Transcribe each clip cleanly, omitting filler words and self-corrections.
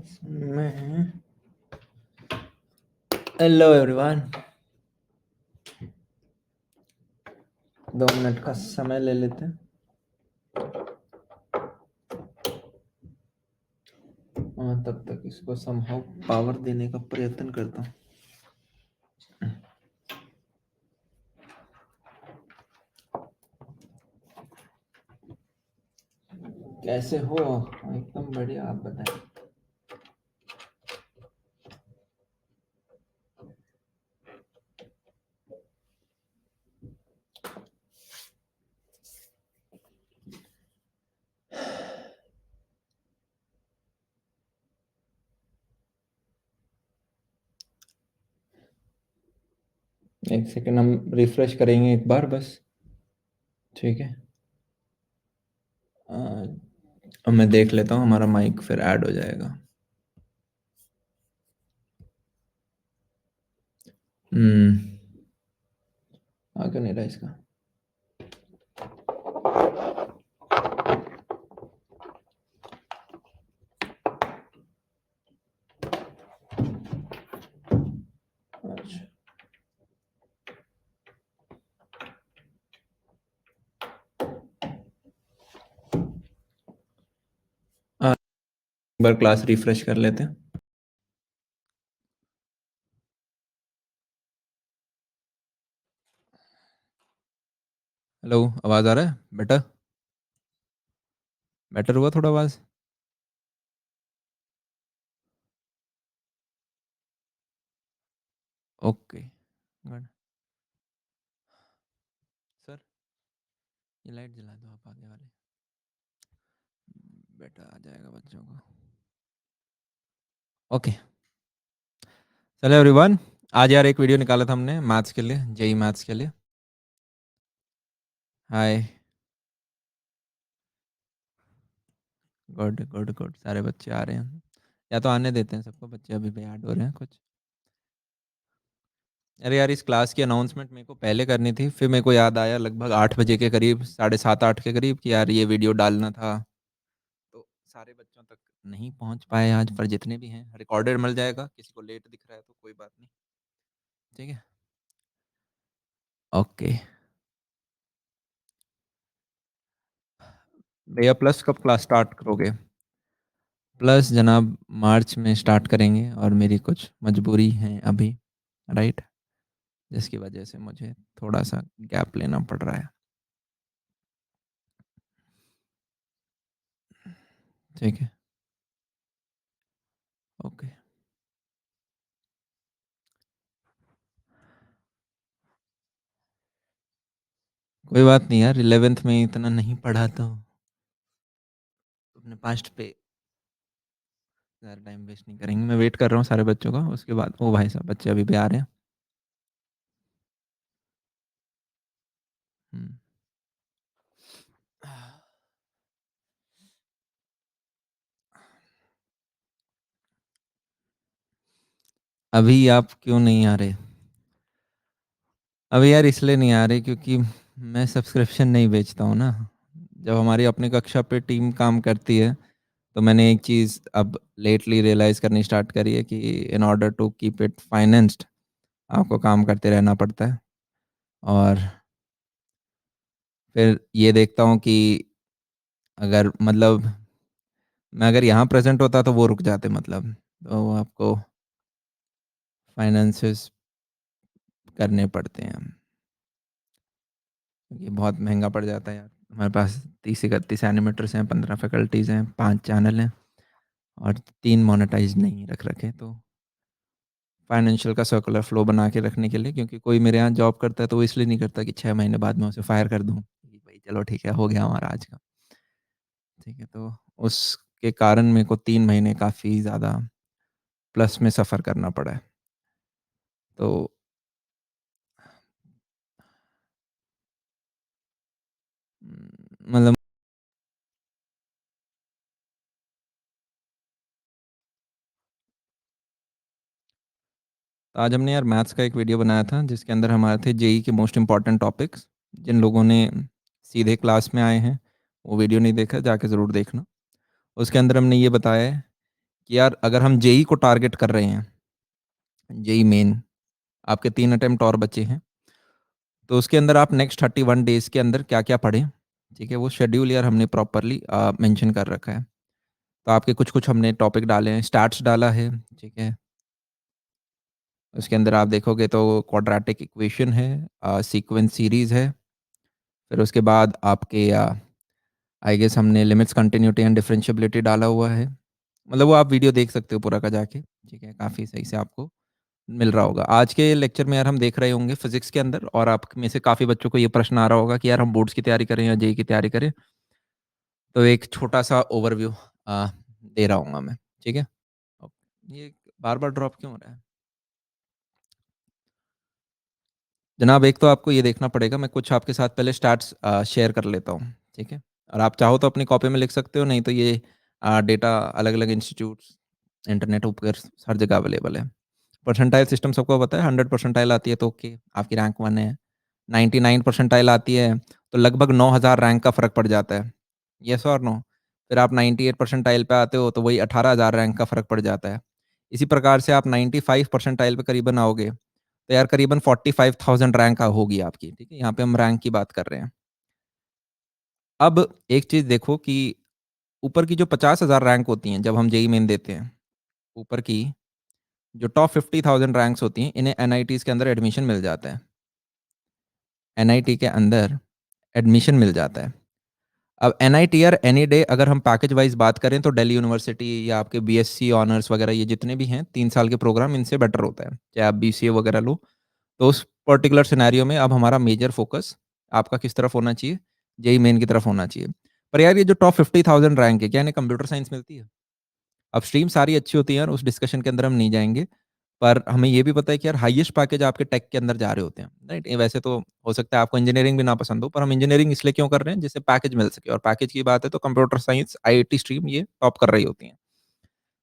मैं hello everyone 2 minute का समय ले लेते हैं और तब तक इसको समहाउ पावर देने का प्रयत्न करता हूँ। कैसे हो? एकदम बढ़िया, आप बताएं। एक सेकंड, हम रिफ्रेश करेंगे एक बार बस। ठीक है, अब मैं देख लेता हूँ, हमारा माइक फिर ऐड हो जाएगा। आ क्यों नहीं रहा इसका? अच्छा, एक बार क्लास रिफ्रेश कर लेते हैं। हेलो, आवाज आ रहा है? बेटर बेटर हुआ थोड़ा आवाज? Okay, good. सर, ये लाइट जला दो आप आगे वाले, बेटा आ जाएगा बच्चों को। ओके, चलो एवरीवन, आज यार एक वीडियो निकाला था हमने मैथ्स के लिए, जेई मैथ्स के लिए। हाय, गुड गुड गुड, सारे बच्चे आ रहे हैं, या तो आने देते हैं सबको, बच्चे अभी भी ऐड हो रहे हैं कुछ। अरे यार, इस क्लास की अनाउंसमेंट मेरे को पहले करनी थी, फिर मेरे को याद आया लगभग 8 बजे के करीब, 7:30 8 के करीब, कि यार ये वीडियो डालना था, तो सारे बच्चों तक नहीं पहुंच पाए आज। पर जितने भी हैं, रिकॉर्डेड मिल जाएगा, किसी को लेट दिख रहा है तो कोई बात नहीं। ठीक है, ओके भैया। प्लस कब क्लास स्टार्ट करोगे? प्लस जनाब मार्च में स्टार्ट करेंगे, और मेरी कुछ मजबूरी है अभी, राइट, जिसकी वजह से मुझे थोड़ा सा गैप लेना पड़ रहा है। ठीक है, ओके, कोई बात नहीं यार, 11th में इतना नहीं पढ़ा तो अपने पास्ट पे ज़्यादा टाइम वेस्ट नहीं करेंगे। मैं वेट कर रहा हूँ सारे बच्चों का, उसके बाद ओ भाई साहब, बच्चे अभी भी आ रहे हैं। हम्म। अभी आप क्यों नहीं आ रहे? अभी यार इसलिए नहीं आ रहे क्योंकि मैं सब्सक्रिप्शन नहीं बेचता हूँ ना। जब हमारी अपनी कक्षा पे टीम काम करती है, तो मैंने एक चीज़ अब लेटली रियलाइज़ करनी स्टार्ट करी है कि in order to keep it financed, आपको काम करते रहना पड़ता है। और फिर ये देखता हूँ कि अगर मतलब मैं अगर यहाँ प्रेजेंट होता तो वो रुक जाते, मतलब तो वो आपको फाइनेंसेस करने पड़ते हैं, क्योंकि बहुत महंगा पड़ जाता है यार। हमारे पास 30 31 एनिमेटर्स हैं, 15 फैकल्टीज़ हैं, 5 चैनल हैं, और 3 मोनेटाइज नहीं रख रखे। तो फाइनेंशियल का सर्कुलर फ्लो बना के रखने के लिए, क्योंकि कोई मेरे यहाँ जॉब करता है तो वो इसलिए नहीं करता कि 6 महीने बाद मैं उसे फायर कर दूँ कि भाई चलो ठीक है, हो गया हमारा आज का। ठीक है, तो उसके कारण मेरे को 3 महीने काफ़ी ज़्यादा प्लस में सफ़र करना पड़ा है। तो मतलब आज हमने यार मैथ्स का एक वीडियो बनाया था, जिसके अंदर हमारे थे जेई के मोस्ट इंपॉर्टेंट टॉपिक्स। जिन लोगों ने सीधे क्लास में आए हैं, वो वीडियो नहीं देखा, जाके ज़रूर देखना। उसके अंदर हमने ये बताया है कि यार अगर हम जेईई को टारगेट कर रहे हैं, जेईई मेन, आपके 3 अटेम्प्ट और बचे हैं, तो उसके अंदर आप नेक्स्ट 31 डेज़ के अंदर क्या-क्या पढ़ें, ठीक है? वो शेड्यूल यार हमने प्रॉपरली मेंशन कर रखा है। तो आपके कुछ-कुछ हमने टॉपिक डाले हैं, स्टैट्स डाला है, ठीक है? उसके अंदर आप देखोगे तो क्वाड्रेटिक इक्वेशन है, सीक्वेंस सीरीज़ है, फिर उसके बाद आपके आई गेस हमने लिमिट्स, कंटिन्यूटी एंड डिफरेंशिएबिलिटी डाला हुआ है। मतलब वो आप वीडियो देख सकते हो पूरा का जाके, ठीक है? काफ़ी सही से आपको मिल रहा होगा। आज के लेक्चर में यार हम देख रहे होंगे फिज़िक्स के अंदर, और आप में से काफ़ी बच्चों को ये प्रश्न आ रहा होगा कि यार हम बोर्ड्स की तैयारी करें या जेईई की तैयारी करें? तो एक छोटा-सा ओवरव्यू दे रहा हूँगा मैं, ठीक है? ये बार-बार ड्रॉप क्यों हो रहा है? जनाब, एक तो आपको ये देखना पड़ेगा, मैं कुछ आपके साथ पहले स्टैट्स शेयर कर लेता हूँ, ठीक है? और आप चाहो तो अपनी कॉपी में लिख सकते हो, नहीं तो ये डेटा अलग-अलग इंस्टीट्यूट्स, इंटरनेट ऊपर हर जगह अवेलेबल है। परसेंटाइल सिस्टम सबको पता है, 100 परसेंटाइल आती है तो ओके, आपकी रैंक 1 है। 99 परसेंटाइल आती है, तो लगभग 9000 रैंक का फ़र्क पड़ जाता है। येस और नो? फिर आप 98 परसेंटाइल पे आते हो, तो वही 18000 रैंक का फ़र्क पड़ जाता है। इसी प्रकार से आप 95 परसेंटाइल पे करीबन आओगे, तो यार करीबन 45,000 रैंक होगी आपकी, ठीक है? यहाँ पे हम रैंक की बात कर रहे हैं। अब एक चीज़ देखो कि ऊपर की जो 50,000 रैंक होती हैं, जब हम जेईई मेन देते हैं, ऊपर की जो टॉप 50,000 रैंक्स होती हैं, इन्हें एनआईटीज़ के अंदर एडमिशन मिल जाता है। एनआईटी के अंदर एडमिशन मिल जाता है। अब एनआईटी और एनी डे अगर हम पैकेज वाइज़ बात करें, तो दिल्ली यूनिवर्सिटी या आपके बीएससी ऑनर्स वगैरह ये जितने भी हैं 3 साल के प्रोग्राम, इनसे बेटर होता है। चाहे आप बीसीए वगैरह लो, तो उस पर्टिकुलर सिनेरियो में अब हमारा मेजर फ़ोकस आपका किस तरफ होना चाहिए? जेईई मेन की तरफ होना चाहिए। पर यार ये जो टॉप 50,000 रैंक है, क्या इन्हें कंप्यूटर साइंस मिलती है? अब स्ट्रीम सारी अच्छी होती है यार, उस डिस्कशन के अंदर हम नहीं जाएँगे। पर हमें ये भी पता है कि यार हाईएस्ट पैकेज आपके टेक के अंदर जा रहे होते हैं, राइट? ये वैसे तो हो सकता है आपको इंजीनियरिंग भी ना पसंद हो, पर हम इंजीनियरिंग इसलिए क्यों कर रहे हैं, जिससे पैकेज मिल सके, और पैकेज की बात है तो कंप्यूटर साइंस, आईआईटी स्ट्रीम ये टॉप कर रही होती हैं।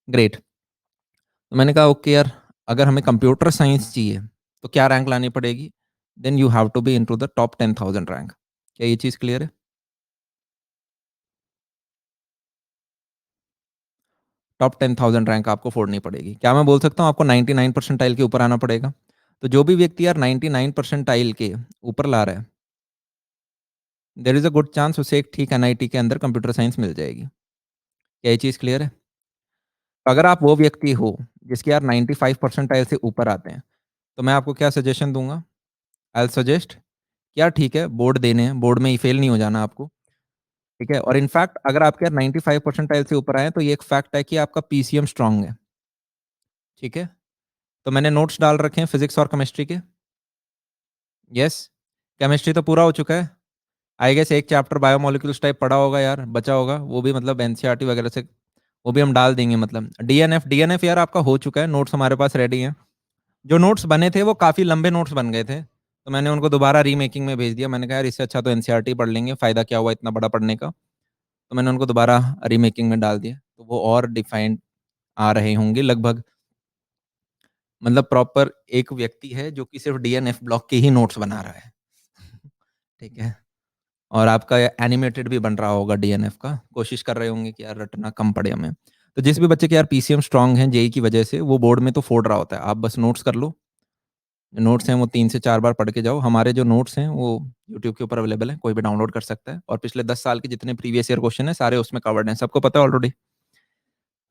ग्रेट। तो मैंने कहा ओके यार, अगर हमें कंप्यूटर साइंस चाहिए, तो क्या रैंक लानी पड़ेगी? Then you have to be into the top 10,000 rank. क्या ये चीज़ क्लियर है? टॉप 10,000 रैंक आपको फोड़नी पड़ेगी। क्या मैं बोल सकता हूँ आपको 99 परसेंटाइल के ऊपर आना पड़ेगा? तो जो भी व्यक्ति यार 99 परसेंटाइल के ऊपर ला रहा है, there is a good chance उसे एक ठीक एनआईटी के अंदर कंप्यूटर साइंस मिल जाएगी। क्या ये चीज़ क्लियर है? अगर आप वो व्यक्ति हो जिसके यार 95 परसेंटाइल से ऊपर आते हैं, तो मैं आपको क्या सजेशन दूँगा? आई विल सजेस्ट कि यार ठीक है, बोर्ड देने हैं, बोर्ड में ही फेल नहीं हो जाना आपको, ठीक है? और इनफैक्ट अगर आपके यार 95 परसेंटाइल से ऊपर आए हैं, तो ये एक फैक्ट है कि आपका पीसीएम स्ट्रांग है, ठीक है? तो मैंने नोट्स डाल रखे हैं फिज़िक्स और केमिस्ट्री के। यस, केमिस्ट्री तो पूरा हो चुका है। आई गेस एक चैप्टर बायोमोलिक्यूल्स टाइप पढ़ा होगा यार, बचा होगा, वो भी मतलब एनसीईआरटी वगैरह से वो भी हम डाल देंगे मतलब। डीएनएफ डीएनएफ यार आपका हो चुका है, नोट्स हमारे पास रेडी हैं। जो नोट्स बने थे वो काफ़ी लंबे नोट्स बन गए थे, तो मैंने उनको दोबारा रीमेकिंग में भेज दिया। मैंने कहा यार इससे अच्छा तो एनसीईआरटी पढ़ लेंगे, फ़ायदा क्या हुआ इतना बड़ा पढ़ने का? तो मैंने उनको दोबारा रीमेकिंग में डाल दिया, तो वो और डिफाइंड आ रहे होंगे लगभग। मतलब प्रॉपर एक व्यक्ति है जो कि सिर्फ़ डीएनएफ ब्लॉक के ही नोट्स बना रहा है। ठीक है? और आपका एनिमेटेड भी बन रहा होगा डीएनएफ का, कोशिश कर रहे होंगे कि यार रटना कम पड़े हमें। तो जिस भी बच्चे के यार पीसीएम स्ट्रांग है जेईई की वजह से, वो बोर्ड में तो फोड़ रहा होता है। आप बस नोट्स कर लो, जो नोट्स हैं वो 3 से 4 बार पढ़ के जाओ। हमारे जो नोट्स हैं वो यूट्यूब के ऊपर अवेलेबल हैं, कोई भी डाउनलोड कर सकता है, और पिछले 10 साल के जितने प्रीवियस ईयर क्वेश्चन हैं सारे उसमें कवर्ड हैं, सबको पता है ऑलरेडी,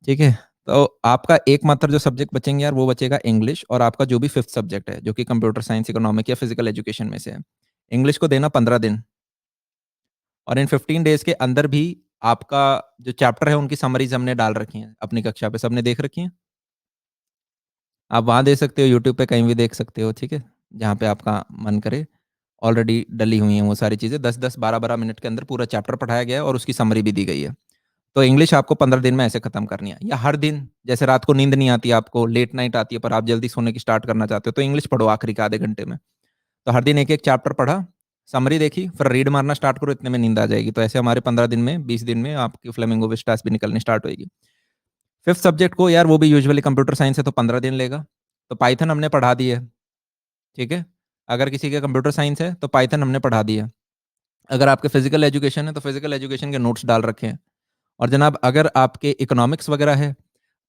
ठीक है? तो आपका एकमात्र जो सब्जेक्ट बचेंगे यार वो बचेगा इंग्लिश, और आपका जो भी 5th सब्जेक्ट है, जो कि कंप्यूटर साइंस, इकोनॉमिक या फिजिकल एजुकेशन में से है। इंग्लिश को देना 15 दिन, और इन 15 डेज़ के अंदर भी आपका जो चैप्टर है उनकी समरीज़ हमने डाल रखी हैं अपनी कक्षा पे, सबने देख रखी हैं? आप वहाँ दे सकते हो, यूट्यूब पे कहीं भी देख सकते हो, ठीक है? जहाँ पे आपका मन करे। ऑलरेडी डली हुई हैं वो सारी चीज़ें, 10-10, 12-12 मिनट के अंदर पूरा चैप्टर पढ़ाया गया है और उसकी समरी भी दी गई है। तो इंग्लिश आपको 15 दिन में ऐसे खत्म करनी है, या हर दिन जैसे रात को नींद नहीं आती आपको, लेट नाइट आती है पर आप जल्दी सोने की स्टार्ट करना चाहते हो, तो इंग्लिश पढ़ो आखिरी के आधे घंटे में। तो हर दिन एक-एक चैप्टर पढ़ा, समरी देखी, फिर रीड मारना स्टार्ट करो, इतने में नींद आ जाएगी। तो ऐसे हमारे 15 दिन में, 20 दिन में आपकी फ्लेमिंगो विस्टास भी निकलनी स्टार्ट होएगी। 5th सब्जेक्ट को यार वो भी यूजुअली कंप्यूटर साइंस है तो 15 दिन लेगा। तो पाइथन हमने पढ़ा दी है, ठीक है? अगर किसी के कंप्यूटर साइंस है तो पाइथन हमने पढ़ा दी है। अगर आपके फिजिकल एजुकेशन है तो फिजिकल एजुकेशन के नोट्स डाल रखे हैं। और जनाब अगर आपके इकोनॉमिक्स वगैरह है,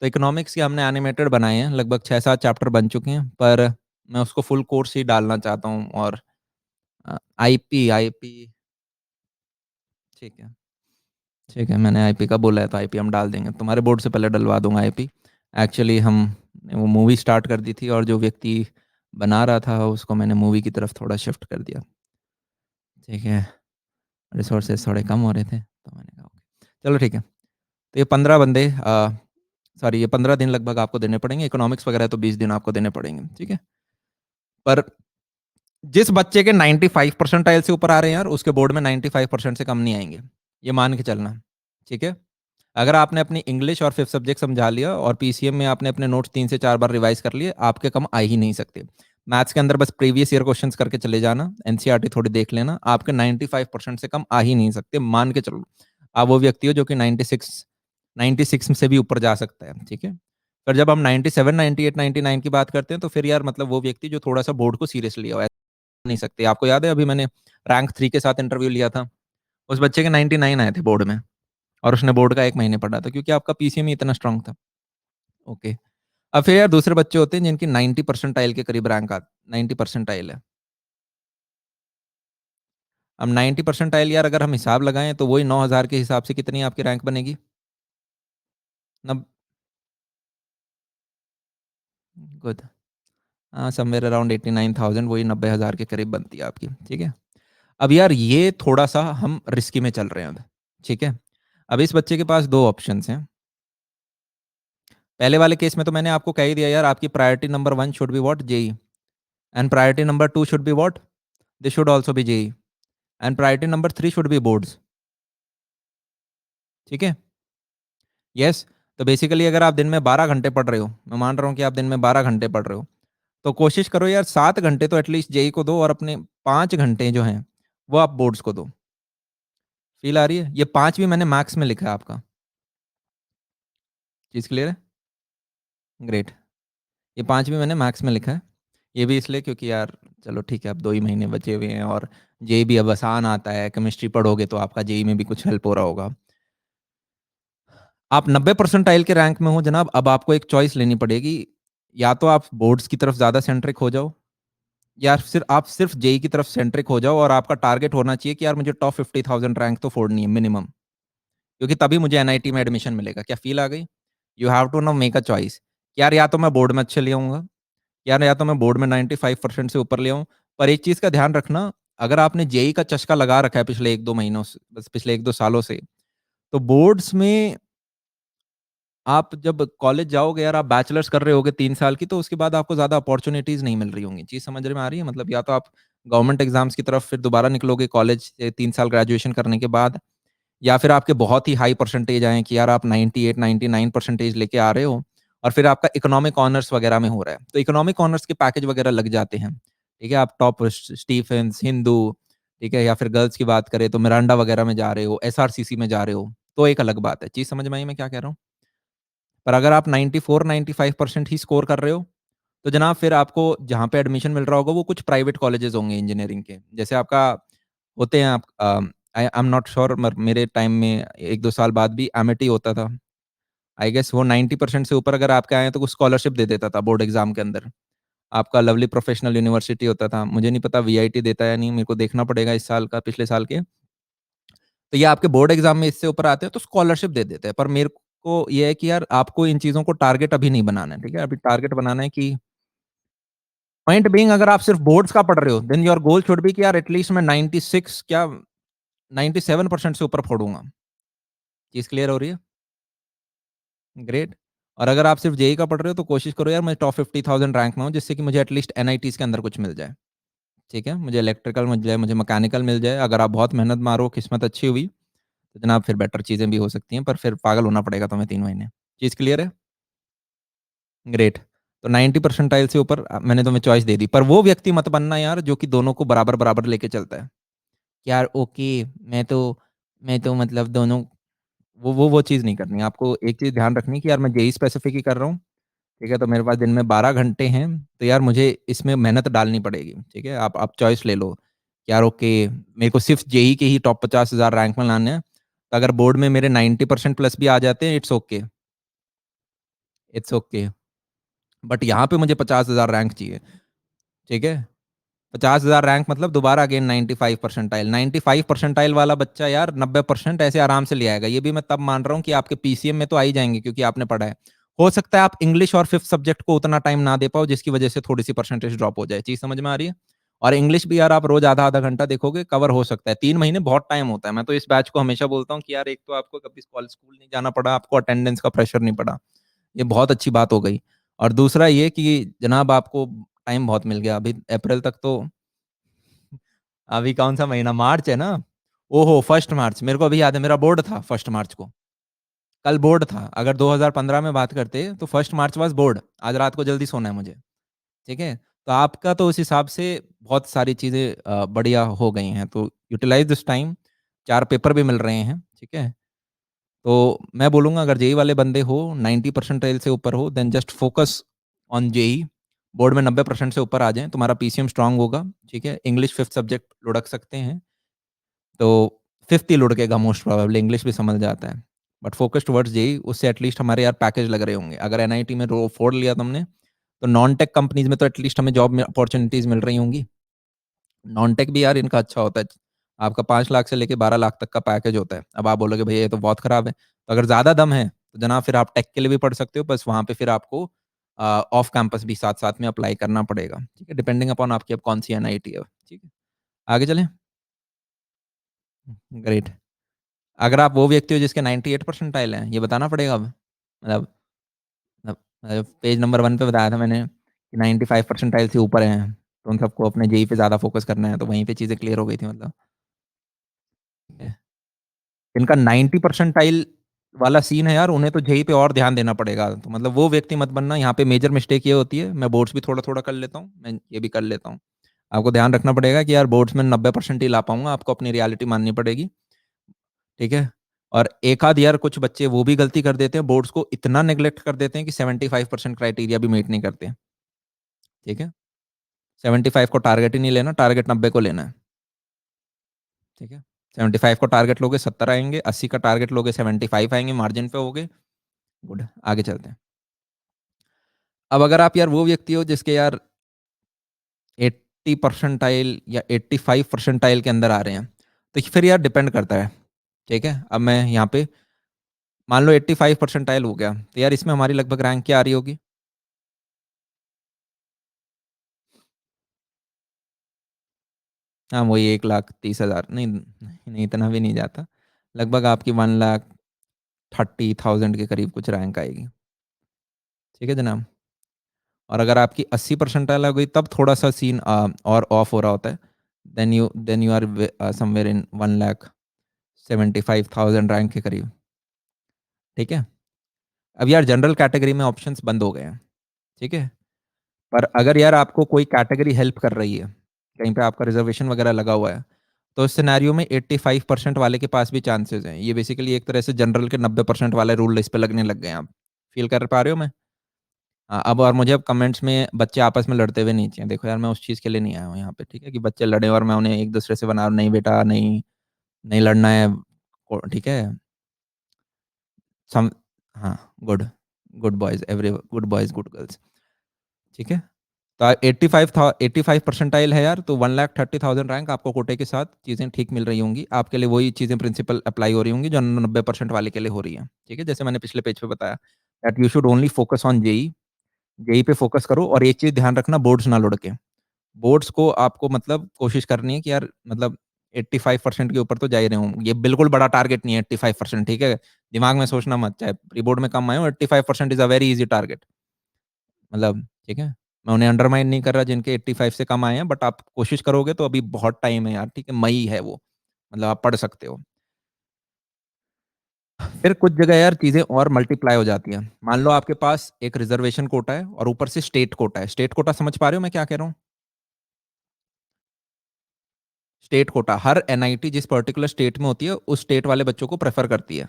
तो इकोनॉमिक्स के हमने एनिमेटेड बनाए हैं, लगभग 6-7 चैप्टर बन चुके हैं, पर मैं उसको फुल कोर्स ही डालना चाहता हूँ और आईपी आईपी ठीक है, ठीक है, मैंने आईपी का बोला है तो आईपी हम डाल देंगे। तुम्हारे बोर्ड से पहले डलवा दूँगा आईपी। एक्चुअली हम वो मूवी स्टार्ट कर दी थी और जो व्यक्ति बना रहा था उसको मैंने मूवी की तरफ थोड़ा शिफ्ट कर दिया। ठीक है, रिसोर्सेज़ थोड़े कम हो रहे थे तो मैंने कहा ओके। चलो ठीक है। तो ये 15 बंदे सॉरी ये 15 दिन लगभग आपको देने पड़ेंगे, इकोनॉमिक्स वगैरह तो 20 दिन आपको देने पड़ेंगे, ठीक है? पर जिस बच्चे के 95 परसेंटाइल से ऊपर आ रहे हैं यार, उसके बोर्ड में 95% से कम नहीं आएँगे, ये मान के चलना, ठीक है? अगर आपने अपनी इंग्लिश और 5th सब्जेक्ट समझा लिया और पीसीएम में आपने अपने नोट्स 3 से 4 बार रिवाइज़ कर लिए, आपके कम आ ही नहीं सकते। मैथ्स के अंदर बस प्रीवियस ईयर क्वेश्चंस करके चले जाना, एनसीईआरटी थोड़ी देख लेना, आपके 95% से कम आ ही नहीं सकते, मान के चलो। आप वो व्यक्ति हो जो कि 96 से भी ऊपर जा सकता है, ठीक है? पर जब हम 97, 98, 99 की बात करते हैं, तो फिर यार मतलब वो व्यक्ति जो थोड़ा-सा बोर्ड को सीरियसली लिया हो, ऐसा नहीं सकते। आपको याद है अभी मैंने रैंक 3 के साथ इंटरव्यू लिया था, उस बच्चे के 99 आए थे बोर्ड में और उसने बोर्ड का 1 महीने पढ़ा था क्योंकि आपका पीसीएम ही इतना स्ट्रॉन्ग था। ओके। अब फिर यार दूसरे बच्चे होते हैं जिनकी 90 परसेंटाइल के करीब रैंक 90 परसेंटाइल है। अब 90 परसेंटाइल यार अगर हम हिसाब लगाएँ तो वही 9000 के हिसाब से कितनी आपकी रैंक बनेगी? नब गुड। समव्हेयर अराउंड 89,000 वही 90,000 के करीब बनती है आपकी, ठीक है? अब यार ये थोड़ा-सा हम रिस्की में चल रहे हैं अब, ठीक है? अब इस बच्चे के पास 2 ऑप्शंस हैं। पहले वाले केस में तो मैंने आपको कह ही दिया यार आपकी priority number 1 should be what? JEE and priority number 2 should be what? They should also be JEE and priority number 3 should be boards, ठीक है? यस, तो बेसिकली अगर आप दिन में 12 घंटे पढ़ रहे हो, मैं मान रहा हूँ कि आप दिन में 12 घंटे पढ़ रहे हो, तो कोशिश करो यार 7 घंटे तो एटलीस्ट जेईई को दो और अपने 5 घंटे जो हैं, वो आप बोर्ड्स को दो। फ़ील आ रही है? ये 5 भी मैंने मैक्स में लिखा है आपका। चीज़ क्लियर है? ग्रेट। ये 5 भी मैंने मैक्स में लिखा है। ये भी इसलिए क्योंकि यार चलो ठीक है अब 2 ही महीने बचे हुए हैं और जेईई भी अब आसान आता है, केमिस्ट्री पढ़ोगे तो आपका जेईई में भी कुछ हेल्प हो रहा होगा। आप 90 परसेंटाइल के रैंक में हो जनाब, अब आपको एक चॉइस लेनी पड़ेगी। या तो आप बोर्ड्स की तरफ ज़्यादा सेंट्रिक हो जाओ या फिर आप सिर्फ़ जेईई की तरफ सेंट्रिक हो जाओ और आपका टारगेट होना चाहिए कि यार मुझे टॉप 50,000 रैंक तो फोड़नी है मिनिमम, क्योंकि तभी मुझे एनआईटी में एडमिशन मिलेगा। क्या फ़ील आ गई? You have to now make a choice. यार या तो मैं बोर्ड में अच्छे ले आऊँगा, यार या तो मैं बोर्ड में 95% से ऊपर ले आऊँ। पर एक चीज़ का ध्यान रखना, अगर आपने जेईई का चस्का लगा रखा है पिछले 1-2 महीनों से बस पिछले 1-2 सालों से, तो बोर्ड्स में आप जब कॉलेज जाओगे यार आप बैचलर्स कर रहे होगे 3 साल की, तो उसके बाद आपको ज़्यादा अपॉर्च्युनिटीज़ नहीं मिल रही होंगी। चीज़ समझ में आ रही है? मतलब या तो आप गवर्नमेंट एग्ज़ाम्स की तरफ फिर दोबारा निकलोगे कॉलेज से 3 साल ग्रेजुएशन करने के बाद, या फिर आपके बहुत ही हाई परसेंटेज आएँ कि यार आप 98, 99 परसेंटेज लेके आ रहे हो और फिर आपका इकोनॉमिक ऑनर्स वगैरह में हो रहा है। तो इकोनॉमिक ऑनर्स के पैकेज वगैरह लग जाते हैं। ठीक है? आप टॉप स्टीफेंस, हिंदू, ठीक है? या फिर गर्ल्स की बात करें तो मिरांडा वगैरह में जा रहे हो, एसआरसीसी में जा रहे हो, तो एक अलग बात है। चीज़ समझ में आई मैं क्या कह रहा हूँ? पर अगर आप 94-95% ही स्कोर कर रहे हो, तो जनाब फिर आपको जहाँ पे एडमिशन मिल रहा होगा वो कुछ प्राइवेट कॉलेजेस होंगे इंजीनियरिंग के। जैसे आपका होते हैं आप आई एम नॉट श्योर मर मेरे टाइम में 1-2 साल बाद भी एमिटी होता था। आई गेस वो 90% से ऊपर अगर आपके आए हैं तो वो स्कॉलरशिप दे देता था बोर्ड एग्ज़ाम के अंदर। आपका लवली प्रोफेशनल यूनिवर्सिटी होता था। मुझे नहीं पता वीआईटी देता है या नहीं, मेरे को देखना पड़ेगा इस साल का, पिछले साल के। तो ये आपके बोर्ड एग्ज़ाम में इससे ऊपर आते हैं तो स्कॉलरशिप दे देते हैं। पर मेरे को ये है कि यार आपको इन चीज़ों को टारगेट अभी नहीं बनाना है, ठीक है? अभी टारगेट बनाना है कि पॉइंट बीइंग अगर आप सिर्फ़ बोर्ड्स का पढ़ रहे हो, then your goal should be कि यार एटलीस्ट मैं 96 क्या 97% से ऊपर फोड़ूँगा। चीज़ क्लियर हो रही है? ग्रेट। और अगर आप सिर्फ़ जेईई का पढ़ रहे हो तो कोशिश करो यार मैं टॉप 50,000 रैंक में हूँ जिससे कि मुझे एटलीस्ट एनआईटीज़ के अंदर कुछ मिल जाए। ठीक है? मुझे इलेक्ट्रिकल मिल जाए, मुझे मैकेनिकल मिल जाए। अगर आप बहुत मेहनत मारो, किस्मत अच्छी हुई, तो जनाब फिर बेटर चीज़ें भी हो सकती हैं, पर फिर पागल होना पड़ेगा तुम्हें 3 महीने। चीज़ क्लियर है? ग्रेट। तो 90 परसेंटाइल से ऊपर मैंने तुम्हें चॉइस दे दी। पर वो व्यक्ति मत बनना यार जो कि दोनों को बराबर-बराबर लेके चलता है। यार ओके, मैं तो मतलब दोनों वो चीज़ नहीं करनी है। आपको एक चीज़ ध्यान रखनी है कि यार मैं जेईई स्पेसिफिक ही कर रहा हूँ, ठीक है? तो मेरे पास दिन में 12 घंटे हैं, तो यार मुझे इसमें मेहनत डालनी पड़ेगी, ठीक है? आप चॉइस ले लो, कि यार ओके, मेरे को सिर्फ़ जेईई के ही टॉप 50,000 रैंक में लाने हैं, तो अगर बोर्ड में मेरे 90% प्लस भी आ जाते हैं, it's okay. It's okay. But यहाँ पे मुझे 50,000 रैंक चाहिए, ठीक है? 50,000 रैंक मतलब दोबारा अगेन 95 परसेंटाइल। 95 परसेंटाइल वाला बच्चा यार 90% ऐसे आराम से ले आएगा। ये भी मैं तब मान रहा हूँ कि आपके पीसीएम में तो आ ही जाएँगे क्योंकि आपने पढ़ा है। हो सकता है आप इंग्लिश और 5th सब्जेक्ट को उतना टाइम ना दे पाओ जिसकी वजह से थोड़ी-सी परसेंटेज ड्रॉप हो जाए। चीज़ समझ में आ रही है? और इंग्लिश भी यार आप रोज़ आधा-आधा घंटा देखोगे कवर हो सकता है। 3 महीने बहुत टाइम होता है। मैं तो इस बैच को हमेशा बोलता हूँ कि यार एक तो आपको कभी कॉलेज स्कूल नहीं जाना पड़ा, आपको अटेंडेंस का प्रेशर नहीं पड़ा। ये बहुत अच्छी बात हो गई। और दूसरा ये कि जनाब आपको टाइम बहुत मिल गया। अभी अप्रैल तक तो अभी कौन-सा महीना मार्च है ना? ओहो! 1 मार्च मेरे को अभी याद है मेरा बोर्ड था 1 मार्च को। कल बोर्ड था। अगर 2015 में बात करते तो 1 मार्च वाज़ बोर्ड। आज रात को जल्दी सोना है मुझे, ठीक है? तो आपका तो उस हिसाब से बहुत सारी चीज़ें बढ़िया हो गई हैं। तो यूटिलाइज़ दिस टाइम 4 पेपर भी मिल रहे हैं, ठीक है? तो मैं बोलूँगा अगर जेईई वाले बंदे हो 90 परसेंटाइल से ऊपर हो then just focus on JEE. Board में 90% से ऊपर आ जाएँ, तुम्हारा पीसीएम स्ट्रॉन्ग होगा, ठीक है? इंग्लिश 5th सब्जेक्ट लुढ़क सकते हैं। तो 5th ही लुढ़केगा मोस्ट प्रोबेबली, इंग्लिश भी समझ जाता है। बट फोकस टुवर्ड्स जेईई उससे एटलीस्ट हमारे यार पैकेज लग रहे होंगे। अगर एनआईटी में रो फोड़ लिया तुमने, तो नॉन टेक कंपनीज़ में तो एटलीस्ट हमें जॉब में अपॉर्च्युनिटीज़ मिल रही होंगी। नॉन टेक भी यार इनका अच्छा होता है। आपका 5 लाख से लेके 12 लाख तक का पैकेज होता है। अब आप बोलोगे भैया ये तो बहुत खराब है। तो अगर ज़्यादा दम है, तो जनाब फिर आप टेक के लिए भी पढ़ सकते हो, बस वहाँ पे फिर आपको ऑफ कैंपस भी साथ-साथ में अप्लाई करना पड़ेगा। ठीक है? डिपेंडिंग अपॉन आपकी अब कौन-सी एनआईटी है। ठीक है? आगे चलें? ग्रेट। अगर आप वो व्यक्ति हो जिसके 98 परसेंटाइल हैं, ये बताना पड़ेगा अब? मतलब मतलब पेज नंबर 1 पे बताया था मैंने कि 95 परसेंटाइल से ऊपर हैं, तो उन सबको अपने जेईई पे ज़्यादा फ़ोकस करना है, तो वहीं पे चीज़ें क्लियर हो गई थी मतलब। ठीक है। जिनका 90 परसेंटाइल वाला सीन है यार, उन्हें तो जेईई पे और ध्यान देना पड़ेगा। तो मतलब वो व्यक्ति मत बनना, यहाँ पे मेजर मिस्टेक ये होती है, मैं बोर्ड्स भी थोड़ा-थोड़ा कर लेता हूँ, मैं ये भी कर लेता हूँ। आपको ध्यान रखना पड़ेगा कि यार बोर्ड्स में 90% ही ला पाऊँगा, आपको अपनी रियलिटी माननी पड़ेगी, ठीक है? और एक आध यार कुछ बच्चे वो भी गलती कर देते हैं, बोर्ड्स को इतना नेग्लेक्ट कर देते हैं कि 75% क्राइटेरिया भी मीट नहीं करते, ठीक है? 75 को टारगेट ही नहीं लेना, टारगेट 90 को लेना है, ठीक है? 75 को टारगेट लोगे 70 आएँगे, 80 का टारगेट लोगे 75 आएँगे, मार्जिन पे होगे, गुड। आगे चलते हैं। अब अगर आप यार वो व्यक्ति हो जिसके यार 80 परसेंटाइल या 85 परसेंटाइल के अंदर आ रहे हैं, तो फिर यार डिपेंड करता है, ठीक है? अब मैं यहाँ पे मान लो 85 परसेंटाइल हो गया, तो यार इसमें हमारी लगभग रैंक क्या आ रही होगी? हाँ, वही 1,30,000 नहीं, नहीं इतना भी नहीं जाता। लगभग आपकी 1,30,000 के करीब कुछ रैंक आएगी, ठीक है जनाब? और अगर आपकी 80 परसेंटाइल हो गई तब थोड़ा-सा सीन और ऑफ हो रहा होता है। Then you are somewhere in 1,75,000 rank के करीब, ठीक है? अब यार जनरल कैटेगरी में ऑप्शंस बंद हो गए हैं, ठीक है? पर अगर यार आपको कोई कैटेगरी हेल्प कर रही है, कहीं पे आपका रिज़र्वेशन वगैरह लगा हुआ है, तो इस सिनेरियो में 85% वाले के पास भी चांसेज़ हैं। ये बेसिकली एक तरह से जनरल के 90% वाले रूल इस पे लगने लग गए हैं अब। फ़ील कर पा रहे हो मैं? हाँ, अब और मुझे अब कमेंट्स में बच्चे आपस में लड़ते हुए नहीं चाहिए। देखो यार मैं उस चीज़ के लिए नहीं आया हूँ यहाँ पे, ठीक है? कि बच्चे लड़ें और मैं उन्हें एक-दूसरे से बना नहीं बेटा नहीं, नहीं लड़ना है, ओ ठीक है? सम हाँ, good, good boys good boys, good girls, ठीक है? तो 85 परसेंटाइल है यार, तो 1,30,000 रैंक आपको कोटे के साथ चीज़ें ठीक मिल रही होंगी। आपके लिए वही चीज़ें प्रिंसिपल अप्लाई हो रही होंगी जो 90% वाले के लिए हो रही हैं, ठीक है? जैसे मैंने पिछले पेज पे बताया that you should only focus on JEE. JEE पे फोकस करो और एक चीज़ ध्यान रखना बोर्ड्स ना लुढ़के। बोर्ड्स को आपको मतलब कोशिश करनी है कि यार मतलब 85% के ऊपर तो जा ही रहे हों। ये बिल्कुल बड़ा टारगेट नहीं है 85%, ठीक है? दिमाग में सोचना मत, चाहे प्री बोर्ड में कम आए हो, 85% is a very easy target. मतलब ठीक है? मैं उन्हें अंडरमाइन नहीं कर रहा जिनके 85 से कम आए हैं, बट आप कोशिश करोगे तो अभी बहुत टाइम है यार, ठीक है? मई है वो, मतलब आप पढ़ सकते हो। फिर कुछ जगह यार चीज़ें और मल्टीप्लाई हो जाती हैं। मान लो आपके पास एक रिज़र्वेशन कोटा है और ऊपर से स्टेट कोटा है। स्टेट कोटा समझ पा रहे हो मैं क्या कह रहा हूँ? स्टेट कोटा, हर एनआईटी जिस पर्टिकुलर स्टेट में होती है, उस स्टेट वाले बच्चों को प्रेफ़र करती है।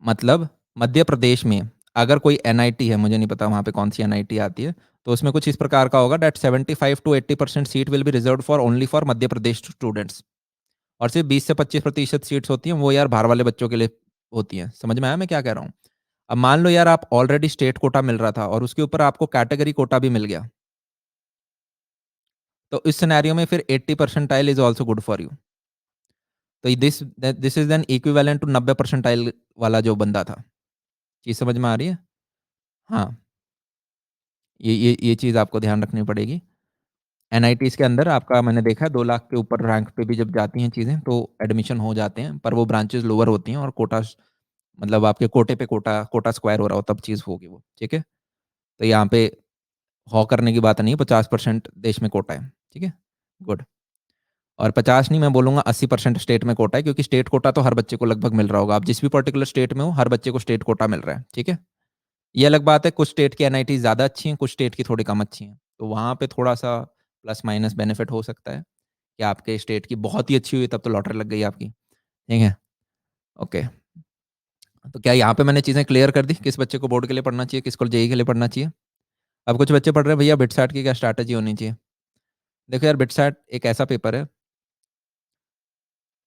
मतलब मध्य प्रदेश में अगर कोई एनआईटी है, मुझे नहीं पता वहाँ पे कौन-सी एनआईटी आती है, तो उसमें कुछ इस प्रकार का होगा that 75 to 80% seat will be reserved for only for Madhya Pradesh students. और सिर्फ़ 20 से 25% सीट्स होती हैं, वो यार बाहर वाले बच्चों के लिए होती हैं। समझ में आया मैं क्या कह रहा हूँ? अब मान लो यार आप ऑलरेडी स्टेट कोटा मिल रहा था और उसके ऊपर आपको कैटेगरी कोटा भी मिल गया, तो इस सिनेरियो में फिर 80 percentile is also good for you. तो this is an equivalent to 90 percentile वाला जो बंदा था। चीज समझ में आ रही है? हाँ, ये चीज आपको ध्यान रखनी पड़ेगी। एनआईटीज के अंदर आपका मैंने देखा है 2 लाख के ऊपर रैंक पे भी जब जाती हैं चीजें तो एडमिशन हो जाते हैं, पर वो ब्रांचेस लोअर होती हैं और कोटा, मतलब आपके कोटे पे कोटा कोटा स्क्वायर हो रहा हो तब चीज होगी वो, ठीक है। तो यहाँ पे हॉ करने की बात नहीं है, 50% देश में कोटा है, ठीक है। गुड। और 50 नहीं, मैं बोलूंगा 80% स्टेट में कोटा है, क्योंकि स्टेट कोटा तो हर बच्चे को लगभग मिल रहा होगा। आप जिस भी पर्टिकुलर स्टेट में हो हर बच्चे को स्टेट कोटा मिल रहा है, ठीक है। ये अलग बात है, कुछ स्टेट की एनआईटी ज़्यादा अच्छी हैं, कुछ स्टेट की थोड़ी कम अच्छी हैं, तो वहाँ पे थोड़ा सा प्लस माइनस बेनिफिट हो सकता है कि आपके स्टेट की बहुत ही अच्छी हुई तब तो लॉटरी लग गई आपकी, ठीक है। ओके, तो क्या यहाँ पे मैंने चीज़ें क्लियर कर दी, किस बच्चे को बोर्ड के लिए पढ़ना चाहिए, किसको जेई के लिए पढ़ना चाहिए। अब कुछ बच्चे पढ़ रहे हैं भैया बिटसैट की क्या स्ट्रैटेजी होनी चाहिए। देखो यार, बिटसैट एक ऐसा पेपर है,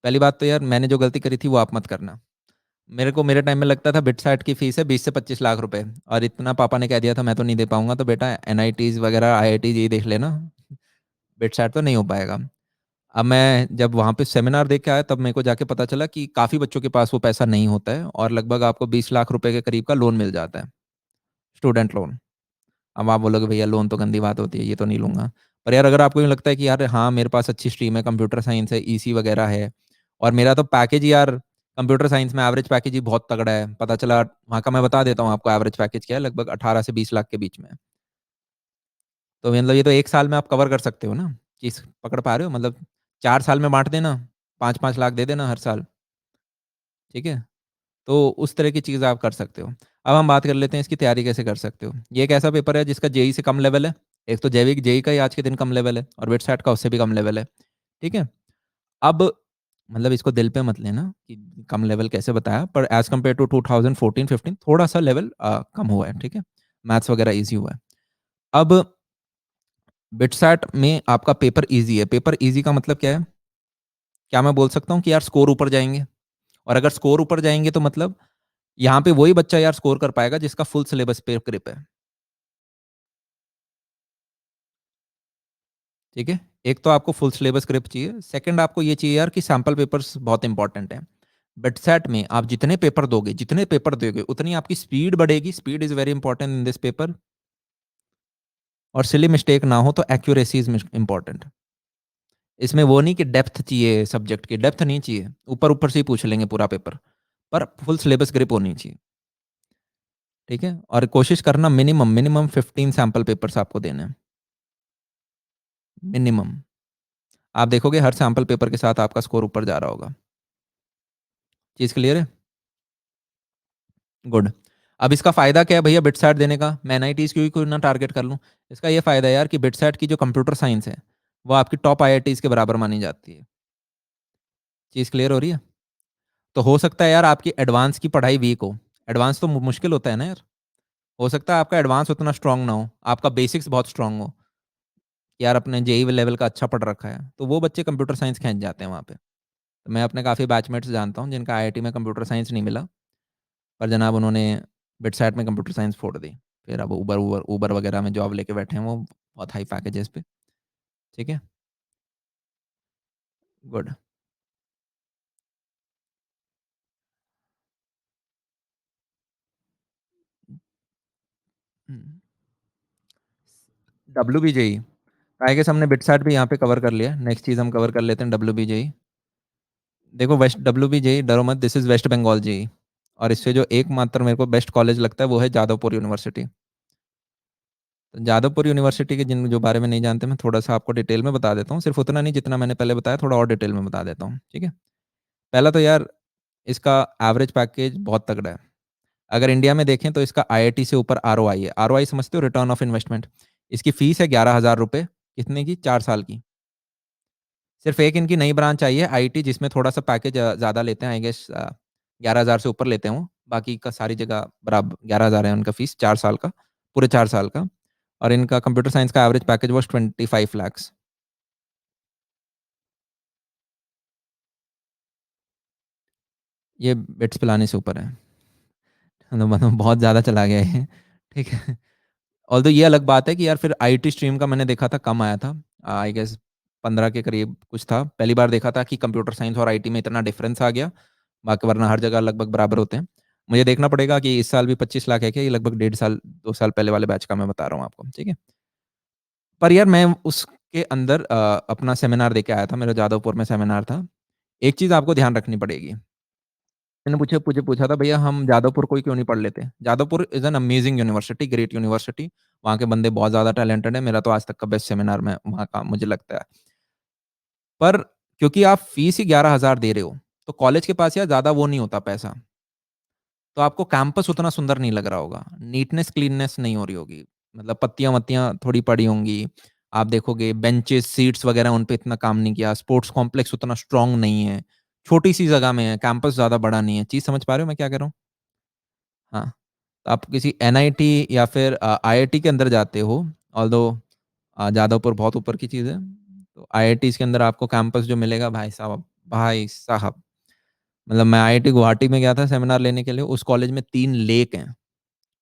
पहली बात तो यार मैंने जो गलती करी थी वो आप मत करना। मेरे टाइम में लगता था बिटसैट की फीस है 20 से 25 लाख रुपए, और इतना पापा ने कह दिया था मैं तो नहीं दे पाऊंगा, तो बेटा एनआईटीज वगैरह आईआईटीज ये देख लेना, बिटसैट तो नहीं हो पाएगा। अब मैं जब वहाँ पे सेमिनार देख के आया तब मेरे को जाके पता चला कि काफ़ी बच्चों के पास वो पैसा नहीं होता है, और लगभग आपको 20 लाख रुपए के करीब का लोन मिल जाता है, स्टूडेंट लोन। अब आप बोलोगे भैया लोन तो गंदी बात होती है, ये तो नहीं लूंगा। पर यार अगर आपको यूँ लगता है कि यार हाँ मेरे पास अच्छी स्ट्रीम है, कंप्यूटर साइंस है, ईसी वगैरह है, और मेरा तो पैकेज यार कंप्यूटर साइंस में एवरेज पैकेज ही बहुत तगड़ा है, पता चला वहाँ का, मैं बता देता हूँ आपको एवरेज पैकेज क्या है, लगभग 18 से 20 लाख के बीच में है। तो मतलब ये तो 1 साल में आप कवर कर सकते हो ना, चीज पकड़ पा रहे हो, मतलब 4 साल में बांट देना, 5-5 लाख दे देना हर साल, ठीक है। तो उस तरह की चीज़ आप कर सकते हो। अब हम बात कर लेते हैं इसकी तैयारी कैसे कर सकते हो। ये एक ऐसा पेपर है जिसका जेई से कम लेवल है। एक तो जैविक जेई का ही आज के दिन कम लेवल है, और वेटसैट का उससे भी कम लेवल है, ठीक है। अब मतलब इसको दिल पे मत लेना कि कम लेवल कैसे बताया, पर एज कम्पेयर टू 2014-15 थोड़ा सा लेवल कम हुआ है, ठीक है। मैथ्स वगैरह ईजी हुआ है। अब बिटसैट में आपका पेपर ईजी है। पेपर ईजी का मतलब क्या है, क्या मैं बोल सकता हूँ कि यार स्कोर ऊपर जाएंगे, और अगर स्कोर ऊपर जाएंगे तो मतलब यहाँ पे वही बच्चा यार स्कोर कर पाएगा जिसका फुल सिलेबस पे ग्रिप है, ठीक है। एक तो आपको फुल सिलेबस ग्रिप चाहिए, सेकंड आपको ये चाहिए यार कि सैंपल पेपर्स बहुत इंपॉर्टेंट है। बिटसेट में आप जितने पेपर दोगे उतनी आपकी स्पीड बढ़ेगी, speed is very important in this paper. और सिली मिस्टेक ना हो तो एक्यूरेसी इज इंपॉर्टेंट। इसमें वो नहीं कि डेप्थ चाहिए, सब्जेक्ट की डेप्थ नहीं चाहिए, ऊपर ऊपर से ही पूछ लेंगे पूरा पेपर, पर फुल सिलेबस ग्रिप होनी चाहिए, ठीक है। और कोशिश करना मिनिमम मिनिमम 15 सैंपल पेपर्स आपको देने हैं, मिनिमम। आप देखोगे हर सैंपल पेपर के साथ आपका स्कोर ऊपर जा रहा होगा। चीज़ क्लियर है? गुड। अब इसका फायदा क्या है भैया बिटसैट देने का, मैं एनआईटीज क्यों ना टारगेट कर लूँ। इसका ये फायदा है यार कि बिटसैट की जो कंप्यूटर साइंस है वो आपकी टॉप आईआईटीज के बराबर मानी जाती है। चीज़ क्लियर हो रही है? तो हो सकता है यार आपकी एडवांस की पढ़ाई वीक हो। एडवांस तो मुश्किल होता है ना यार। हो सकता है आपका एडवांस उतना स्ट्रांग ना हो, आपका बेसिक्स बहुत स्ट्रांग हो, यार अपने जेई लेवल का अच्छा पढ़ रखा है, तो वो बच्चे कंप्यूटर साइंस खींच जाते हैं वहाँ पे। तो मैं अपने काफ़ी बैचमेट्स जानता हूँ जिनका आईआईटी में कंप्यूटर साइंस नहीं मिला, पर जनाब उन्होंने बिटसैट में कंप्यूटर साइंस फोड़ दी। फिर अब ऊबर ऊबर ऊबर वगैरह में जॉब लेके बैठे हैं वो, बहुत हाई पैकेजेस पे, ठीक है। Good. W B JEE, I guess हमने बिटसैट भी यहाँ पे कवर कर लिया। नेक्स्ट चीज़ हम कवर कर लेते हैं डब्ल्यू बी जेई। देखो वेस्ट डब्ल्यू बी जेई डरो मत, this is West Bengal JEE. और इससे जो एकमात्र मेरे को बेस्ट कॉलेज लगता है वो है जादवपुर यूनिवर्सिटी। तो जादवपुर यूनिवर्सिटी के जिन जो बारे में नहीं जानते, मैं थोड़ा सा आपको डिटेल में बता देता हूँ, सिर्फ उतना नहीं जितना मैंने पहले बताया, थोड़ा और डिटेल में बता देता हूँ, ठीक है। पहला तो यार इसका एवरेज पैकेज बहुत तगड़ा है। अगर इंडिया में देखें तो इसका आईआईटी से ऊपर आरओआई है। आरओआई समझते हो, रिटर्न ऑफ इन्वेस्टमेंट। इसकी फीस है 11,000 रुपये। कितने की? 4 साल की। सिर्फ एक इनकी नई ब्रांच आई है आईटी, जिसमें थोड़ा सा पैकेज ज़्यादा लेते हैं, आई गेस 11,000 से ऊपर लेते हैं वो। बाकी का सारी जगह बराबर 11,000 है उनका फीस 4 साल का, पूरे 4 साल का। और इनका कंप्यूटर साइंस का एवरेज पैकेज वॉज 25 लैक्स। ये बिट्स पिलाने से ऊपर है। मतलब बहुत ज़्यादा चला गया ये, ठीक है। ऑल्दो ये अलग बात है कि यार फिर आईटी स्ट्रीम का मैंने देखा था कम आया था। आई गेस 15 के करीब कुछ था। पहली बार देखा था कि कंप्यूटर साइंस और आईटी में इतना डिफरेंस आ गया। बाकी वरना हर जगह लगभग बराबर होते हैं। मुझे देखना पड़ेगा कि इस साल भी 25 लाख है क्या? ये लगभग डेढ़ साल 2 साल पहले वाले बैच का मैं बता रहा हूँ आपको, ठीक है? पर यार मैं उसके अंदर अपना सेमिनार देके आया था, मेरा जादवपुर में सेमिनार था। एक चीज़ आपको ध्यान रखनी पड़ेगी। मैंने पूछा था भैया हम जादवपुर को ही क्यों नहीं पढ़ लेते? Jadavpur is an amazing university, great university. वहाँ के बंदे बहुत ज़्यादा टैलेंटेड हैं। मेरा तो आज तक का बेस्ट सेमिनार में वहाँ का मुझे लगता है। पर क्योंकि आप फीस ही 11,000 दे रहे हो, तो कॉलेज के पास यार ज़्यादा वो नहीं होता पैसा। तो आपको कैंपस उतना सुंदर नहीं लग रहा होगा। नीटनेस, क्लीननेस नहीं हो रही होगी। मतलब पत्तियाँ-वत्तियाँ थोड़ी पड़ी होंगी। आप देखोगे बेंचेस, सीट्स वगैरह उन पे इतना काम नहीं किया। स्पोर्ट्स कॉम्प्लेक्स उतना स्ट्रॉन्ग नहीं है। छोटी-सी जगह में है, कैंपस ज़्यादा बड़ा नहीं है। चीज़ समझ पा रहे हो मैं क्या कह रहा हूँ? हाँ, तो आप किसी एनआईटी या फिर आईआईटी के अंदर जाते हो, ऑल्दो जादवपुर बहुत ऊपर की चीज़ है। तो आईआईटीज़ के अंदर आपको कैंपस जो मिलेगा भाई साहब, मतलब मैं आईआईटी गुवाहाटी में गया था सेमिनार लेने के लिए, उस कॉलेज में 3 लेक हैं,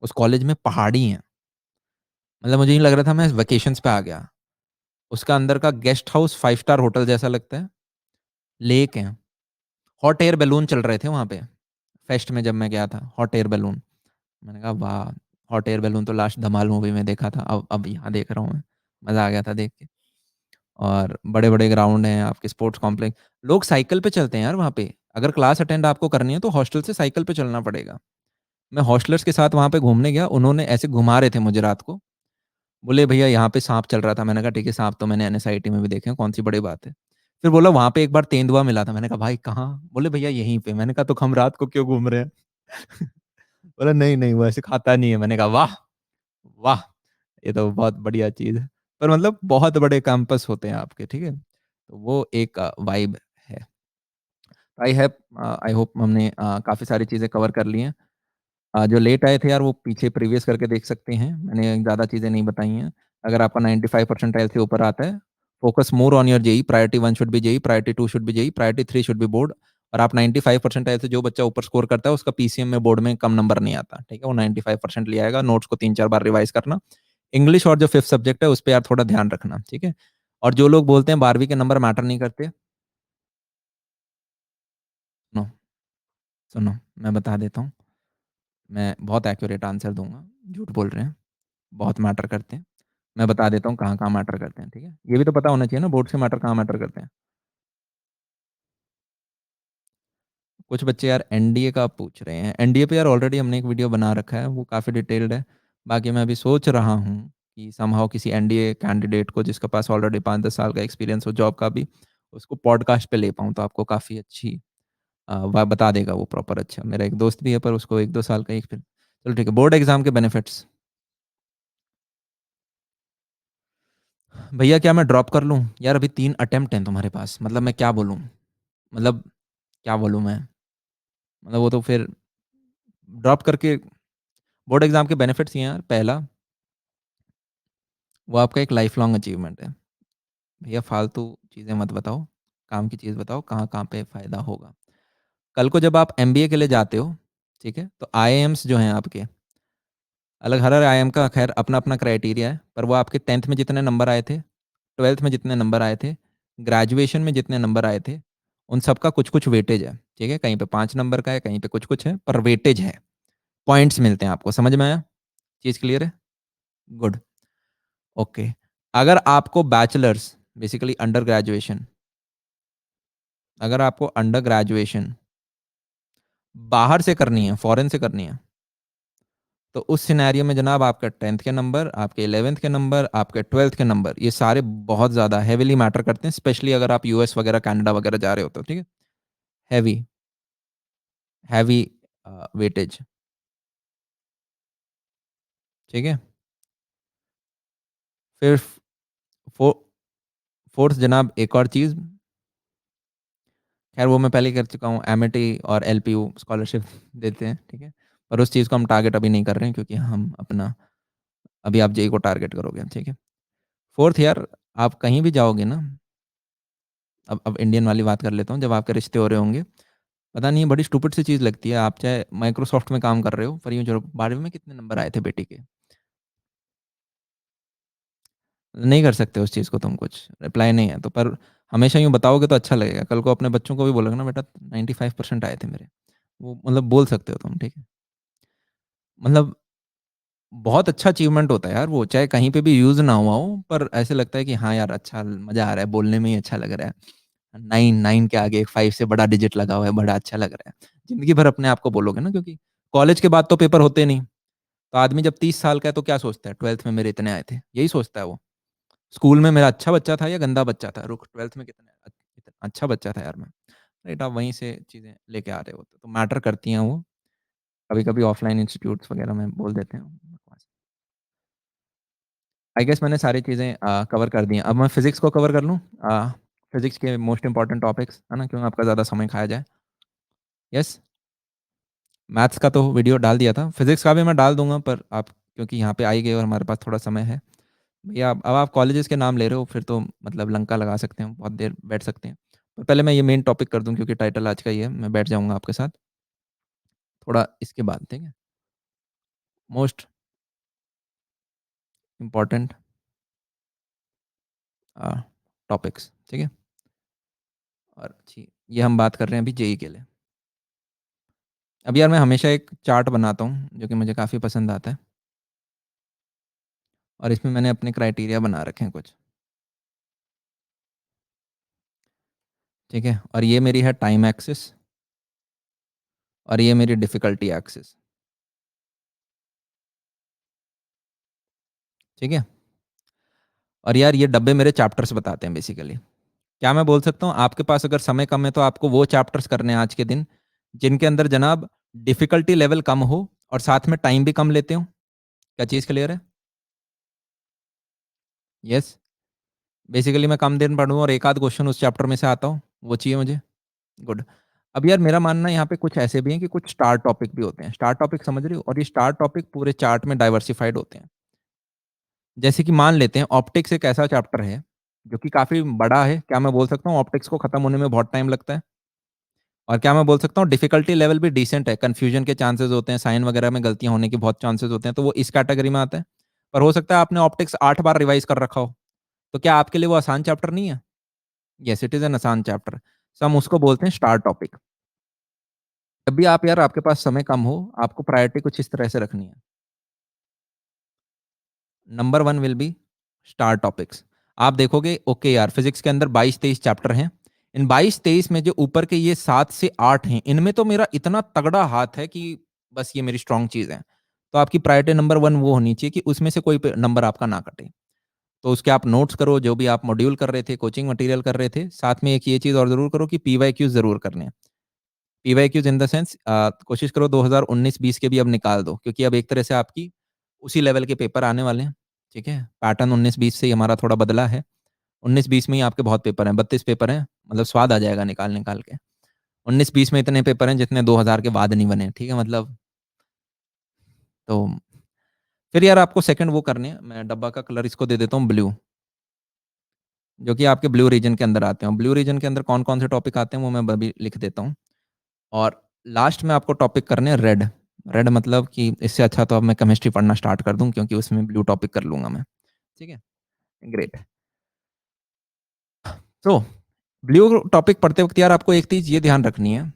उस कॉलेज में पहाड़ी हैं। मतलब मुझे नहीं लग रहा था मैं वेकेशंस पे आ गया। उसका अंदर का गेस्ट हाउस 5 स्टार होटल जैसा लगता है, लेक हैं, हॉट एयर बैलून चल रहे थे वहाँ पे, फेस्ट में जब मैं गया था, हॉट एयर बैलून। मैंने कहा वाह! हॉट एयर बैलून तो लास्ट धमाल मूवी में देखा था, अब यहाँ देख रहा हूँ मैं। मज़ा आ गया था देख के। और बड़े-बड़े ग्राउंड हैं, आपके स्पोर्ट्स कॉम्प्लेक्स। लोग साइकिल पे चलते हैं यार वहाँ पे। अगर क्लास अटेंड आपको करनी है तो हॉस्टल से साइकिल पे चलना पड़ेगा। मैं हॉस्टलर्स के साथ वहाँ पे घूमने गया, उन्होंने ऐसे घुमा रहे थे मुझे रात को। बोले भैया यहाँ पे साँप चल रहा था। मैंने कहा ठीक है, साँप तो मैंने एनएसआईटी में भी देखे हैं, कौन-सी बड़ी बात है। फिर बोला वहाँ पे एक बार तेंदुआ मिला था। मैंने कहा भाई कहाँ? बोले भैया यहीं पे। मैंने कहा तो हम रात को क्यों घूम रहे हैं? बोला नहीं, वो ऐसे खाता नहीं है। मैंने कहा वाह! वाह! ये तो बहुत बढ़िया चीज़ है। पर मतलब बहुत बड़े कैंपस होते हैं आपके, ठीक है? तो वो एक वाइब है। आई होप हमने काफ़ी सारी चीज़ें कवर कर ली हैं। जो लेट आए थे यार वो पीछे प्रीवियस करके देख सकते हैं। मैंने ज़्यादा चीज़ें नहीं बताई हैं। अगर आपका 95 परसेंटाइल से ऊपर आता है, focus more on your JEE, priority 1 should be JEE, priority 2 should be JEE, priority 3 should be board. और आप 95 परसेंटाइल से जो बच्चा ऊपर स्कोर करता है उसका पीसीएम में बोर्ड में कम नंबर नहीं आता, ठीक है? वो 95% ले आएगा, नोट्स को 3-4 बार रिवाइज़ करना। इंग्लिश और जो 5th सब्जेक्ट है उस पे यार थोड़ा ध्यान रखना, ठीक है? और जो लोग बोलते हैं 12वीं के नंबर मैटर नहीं करते, सुनो, सुनो, मैं बता देता हूँ। मैं बहुत एक्यूरेट आंसर दूँगा, झूठ बोल रहे हैं, बहुत मैटर करते हैं। मैं बता देता हूँ कहाँ-कहाँ मैटर करते हैं, ठीक है? ये भी तो पता होना चाहिए ना बोर्ड से मैटर कहाँ मैटर करते हैं। कुछ बच्चे यार एनडीए का पूछ रहे हैं। एनडीए पे यार ऑलरेडी हमने एक वीडियो बना रखा है, वो काफ़ी डिटेल्ड है। बाकी मैं अभी सोच रहा हूँ कि समहाउ किसी एनडीए कैंडिडेट को जिसके पास ऑलरेडी 5-10 साल का एक्सपीरियंस हो जॉब का भी, उसको पॉडकास्ट पे ले पाऊँ तो आपको काफ़ी अच्छी व बता देगा वो प्रॉपर अच्छा। मेरा एक दोस्त भी है पर उसको 1-2 साल का ही एक्सपीरियंस। चलो ठीक है, बोर्ड एग्ज़ाम के बेनिफिट्स। भैया क्या मैं ड्रॉप कर लूँ? यार अभी 3 अटेम्प्ट हैं तुम्हारे पास, मतलब मैं क्या बोलूँ? मतलब क्या बोलूँ मैं? मतलब वो तो फिर ड्रॉप करके बोर्ड एग्ज़ाम के बेनिफिट्स ये हैं यार, पहला वो आपका एक लाइफ़ लॉन्ग अचीवमेंट है। भैया फालतू चीज़ें मत बताओ, काम की चीज़ बताओ, कहाँ-कहाँ पे फ़ायदा होगा। कल को जब आप एमबीए के लिए जाते हो, ठीक है? तो आईआईएम्स जो हैं आपके, अलग हर आईआईएम का ख़ैर अपना-अपना क्राइटेरिया है, पर वो आपके 10th में जितने नंबर आए थे, 12th में जितने नंबर आए थे, ग्रेजुएशन में जितने नंबर आए थे, उन सबका कुछ-कुछ वेटेज है, ठीक है? कहीं पे 5 नंबर का है, कहीं पे कुछ-कुछ है, पर वेटेज है। पॉइंट्स मिलते हैं आपको, समझ में आया? चीज़ क्लियर है? Good, okay. अगर आपको बैचलर्स बेसिकली अंडर ग्रेजुएशन, अगर आपको अंडर ग्रेजुएशन बाहर से करनी है, फॉरेन से करनी है, तो उस सिनेरियो में जनाब आपका 10th के नंबर, आपके 11th के नंबर, आपके 12th के नंबर, ये सारे बहुत ज़्यादा हेवीली मैटर करते हैं, स्पेशली अगर आप यूएस वगैरह, कनाडा वगैरह जा रहे हो तो, ठीक है? हेवी, हेवी वेटेज, ठीक है? फिर फो फोर्थ जनाब एक और चीज़, खैर वो मैं पहले ही कर चुका हूँ, एमिटी और एलपीयू स्कॉलरशिप देते हैं, ठीक है? पर उस चीज़ को हम टारगेट अभी नहीं कर रहे हैं क्योंकि हम अपना अभी आप जेईई को टारगेट करोगे, ठीक है? फोर्थ यार, आप कहीं भी जाओगे ना, अब इंडियन वाली बात कर लेता हूँ, जब आपके रिश्ते हो रहे होंगे, पता नहीं, बड़ी स्टूपिड सी चीज़ लगती है। आप चाहे माइक्रोसॉफ्ट में काम कर रहे हो, पर यूँ जो 12वीं में कितने नंबर आए थे बेटी के? नहीं कर सकते उस चीज़ को तुम कुछ, रिप्लाई नहीं है तो। पर हमेशा यूँ बताओगे तो अच्छा लगेगा। कल को अपने बच्चों को भी बोलोगे ना, बेटा 95% आए थे मेरे। वो मतलब बोल सकते हो तुम, ठीक है? मतलब बहुत अच्छा अचीवमेंट होता है यार वो, चाहे कहीं पे भी यूज़ ना हुआ हो, पर ऐसे लगता है कि हाँ यार, अच्छा मज़ा आ रहा है, बोलने में ही अच्छा लग रहा है। 9 के आगे एक 5 से बड़ा डिजिट लगा हुआ है, बड़ा अच्छा लग रहा है। ज़िंदगी भर अपने आप को बोलोगे ना, क्योंकि कॉलेज के बाद तो पेपर होते नहीं। तो आदमी जब 30 साल का है तो क्या सोचता है, 12th में मेरे इतने आए थे, यही सोचता है वो। स्कूल में मेरा अच्छा बच्चा था या गंदा बच्चा था, रुक 12th में कितने अच्छा बच्चा था यार मैं। राइट, आप वहीं से चीज़ें लेके आ रहे होते, तो मैटर करती हैं वो। कभी-कभी ऑफलाइन इंस्टीट्यूट्स वगैरह में बोल देते हैं। आई गेस मैंने सारी चीज़ें कवर कर दी हैं। अब मैं फिज़िक्स को कवर कर लूँ? फिज़िक्स के मोस्ट इम्पोर्टेंट टॉपिक्स, है ना? क्यों आपका ज़्यादा समय खाया जाए। यस? मैथ्स का तो वीडियो डाल दिया था, फिज़िक्स का भी मैं डाल दूँगा, पर आप क्योंकि यहाँ पे आ ही गए और हमारे पास थोड़ा समय है। भैया अब आप कॉलेजेस के नाम ले रहे हो, फिर तो मतलब लंका लगा सकते हैं, बहुत देर बैठ सकते हैं। पर पहले मैं ये मेन टॉपिक कर दूँ, क्योंकि टाइटल आज का ये है, मैं बैठ जाऊँगा आपके साथ, थोड़ा इसके बाद, ठीक है? मोस्ट इम्पोर्टेंट अ, टॉपिक्स, ठीक है? और जी, ये हम बात कर रहे हैं अभी जेईई के लिए। अब यार मैं हमेशा एक चार्ट बनाता हूँ, जो कि मुझे काफ़ी पसंद आता है, और इसमें मैंने अपने क्राइटेरिया बना रखे हैं कुछ, ठीक है? और ये मेरी है टाइम एक्सिस, और ये मेरी डिफ़िकल्टी एक्सिस, ठीक है? और यार ये डब्बे मेरे चैप्टर्स बताते हैं बेसिकली। क्या मैं बोल सकता हूँ, आपके पास अगर समय कम है तो आपको वो चैप्टर्स करने हैं आज के दिन, जिनके अंदर जनाब डिफ़िकल्टी लेवल कम हो और साथ में टाइम भी कम लेते हो। क्या चीज़ क्लियर है? यस। बेसिकली मैं कम दिन पढ़ूँ और एक आध क्वेश्चन उस चैप्टर में से आता हो, वो चाहिए मुझे। गुड। अब यार मेरा मानना है, यहाँ पे कुछ ऐसे भी हैं कि कुछ स्टार टॉपिक भी होते हैं। स्टार टॉपिक समझ रहे हो? और ये स्टार टॉपिक पूरे चार्ट में डाइवर्सिफाइड होते हैं। जैसे कि मान लेते हैं ऑप्टिक्स एक ऐसा चैप्टर है, जो कि काफ़ी बड़ा है। क्या मैं बोल सकता हूँ ऑप्टिक्स को खत्म होने में बहुत टाइम लगता है? और क्या मैं बोल सकता हूँ डिफ़िकल्टी लेवल भी डिसेंट है, कन्फ्यूजन के चांसेस होते हैं, साइन वगैरह में गलतियाँ होने के बहुत चांसेस होते हैं, तो वो इस कैटेगरी में आता है। पर हो सकता है आपने ऑप्टिक्स 8 बार रिवाइज़ कर रखा हो, तो क्या आपके लिए वो आसान चैप्टर नहीं है? येस, इट इज़ एन आसान चैप्टर। सो हम उसको बोलते हैं स्टार टॉपिक। जब भी आप यार आपके पास समय कम हो, आपको प्रायोरिटी कुछ इस तरह से रखनी है। Number 1 will be star topics. आप देखोगे ओके यार, फिज़िक्स के अंदर 22-23 चैप्टर हैं। इन 22-23 में जो ऊपर के ये 7 से 8 हैं, इनमें तो मेरा इतना तगड़ा हाथ है कि बस ये मेरी स्ट्रॉन्ग चीज़ है। तो आपकी प्रायोरिटी नंबर 1 वो होनी चाहिए कि उसमें से कोई प नंबर आपका ना कटे। तो उसके आप नोट्स करो, जो भी आप मॉड्यूल कर रहे थे, कोचिंग मटीरियल कर रहे थे, साथ में एक ये चीज़ और ज़रूर करो कि पीवाईक्यूज़ ज़रूर करने हैं। पीवाईक्यूज़ इन द सेंस कोशिश करो 2019-20 के भी अब निकाल दो, क्योंकि अब एक तरह से आपकी उसी लेवल के पेपर आने वाले हैं, ठीक है? पैटर्न 19-20 से ही हमारा थोड़ा बदला है। 19-20 में ही आपके बहुत पेपर हैं, 32 पेपर हैं, मतलब स्वाद आ जाएगा निकाल-निकाल के। 19-20 में इतने पेपर हैं जितने 2000 के बाद नहीं बने, ठीक है? मतलब तो फिर यार आपको सेकंड वो करने हैं, मैं डब्बा का कलर इसको दे देता हूँ ब्लू, जो कि आपके ब्लू रीजन के अंदर आते हैं। ब्लू रीजन के अंदर कौन-कौन से टॉपिक आते हैं वो मैं अभी लिख देता हूँ। और लास्ट में आपको टॉपिक करने हैं रेड। रेड मतलब कि इससे अच्छा तो अब मैं केमिस्ट्री पढ़ना स्टार्ट कर दूँ, क्योंकि उसमें ब्लू टॉपिक कर लूँगा मैं। ठीक है? ग्रेट। तो ब्लू टॉपिक पढ़ते वक़्त यार आपको एक चीज़ ये ध्यान रखनी है,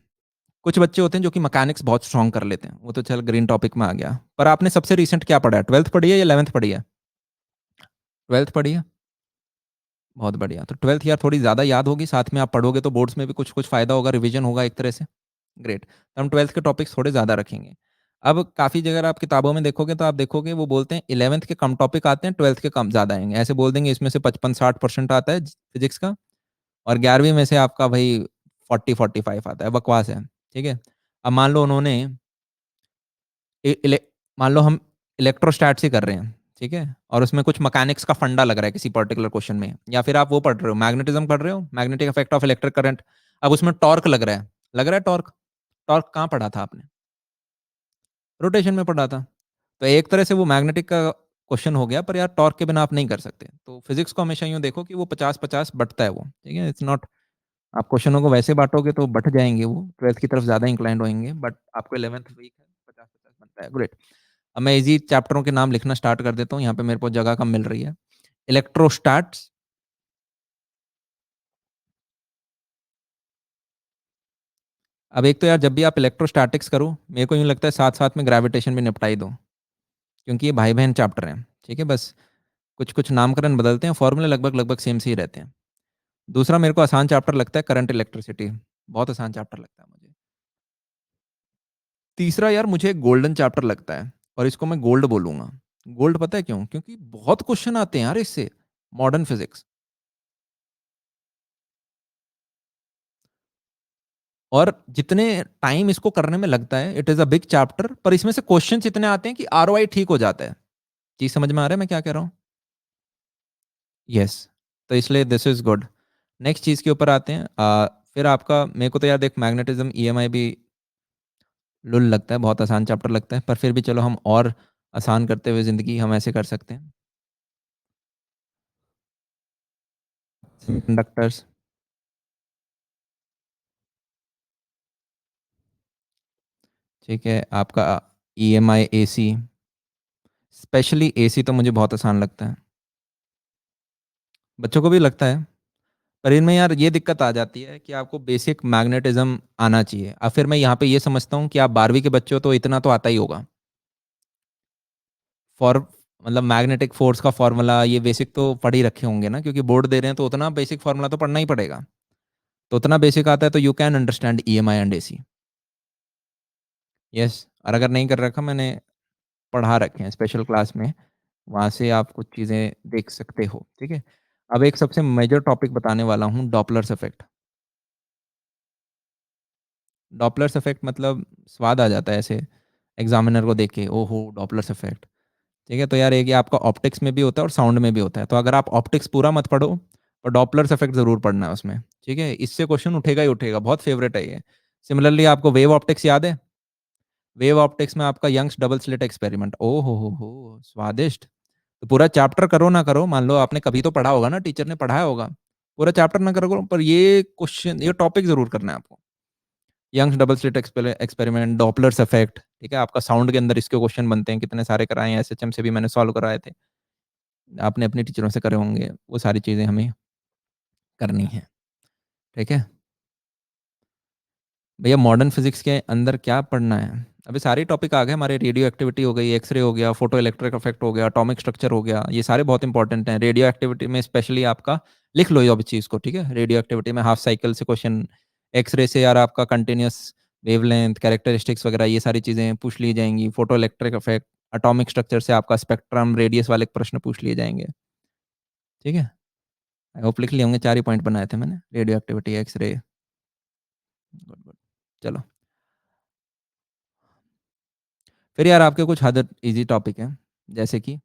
कुछ बच्चे होते हैं जो कि मैकेनिक्स बहुत स्ट्रॉन्ग कर लेते हैं। वो तो चल ग्रीन टॉपिक में आ गया। पर आपने सबसे रिसेंट क्या पढ़ा है? 12th पढ़ी है या 11th पढ़ी है? 12th पढ़ी है? बहुत बढ़िया। तो 12th यार थोड़ी ज़्यादा याद होगी, साथ में आप पढ़ोगे तो बोर्ड्स में भी कुछ-कुछ फ़ायदा होगा, रिवीजन होगा एक तरह से। ग्रेट। तो हम 12th के टॉपिक्स थोड़े ज़्यादा रखेंगे। अब काफ़ी जगह आप किताबों में देखोगे तो आप देखोगे वो बोलते हैं 11th के कम टॉपिक आते हैं, 12th के कम ज़्यादा आएँगे। ऐसे बोल देंगे इसमें से 55-60% आता है फिज़िक्स का, और 11वीं में से आपका भई 40-45 आता है, बकवास है। ठीक है? अब मान लो उन्होंने इ इले मान लो हम इलेक्ट्रोस्टैट्स ही कर रहे हैं, ठीक है? और उसमें कुछ मैकेनिक्स का फंडा लग रहा है किसी पर्टिकुलर क्वेश्चन में, या फिर आप वो पढ़ रहे हो, मैग्नेटिज़्म पढ़ रहे हो, magnetic effect of electric current. अब उसमें टॉर्क लग रहा है टॉर्क? टॉर्क कहाँ पढ़ा था आपने? रोटेशन में पढ़ा था। तो एक तरह से वो मैग्नेटिक का क्वेश्चन हो गया, पर यार टॉर्क के बिना आप नहीं कर सकते। तो फिज़िक्स को हमेशा यूँ देखो कि वो 50-50 बँटता है वो, ठीक है? इट्स नॉट आप क्वेश्चनों को वैसे बाँटोगे तो बँट जाएँगे वो, 12th की तरफ ज़्यादा इंक्लाइंड होएँगे, बट आपको 11th वीक है, 50-50 बनता है, ग्रेट। अब मैं ईज़ी चैप्टरों के नाम लिखना स्टार्ट कर देता हूँ, यहाँ पे मेरे को जगह कम मिल रही है। इलेक्ट्रोस्टैट्स, अब एक तो यार जब भी आप इलेक्ट्रोस्टैटिक्स करो, मेरे को यूँ लगता है साथ-साथ में ग्रेविटेशन भी निपटा ही दो, क्योंकि ये भाई-बहन चैप्टर हैं, ठीक है? बस कुछ-कुछ नामकरण बदलते हैं, फॉर्मूले लगभग-लगभग सेम से ही रहते हैं। दूसरा मेरे को आसान चैप्टर लगता है करंट इलेक्ट्रिसिटी, बहुत आसान चैप्टर लगता है मुझे। तीसरा यार मुझे गोल्डन चैप्टर लगता है और इसको मैं गोल्ड बोलूँगा। गोल्ड पता है क्यों? क्योंकि बहुत क्वेश्चन आते हैं यार इससे, मॉडर्न फिज़िक्स, और जितने टाइम इसको करने में लगता है, it is a big chapter, पर इसमें से क्वेश्चन्स इतने आते हैं कि आरओआई ठीक हो जाता है। चीज़ समझ में आ रहा है मैं क्या कह रहा हूँ? येस, तो इसलिए दिस इज़ गुड। नेक्स्ट चीज़ के ऊपर आते हैं। फिर आपका मेरे को तो यार देख मैग्नेटिज़्म, ईएमआई भी लुल लगता है, बहुत आसान चैप्टर लगता है, पर फिर भी चलो हम और आसान करते हुए ज़िंदगी हम ऐसे कर सकते हैं। सेमीकंडक्टर्स, ठीक है, आपका ईएमआई, एसी, स्पेशली एसी तो मुझे बहुत आसान लगता है। बच्चों को भी लगता है, पर इनमें यार ये दिक्कत आ जाती है कि आपको बेसिक मैग्नेटिज़्म आना चाहिए। अब फिर मैं यहाँ पे ये समझता हूँ कि आप 12वीं के बच्चे हो तो इतना तो आता ही होगा। फॉर मतलब मैग्नेटिक फ़ोर्स का फ़ॉर्मूला ये बेसिक तो पढ़ ही रखे होंगे ना, क्योंकि बोर्ड दे रहे हैं तो उतना बेसिक फ़ॉर्मूला तो पढ़ना ही पड़ेगा। तो उतना बेसिक आता है तो you can understand EMI and AC. Yes, और अगर नहीं कर रखा, मैंने पढ़ा रखे हैं स्पेशल क्लास में, वहाँ से आप कुछ चीज़ें देख सकते हो, ठीक है? अब एक सबसे मेजर टॉपिक बताने वाला हूँ, डॉपलर्स इफ़ेक्ट। डॉपलर्स इफ़ेक्ट मतलब स्वाद आ जाता है ऐसे एग्ज़ामिनर को देख के, ओहो! डॉपलर्स इफ़ेक्ट, ठीक है? तो यार एक ये आपका ऑप्टिक्स में भी होता है और साउंड में भी होता है। तो अगर आप ऑप्टिक्स पूरा मत पढ़ो, पर डॉपलर्स इफ़ेक्ट ज़रूर पढ़ना है उसमें, ठीक है? इससे क्वेश्चन उठेगा ही उठेगा, बहुत फ़ेवरेट है ये। सिमिलरली आपको वेव ऑप्टिक्स याद है? वेव ऑप्टिक्स में आपका यंग्स डबल स्लिट एक्सपेरिमेंट, ओह हो! स्वादिष्ट। तो पूरा चैप्टर करो ना करो, मान लो आपने कभी तो पढ़ा होगा ना, टीचर ने पढ़ाया होगा। पूरा चैप्टर ना करो, पर ये क्वेश्चन, ये टॉपिक ज़रूर करना है आपको। Young's double slit experiment, Doppler's effect, ठीक है? आपका साउंड के अंदर इसके क्वेश्चन बनते हैं, कितने सारे कराए हैं, एसएचएम से भी मैंने सॉल्व कराए थे। आपने अपनी टीचरों से करे होंगे, वो सारी चीज़ें हमें करनी हैं, ठीक है? भैया मॉडर्न फिजिक्स के अंदर क्या पढ़ना है? अभी सारे टॉपिक आ गए हमारे, रेडियो एक्टिविटी हो गई, एक्स-रे हो गया, फोटो इलेक्ट्रिक इफेक्ट हो गया, एटॉमिक स्ट्रक्चर हो गया, ये सारे बहुत इंपॉर्टेंट हैं। रेडियो एक्टिविटी में स्पेशली आपका लिख लो ये अब चीज़ को, ठीक है? रेडियो एक्टिविटी में हाफ साइकिल से क्वेश्चन, एक्स-रे से यार आपका कंटीन्यूअस वेवलेंथ, कैरेक्टरिस्टिक्स वगैरह ये सारी चीज़ें पूछ ली जाएँगी। Photo electric effect, atomic structure से आपका स्पेक्ट्रम, रेडियस वाले प्रश्न पूछ लिए जाएँगे, ठीक है? आई होप लिख लिए होंगे, 4 ही पॉइंट बनाए थे मैंने, radio activity, X-ray, good, good. चलो। फिर यार आपके कुछ अदर ईज़ी टॉपिक हैं, जैसे कि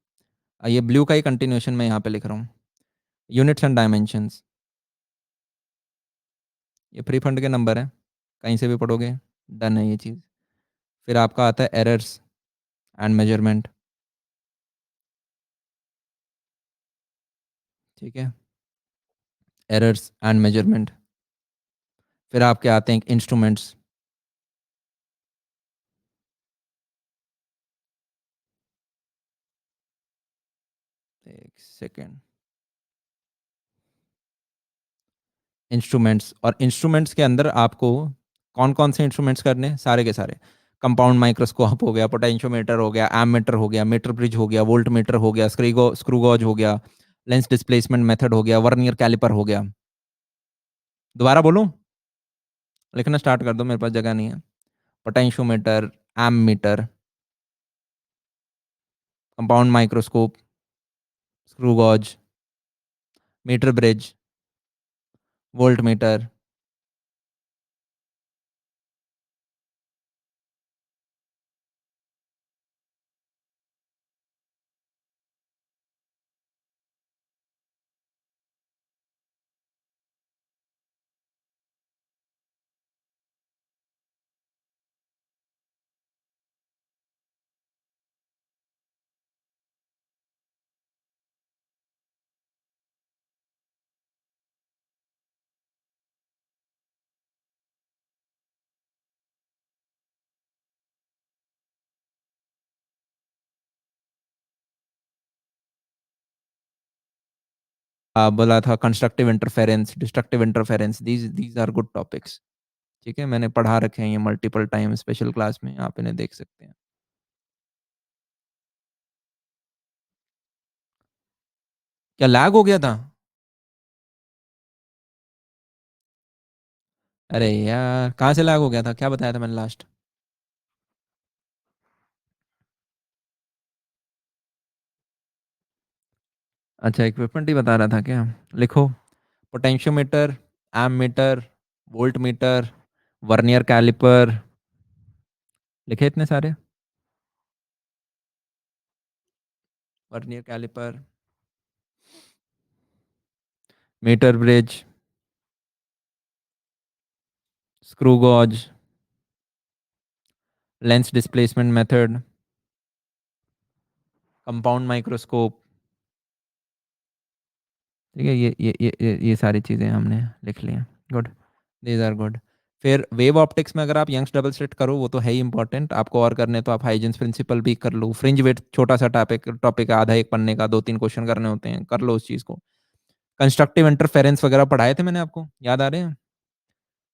ये ब्लू का ही कंटिन्यूएशन मैं यहाँ पे लिख रहा हूँ। यूनिट्स एंड डायमेंशंस, ये फ्री फंड के नंबर हैं, कहीं से भी पढ़ोगे, डन है ये चीज़। फिर आपका आता है एरर्स एंड मेजरमेंट, ठीक है? Errors and measurement. फिर आपके आते हैं इंस्ट्रूमेंट्स, एक सेकंड, इंस्ट्रूमेंट्स, और इंस्ट्रूमेंट्स के अंदर आपको कौन-कौन से इंस्ट्रूमेंट्स करने हैं? सारे के सारे। कंपाउंड माइक्रोस्कोप हो गया, पोटेंशियोमीटर हो गया, एमीटर हो गया, मीटर ब्रिज हो गया, वोल्टमीटर हो गया, स्क्रू गॉज हो गया, लेंस डिस्प्लेसमेंट मेथड हो गया, वर्नियर कैलिपर हो गया। दोबारा बोलूँ? लिखना स्टार्ट कर दो, मेरे पास जगह नहीं है। Potentiometer, ammeter, compound microscope, screw gauge, meter bridge, voltmeter. बोला था constructive interference, destructive interference, these these are good topics. ठीक है, मैंने पढ़ा रखे हैं ये मल्टीपल टाइम स्पेशल क्लास में, आप इन्हें देख सकते हैं। क्या लैग हो गया था? अरे यार, कहाँ से लैग हो गया था? क्या बताया था मैंने लास्ट? अच्छा, इक्विपमेंट ही बता रहा था क्या? लिखो। Potentiometer, ammeter, volt meter, vernier caliper. लिखे इतने सारे? Vernier caliper, meter bridge, screw gauge, lens displacement method, compound microscope. ठीक है, ये सारी चीज़ें हमने लिख ली हैं। Good, these are good. फिर वेव ऑप्टिक्स में अगर आप यंग्स डबल स्लिट करो, वो तो है ही इंपॉर्टेंट। आपको और करने तो आप हाइजेंस प्रिंसिपल भी कर लो। फ्रिंज वेट छोटा सा टॉपिक टॉपिक है, आधा एक पन्ने का, 2-3 क्वेश्चन करने होते हैं, कर लो उस चीज़ को। कंस्ट्रक्टिव इंटरफेरेंस वगैरह पढ़ाए थे मैंने आपको, याद आ रहे हैं?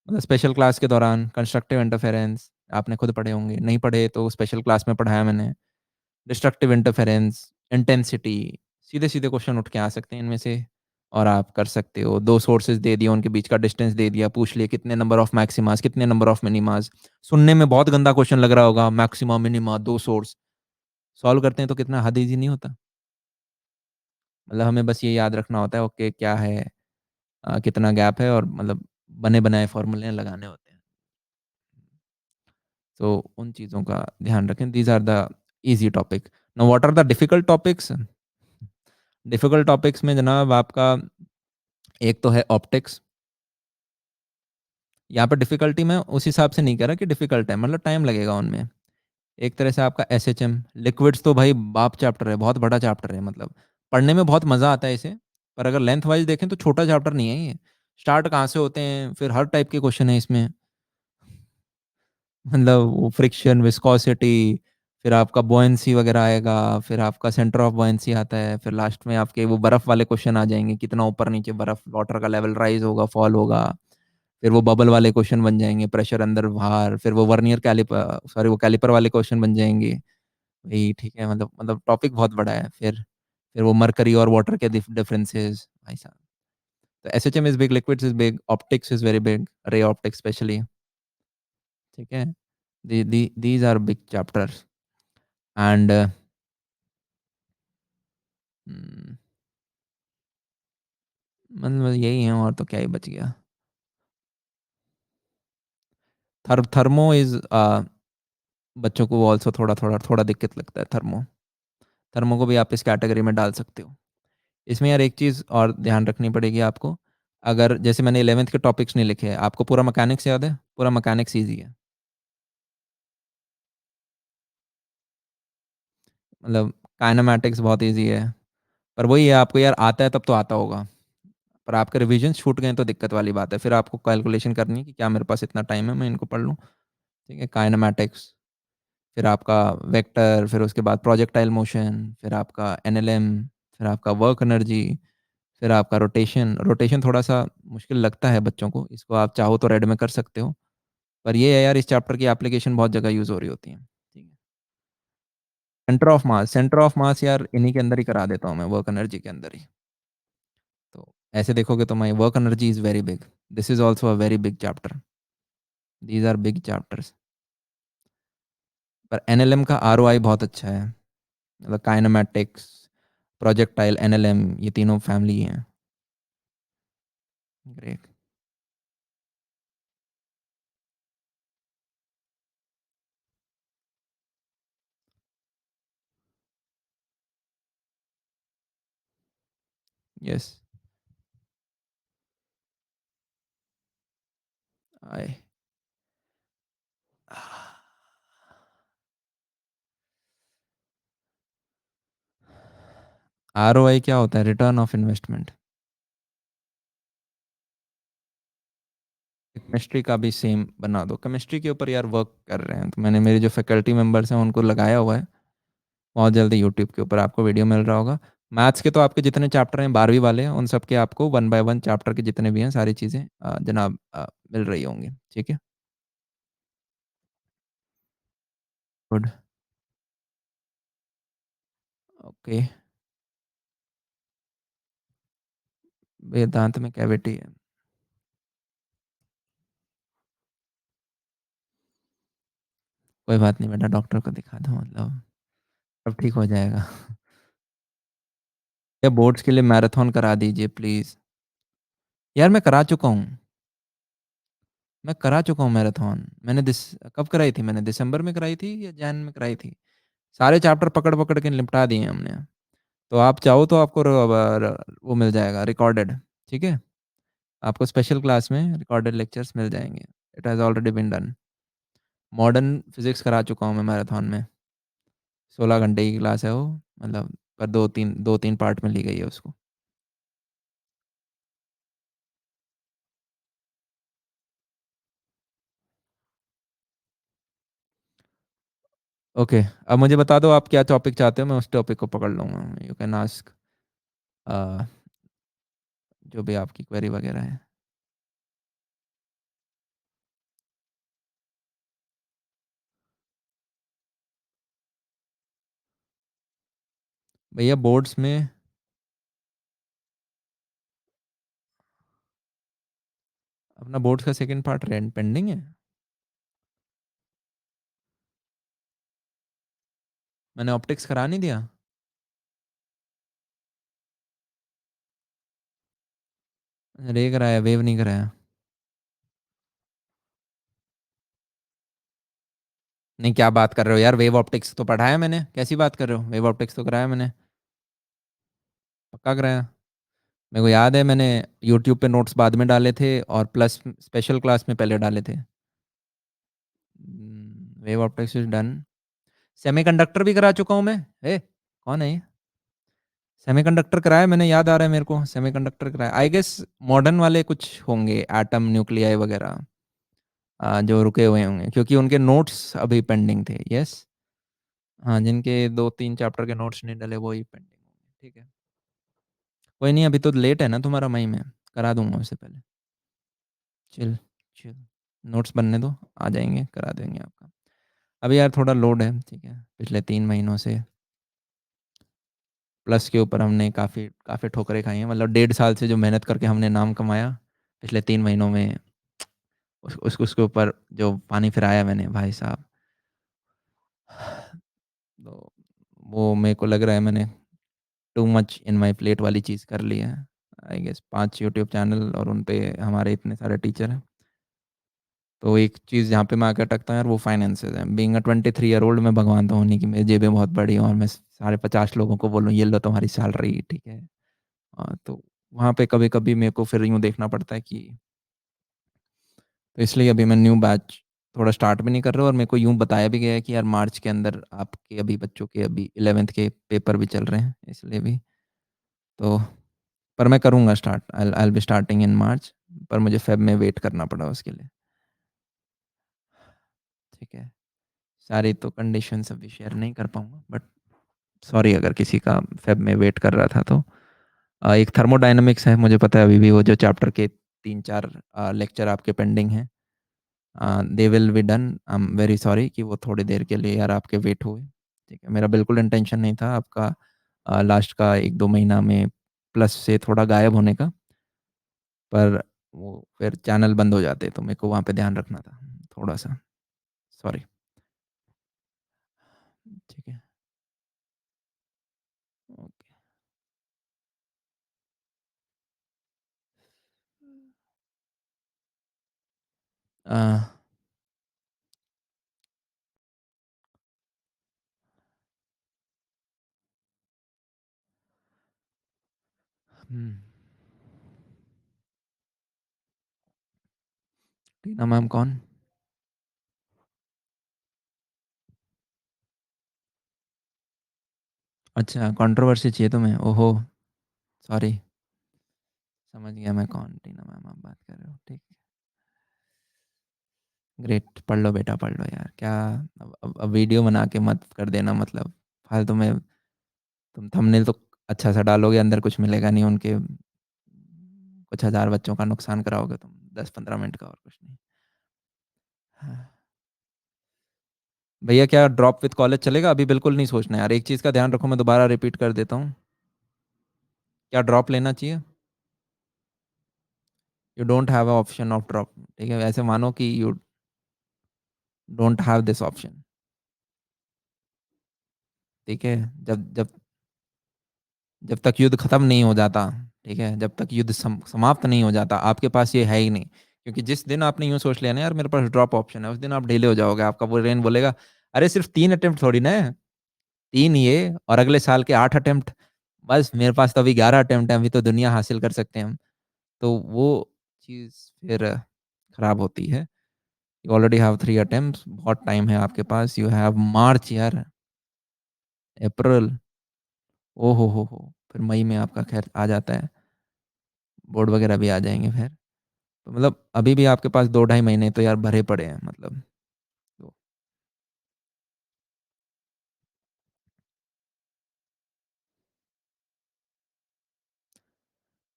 मतलब स्पेशल क्लास के दौरान कंस्ट्रक्टिव इंटरफेरेंस आपने खुद पढ़े होंगे, नहीं पढ़े तो स्पेशल क्लास में पढ़ाया मैंने। डिस्ट्रक्टिव इंटरफेरेंस, इंटेंसिटी, सीधे सीधे क्वेश्चन उठ के आ सकते हैं इनमें से, और आप कर सकते हो। दो सोर्सेज दे दिया, उनके बीच का डिस्टेंस दे दिया, पूछ लिए कितने नंबर ऑफ मैक्सिमास, कितने नंबर ऑफ मिनिमास। सुनने में बहुत गंदा क्वेश्चन लग रहा होगा, मैक्सिमा मिनिमा दो सोर्स। सॉल्व करते हैं तो कितना हद ईजी नहीं होता। मतलब हमें बस ये याद रखना होता है, ओके क्या है, कितना गैप है, और मतलब बने बनाए फॉर्मूले लगाने होते हैं। तो उन चीज़ों का ध्यान रखें। These are the easy topic. Now what are the difficult topics? Difficult topics में जनाब आपका एक तो है ऑप्टिक्स। यहाँ पर डिफिकल्टी मैं उस हिसाब से नहीं कह रहा कि डिफिकल्ट है, मतलब टाइम लगेगा उनमें। एक तरह से आपका एसएचएम लिक्विड्स तो भाई बाप चैप्टर है, बहुत बड़ा चैप्टर है। मतलब पढ़ने में बहुत मज़ा आता है इसे, पर अगर लेंथ वाइज देखें तो छोटा चैप्टर नहीं है ये। स्टार्ट कहाँ से होते हैं, फिर हर टाइप के क्वेश्चन है इसमें। मतलब वो फ्रिक्शन, विस्कोसिटी, फिर आपका बॉयंसी वगैरह आएगा, फिर आपका सेंटर ऑफ बॉयंसी आता है, फिर लास्ट में आपके वो बर्फ वाले क्वेश्चन आ जाएंगे, कितना ऊपर नीचे बर्फ, वाटर का लेवल राइज होगा, फॉल होगा। फिर वो बबल वाले क्वेश्चन बन जाएंगे, प्रेशर अंदर बाहर। फिर वो वर्नियर कैलिपर, सॉरी वो कैलिपर वाले क्वेश्चन बन जाएंगे। वही ठीक है, मतलब टॉपिक बहुत बड़ा है। फिर वो मरकरी और वाटर के डिफरेंसेस भाई साहब। तो SHM is big, liquids is big, optics is very big, ray optics specially. ठीक है, these are big chapters, and मतलब यही है, और तो क्या ही बच गया। थर्मो इज बच्चों को ऑल्सो थोड़ा थोड़ा थोड़ा दिक्कत लगता है थर्मो। थर्मो को भी आप इस कैटेगरी में डाल सकते हो। इसमें यार एक चीज़ और ध्यान रखनी पड़ेगी आपको। अगर जैसे मैंने 11th के टॉपिक्स नहीं लिखे हैं, आपको पूरा मैकेनिक्स याद है? पूरा मैकेनिक्स ईजी है। मतलब काइनेमैटिक्स बहुत ईजी है। पर वही है, आपको यार आता है तब तो आता होगा, पर आपके रिविजन छूट गए तो दिक्कत वाली बात है। फिर आपको कैलकुलेशन करनी है कि क्या मेरे पास इतना टाइम है, मैं इनको पढ़ लूँ। ठीक है, काइनेमैटिक्स, फिर आपका वेक्टर, फिर उसके बाद प्रोजेक्टाइल मोशन, फिर आपका एनएलएम, फिर आपका वर्क एनर्जी, फिर आपका रोटेशन। रोटेशन थोड़ा सा मुश्किल लगता है बच्चों को, इसको आप चाहो तो रेड में कर सकते हो, पर ये है यार, इस चैप्टर की एप्लीकेशन बहुत जगह यूज़ हो रही होती है। ठीक है, centre of mass, centre of mass यार इन्हीं के अंदर ही करा देता हूँ मैं, वर्क एनर्जी के अंदर ही। तो ऐसे देखोगे तो my work energy is very big, this is also a very big chapter. These are big chapters. पर एनएलएम का आरओआई बहुत अच्छा है। मतलब काइनेमैटिक्स, प्रोजेक्टाइल, एनएलएम, ये तीनों फैमिली हैं। ग्रेट। यस। आए। आरओआई क्या होता है? Return of investment. केमिस्ट्री का भी सेम बना दो। केमिस्ट्री के ऊपर यार वर्क कर रहे हैं, तो मैंने मेरे जो फैकल्टी मेंबर्स हैं उनको लगाया हुआ है। बहुत जल्दी यूट्यूब के ऊपर आपको वीडियो मिल रहा होगा। मैथ्स के तो आपके जितने चैप्टर हैं 12वीं वाले हैं, उन सब के आपको 1 बाय 1 चैप्टर के जितने भी हैं सारी चीज़ें जनाब मिल रही होंगी। ठीक है? गुड। ओके। वेदांत में कैविटी है। कोई बात नहीं बेटा, डॉक्टर को दिखा दो, मतलब सब ठीक हो जाएगा। या बोर्ड्स के लिए मैराथन करा दीजिए प्लीज़। यार मैं करा चुका हूँ। मैं करा चुका हूँ मैराथन। मैंने दिस कब कराई थी मैंने? दिसंबर में कराई थी या जैन में कराई थी? सारे चैप्टर पकड़-पकड़ के निपटा दिए हमने। तो आप चाहो तो आपको वो मिल जाएगा रिकॉर्डेड। ठीक है? आपको स्पेशल क्लास में रिकॉर्डेड लेक्चर्स मिल जाएँगे। It has already been done. Modern physics करा चुका हूँ मैं मैराथन में। 16 घंटे की क्लास है वो, मतलब पर 2-3 पार्ट में ली गई है उसको। ओके, अब मुझे बता दो आप क्या टॉपिक चाहते हो, मैं उस टॉपिक को पकड़ लूँगा। यू कैन आस्क अ, जो भी आपकी क्वेरी वगैरह है। भैया बोर्ड्स में अपना बोर्ड्स का सेकंड पार्ट रेंट पेंडिंग है। मैंने ऑप्टिक्स करा नहीं दिया। रे कराया, वेव नहीं कराया। नहीं, क्या बात कर रहे हो यार, वेव ऑप्टिक्स तो पढ़ाया मैंने, कैसी बात कर रहे हो? वेव ऑप्टिक्स तो कराया मैंने, पक्का कराया। मेरे को याद है मैंने यूट्यूब पे नोट्स बाद में डाले थे और प्लस स्पेशल क्लास में पहले डाले थे। Wave optics is done. Semiconductor भी करा चुका हूँ मैं। ए, कौन है ये? सेमीकंडक्टर कराया मैंने, याद आ रहा है मेरे को, सेमीकंडक्टर कराया आई गेस। मॉडर्न वाले कुछ होंगे, एटम न्यूक्लियाई वगैरह, जो रुके हुए होंगे क्योंकि उनके नोट्स अभी पेंडिंग थे। यस। हाँ, जिनके 2-3 चैप्टर के नोट्स नहीं डले वो ही पेंडिंग होंगे। ठीक है, कोई नहीं, अभी तो लेट है ना तुम्हारा मई में, करा दूंगा उससे पहले। चिल चिल, नोट्स बनने दो, आ जाएंगे, करा देंगे आपका। अभी यार थोड़ा लोड है, ठीक है, पिछले 3 महीनों से प्लस के ऊपर हमने काफ़ी काफ़ी ठोकरें खाई हैं, मतलब 1.5 साल से जो मेहनत करके हमने नाम कमाया, पिछले 3 महीनों में उसके ऊपर जो पानी फिराया मैंने भाई साहब। तो वो मेरे को लग रहा है मैंने too much in my plate वाली चीज़ कर ली है। आई गेस 5 यूट्यूब चैनल और उन पे हमारे इतने सारे टीचर हैं। तो एक चीज़ जहाँ पे मैं आके अटकता हूँ यार, वो फाइनेंसेस है। बीइंग अ 23 ईयर ओल्ड, मैं भगवान तो होने की मेरी जेबें बहुत बड़ी हैं और मैं साढ़े 50 लोगों को बोलूँ ये लो तुम्हारी सैलरी, ठीक है। तो वहाँ पे कभी कभी मेरे को फिर यूँ देखना पड़ता है कि, तो इसलिए अभी मैं न्यू बैच थोड़ा स्टार्ट भी नहीं कर रहा, और मेरे को यूँ बताया भी गया है कि यार मार्च के अंदर आपके अभी बच्चों के अभी 11th के पेपर भी चल रहे हैं, इसलिए भी। तो पर मैं करूँगा start, I will be starting in March. पर मुझे फेब में वेट करना पड़ा उसके लिए। ठीक है, सारी तो कंडीशंस अभी शेयर नहीं कर पाऊँगा, बट सॉरी अगर किसी का फेब में वेट कर रहा था तो। एक थर्मोडायनामिक्स है, मुझे पता है अभी भी वो जो चैप्टर के 3-4 लेक्चर आपके पेंडिंग हैं, they will be done. I am very sorry कि वो थोड़ी देर के लिए यार आपके वेट हुए। ठीक है, मेरा बिल्कुल इंटेंशन नहीं था आपका लास्ट का 1-2 महीना में प्लस से थोड़ा गायब होने का, पर वो फिर चैनल बंद हो जाते तो मेरे को वहाँ पे ध्यान रखना था थोड़ा सा। सॉरी। ठीक है। ओके। अ, हम्म, टीना मैम कौन? अच्छा, कंट्रोवर्सी चाहिए तुम्हें, ओहो, सॉरी। समझ गया मैं कौन टीना मैम आप बात कर रहे हो, ठीक है। ग्रेट, पढ़ लो बेटा, पढ़ लो यार, क्या। अब वीडियो बना के मत कर देना, मतलब फालतू में। तुम थंबनेल तो अच्छा सा डालोगे, अंदर कुछ मिलेगा नहीं, उनके कुछ हज़ार बच्चों का नुकसान कराओगे तुम 10-15 मिनट का, और कुछ नहीं। हाँ। भैया क्या ड्रॉप विद कॉलेज चलेगा? अभी बिल्कुल नहीं सोचना यार, एक चीज़ का ध्यान रखो, मैं दोबारा रिपीट कर देता हूँ। क्या ड्रॉप लेना चाहिए? You don't have a option of drop. ठीक है, ऐसे मानो कि you don't have this option. ठीक है, जब जब जब तक युद्ध खत्म नहीं हो जाता, ठीक है, जब तक युद्ध समाप्त नहीं हो जाता, आपके पास ये है ही नहीं। क्योंकि जिस दिन आपने यूं सोच लिया ना यार मेरे पास ड्रॉप ऑप्शन है, उस दिन आप डिले हो जाओगे। आपका ब्रेन बोलेगा अरे सिर्फ 3 अटेम्प्ट थोड़ी ना है, 3 ये और अगले साल के 8 अटेम्प्ट, बस मेरे पास तो अभी 11 अटेम्प्ट है, अभी तो दुनिया हासिल कर सकते हैं हम। तो वो चीज़ फिर खराब होती है। यू ऑलरेडी हैव 3 अटेम्प्ट, बहुत टाइम है आपके पास। यू हैव मार्च यार, अप्रैल, ओ हो, फिर मई में आपका खैर आ जाता है, बोर्ड वगैरह भी आ जाएंगे फिर। तो मतलब अभी भी आपके पास 2 ढाई महीने तो यार भरे पड़े हैं मतलब। तो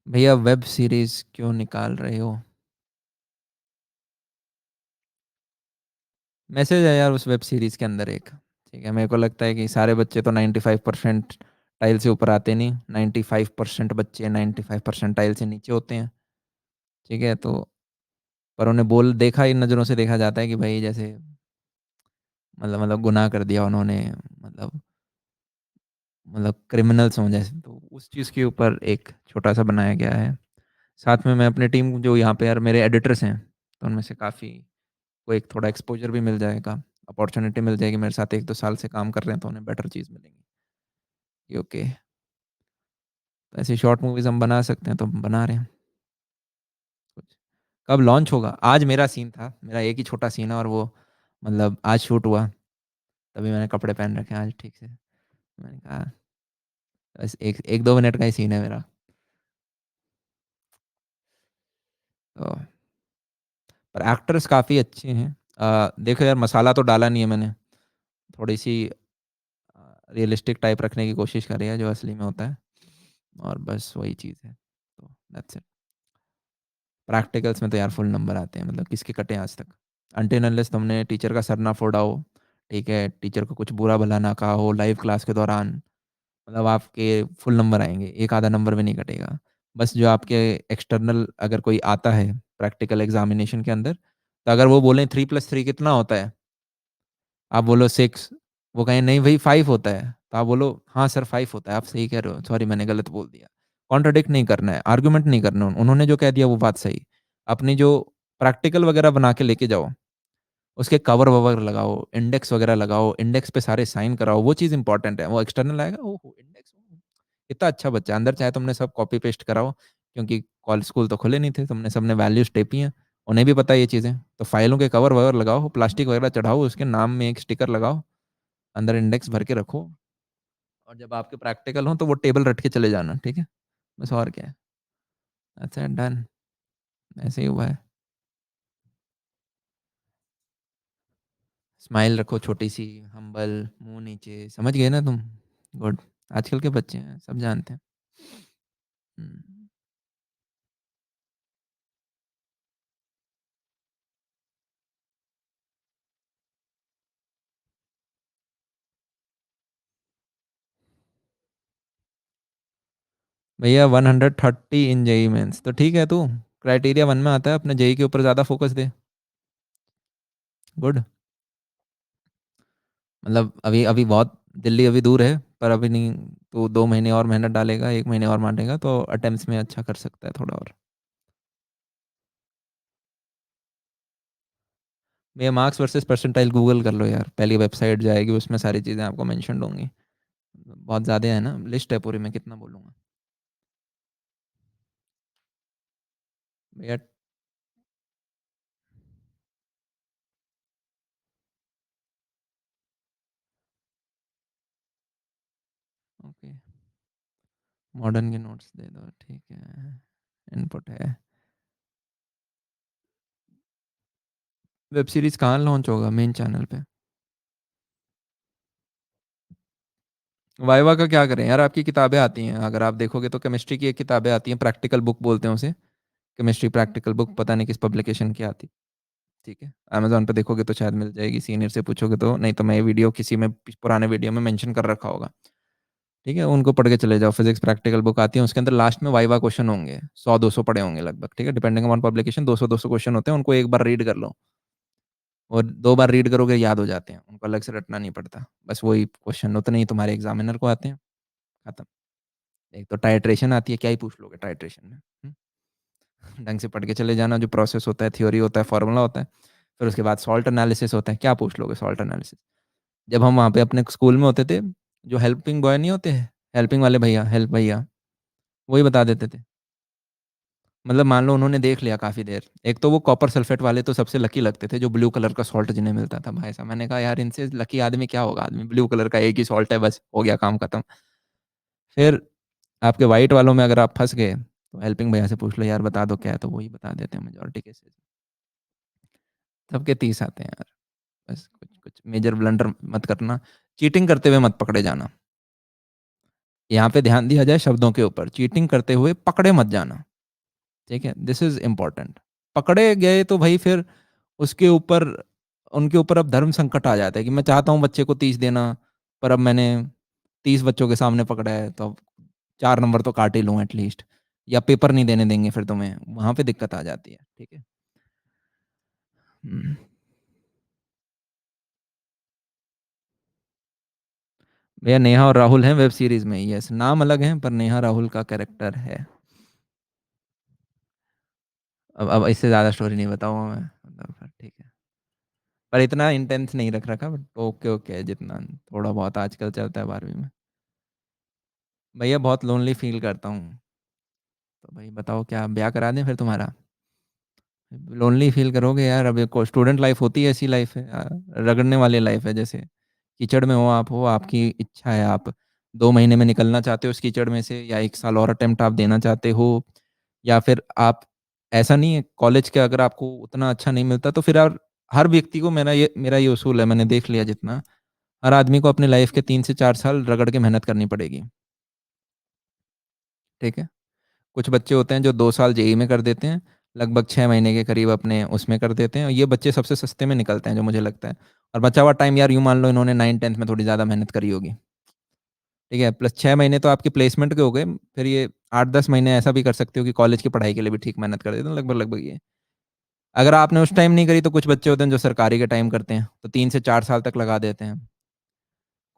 भैया वेब सीरीज क्यों निकाल रहे हो? मैसेज है यार उस वेब सीरीज के अंदर एक। ठीक है, मेरे को लगता है कि सारे बच्चे तो 95% टाइल से ऊपर आते नहीं, 95% बच्चे 95% टाइल से नीचे होते हैं। ठीक है, तो पर उन्हें बोल देखा, इन नज़रों से देखा जाता है कि भाई जैसे मतलब गुनाह कर दिया उन्होंने, मतलब क्रिमिनल्स हों जैसे, तो उस चीज़ के ऊपर एक छोटा सा बनाया गया है। साथ में मैं अपनी टीम जो यहाँ पे यार मेरे एडिटर्स हैं, तो उनमें से काफ़ी को एक थोड़ा एक्सपोजर भी मिल जाएगा, अपॉर्चुनिटी मिल जाएगी, मेरे साथ 1-2 साल से काम कर रहे हैं तो उन्हें बेटर चीज़ मिलेंगी। कि ओके, तो ऐसी शॉर्ट मूवीज़ हम बना सकते हैं तो हम बना रहे हैं कुछ। कब लॉन्च होगा? आज मेरा सीन था, मेरा एक ही छोटा सीन है, और वो मतलब आज शूट हुआ, तभी मैंने कपड़े पहन रखे हैं आज ठीक से। मैंने कहा बस एक एक 2 मिनट का ही सीन है मेरा। तो पर एक्टर्स काफ़ी अच्छे हैं। देखो यार मसाला तो डाला नहीं है मैंने, थोड़ी सी रियलिस्टिक टाइप रखने की कोशिश करी है जो असली में होता है, और बस वही चीज़ है, तो दैट्स इट। प्रैक्टिकल्स में तो यार फुल नंबर आते हैं, मतलब किसके कटे आज तक, अनटिल अनलेस तुमने टीचर का सर ना फोड़ा हो, ठीक है, टीचर को कुछ बुरा भला ना कहा हो लाइव क्लास के दौरान, मतलब आपके फुल नंबर आएंगे, एक आधा नंबर भी नहीं कटेगा। बस जो आपके एक्सटर्नल अगर कोई आता है प्रैक्टिकल एग्जामिनेशन के अंदर, तो अगर वो बोलें 3+3 कितना होता है, आप बोलो 6, वो कहें नहीं भाई 5 होता है, तो आप बोलो हाँ सर 5 होता है, आप सही कह रहे हो, सॉरी मैंने गलत बोल दिया। कॉन्ट्राडिक्ट नहीं करना है, आर्गुमेंट नहीं करना, उन्होंने जो कह दिया वो बात सही। अपनी जो प्रैक्टिकल वगैरह बना के लेके जाओ, उसके कवर ववर लगाओ, इंडेक्स वगैरह लगाओ, इंडेक्स पे सारे साइन कराओ, वो चीज़ इंपॉर्टेंट है। वो एक्सटर्नल आएगा, ओहो इंडेक्स, कितना अच्छा बच्चा, अंदर चाहे तुमने सब कॉपी पेस्ट कराओ, क्योंकि कॉलेज स्कूल तो खुले नहीं थे, तुमने सबने वैल्यूज टेपी हैं, उन्हें भी पता है ये चीज़ें, तो फाइलों के कवर ववर लगाओ, प्लास्टिक वगैरह चढ़ाओ, उसके नाम में एक स्टिकर लगाओ, अंदर इंडेक्स भर के रखो, और जब आपके प्रैक्टिकल हो तो वो टेबल रट के चले जाना, ठीक है, बस और क्या है। अच्छा डन, ऐसे ही हुआ है। स्माइल रखो छोटी सी, हम्बल, मुंह नीचे, समझ गए ना तुम? गुड, आजकल के बच्चे हैं सब जानते हैं। हम्म। भैया 130 इन जेई मेंस तो ठीक है, तू क्राइटेरिया 1 में आता है, अपने जेई के ऊपर ज़्यादा फोकस दे। गुड, मतलब अभी अभी बहुत, दिल्ली अभी दूर है, पर अभी नहीं, तो 2 महीने और मेहनत डालेगा, 1 महीने और मारेगा तो अटेम्प्ट्स में अच्छा कर सकता है थोड़ा और। भैया मार्क्स वर्सेस परसेंटाइल गूगल कर लो यार, पहली वेबसाइट जाएगी उसमें सारी चीज़ें आपको मेंशन होंगी। बहुत ज़्यादा है ना, लिस्ट है पूरी, मैं कितना बोलूँगा। भैया ओके, मॉडर्न के नोट्स दे दो, ठीक है, इनपुट है। वेब सीरीज कहाँ लॉन्च होगा? मेन चैनल पे? वाइवा का क्या करें यार, आपकी किताबें आती हैं, अगर आप देखोगे तो केमिस्ट्री की एक किताबें आती हैं, प्रैक्टिकल बुक बोलते हैं उसे। केमिस्ट्री प्रैक्टिकल बुक पता नहीं किस पब्लिकेशन की आती। ठीक है, अमेज़न पे देखोगे तो शायद मिल जाएगी, सीनियर से पूछोगे तो, नहीं तो मैं ये वीडियो किसी में पुराने वीडियो में मेंशन कर रखा होगा। ठीक है, उनको पढ़ के चले जाओ, फिजिक्स प्रैक्टिकल बुक आती है, उसके अंदर लास्ट में वाइवा क्वेश्चन होंगे, 100-200 पड़े होंगे लगभग। ठीक है, डिपेंडिंग अपॉन पब्लिकेशन 200-200 क्वेश्चन होते हैं, उनको एक बार रीड कर लो, और 2 बार रीड करोगे याद हो जाते हैं, उनको अलग से रटना नहीं पड़ता। बस वही क्वेश्चन उतने ही तुम्हारे एग्जामिनर को आते हैं, खत्म। एक तो टाइट्रेशन आती है, क्या ही पूछ लोगे टाइट्रेशन में? ढंग से पढ़ के चले जाना, जो प्रोसेस होता है, थ्योरी होता है, फार्मूला होता है। फिर उसके बाद सॉल्ट एनालिसिस होता है, क्या पूछ लोगे सॉल्ट एनालिसिस? जब हम वहाँ पे अपने स्कूल में होते थे, जो हेल्पिंग बॉय नहीं होते, हेल्पिंग वाले भैया, हेल्प भैया, वही बता देते थे। मतलब मान लो उन्होंने देख लिया काफ़ी देर, एक तो वो कॉपर सल्फेट वाले तो सबसे लकी लगते थे, जो ब्लू कलर का सॉल्ट जिन्हें मिलता था भाई साहब। मैंने कहा यार इनसे लकी आदमी क्या होगा, आदमी ब्लू कलर का एक ही सॉल्ट है, बस हो गया काम खत्म। फिर आपके वाइट वालों में अगर आप फंस गए, तो हेल्पिंग भैया से पूछ लो यार बता दो क्या है, तो वही बता देते हैं मेजोरिटी केसेस। सबके 30 आते हैं यार। बस कुछ कुछ मेजर ब्लंडर मत करना, चीटिंग करते हुए मत पकड़े जाना। यहाँ पे ध्यान दिया जाए शब्दों के ऊपर, चीटिंग करते हुए पकड़े मत जाना। ठीक है, दिस इज इम्पोर्टेंट। पकड़े गए तो भाई फिर उसके ऊपर, उनके ऊपर अब धर्म संकट आ जाता है कि मैं चाहता हूँ बच्चे को 30 देना, पर अब मैंने 30 बच्चों के सामने पकड़ा है, तो अब 4 नंबर तो काट ही लूँ एटलीस्ट, या पेपर नहीं देने देंगे फिर तुम्हें, वहां पे दिक्कत आ जाती है। ठीक है। हम्म। भैया नेहा और राहुल हैं वेब सीरीज में, यस, नाम अलग है पर नेहा राहुल का कैरेक्टर है। अब इससे ज़्यादा स्टोरी नहीं बताऊंगा मैं, मतलब फिर ठीक है। पर इतना इंटेंस नहीं रख रखा, बट ओके ओके है, जितना थोड़ा बहुत आजकल चलता है 12वीं में। भैया बहुत लोनली फील करता हूँ। तो भाई बताओ क्या ब्याह करा दें फिर तुम्हारा? लोनली फील करोगे यार, अब एक स्टूडेंट लाइफ होती है, ऐसी लाइफ है यार, रगड़ने वाली लाइफ है। जैसे कीचड़ में हो आपकी इच्छा है, आप 2 महीने में निकलना चाहते हो उस कीचड़ में से, या 1 साल और अटेम्प्ट आप देना चाहते हो, या फिर आप, ऐसा नहीं है कॉलेज के अगर आपको उतना अच्छा नहीं मिलता तो फिर आप, हर व्यक्ति को, मेरा ये उसूल है, मैंने देख लिया जितना, हर आदमी को अपने लाइफ के 3 से 4 साल रगड़ के मेहनत करनी पड़ेगी। ठीक है, कुछ बच्चे होते हैं जो 2 साल जेई में कर देते हैं, लगभग 6 महीने के करीब अपने उसमें कर देते हैं, और ये बच्चे सबसे सस्ते में निकलते हैं जो मुझे लगता है। और बचा हुआ टाइम यार, यूं मान लो इन्होंने 9th 10th में थोड़ी ज़्यादा मेहनत करी होगी। ठीक है, प्लस 6 महीने तो आपके प्लेसमेंट के हो गए, फिर ये 8-10 महीने ऐसा भी कर सकते हो कि कॉलेज की पढ़ाई के लिए भी ठीक मेहनत कर देते हैं, लगभग लगभग ये। अगर आपने उस टाइम नहीं करी तो कुछ बच्चे होते हैं जो सरकारी के टाइम करते हैं, तो 3 से 4 साल तक लगा देते हैं।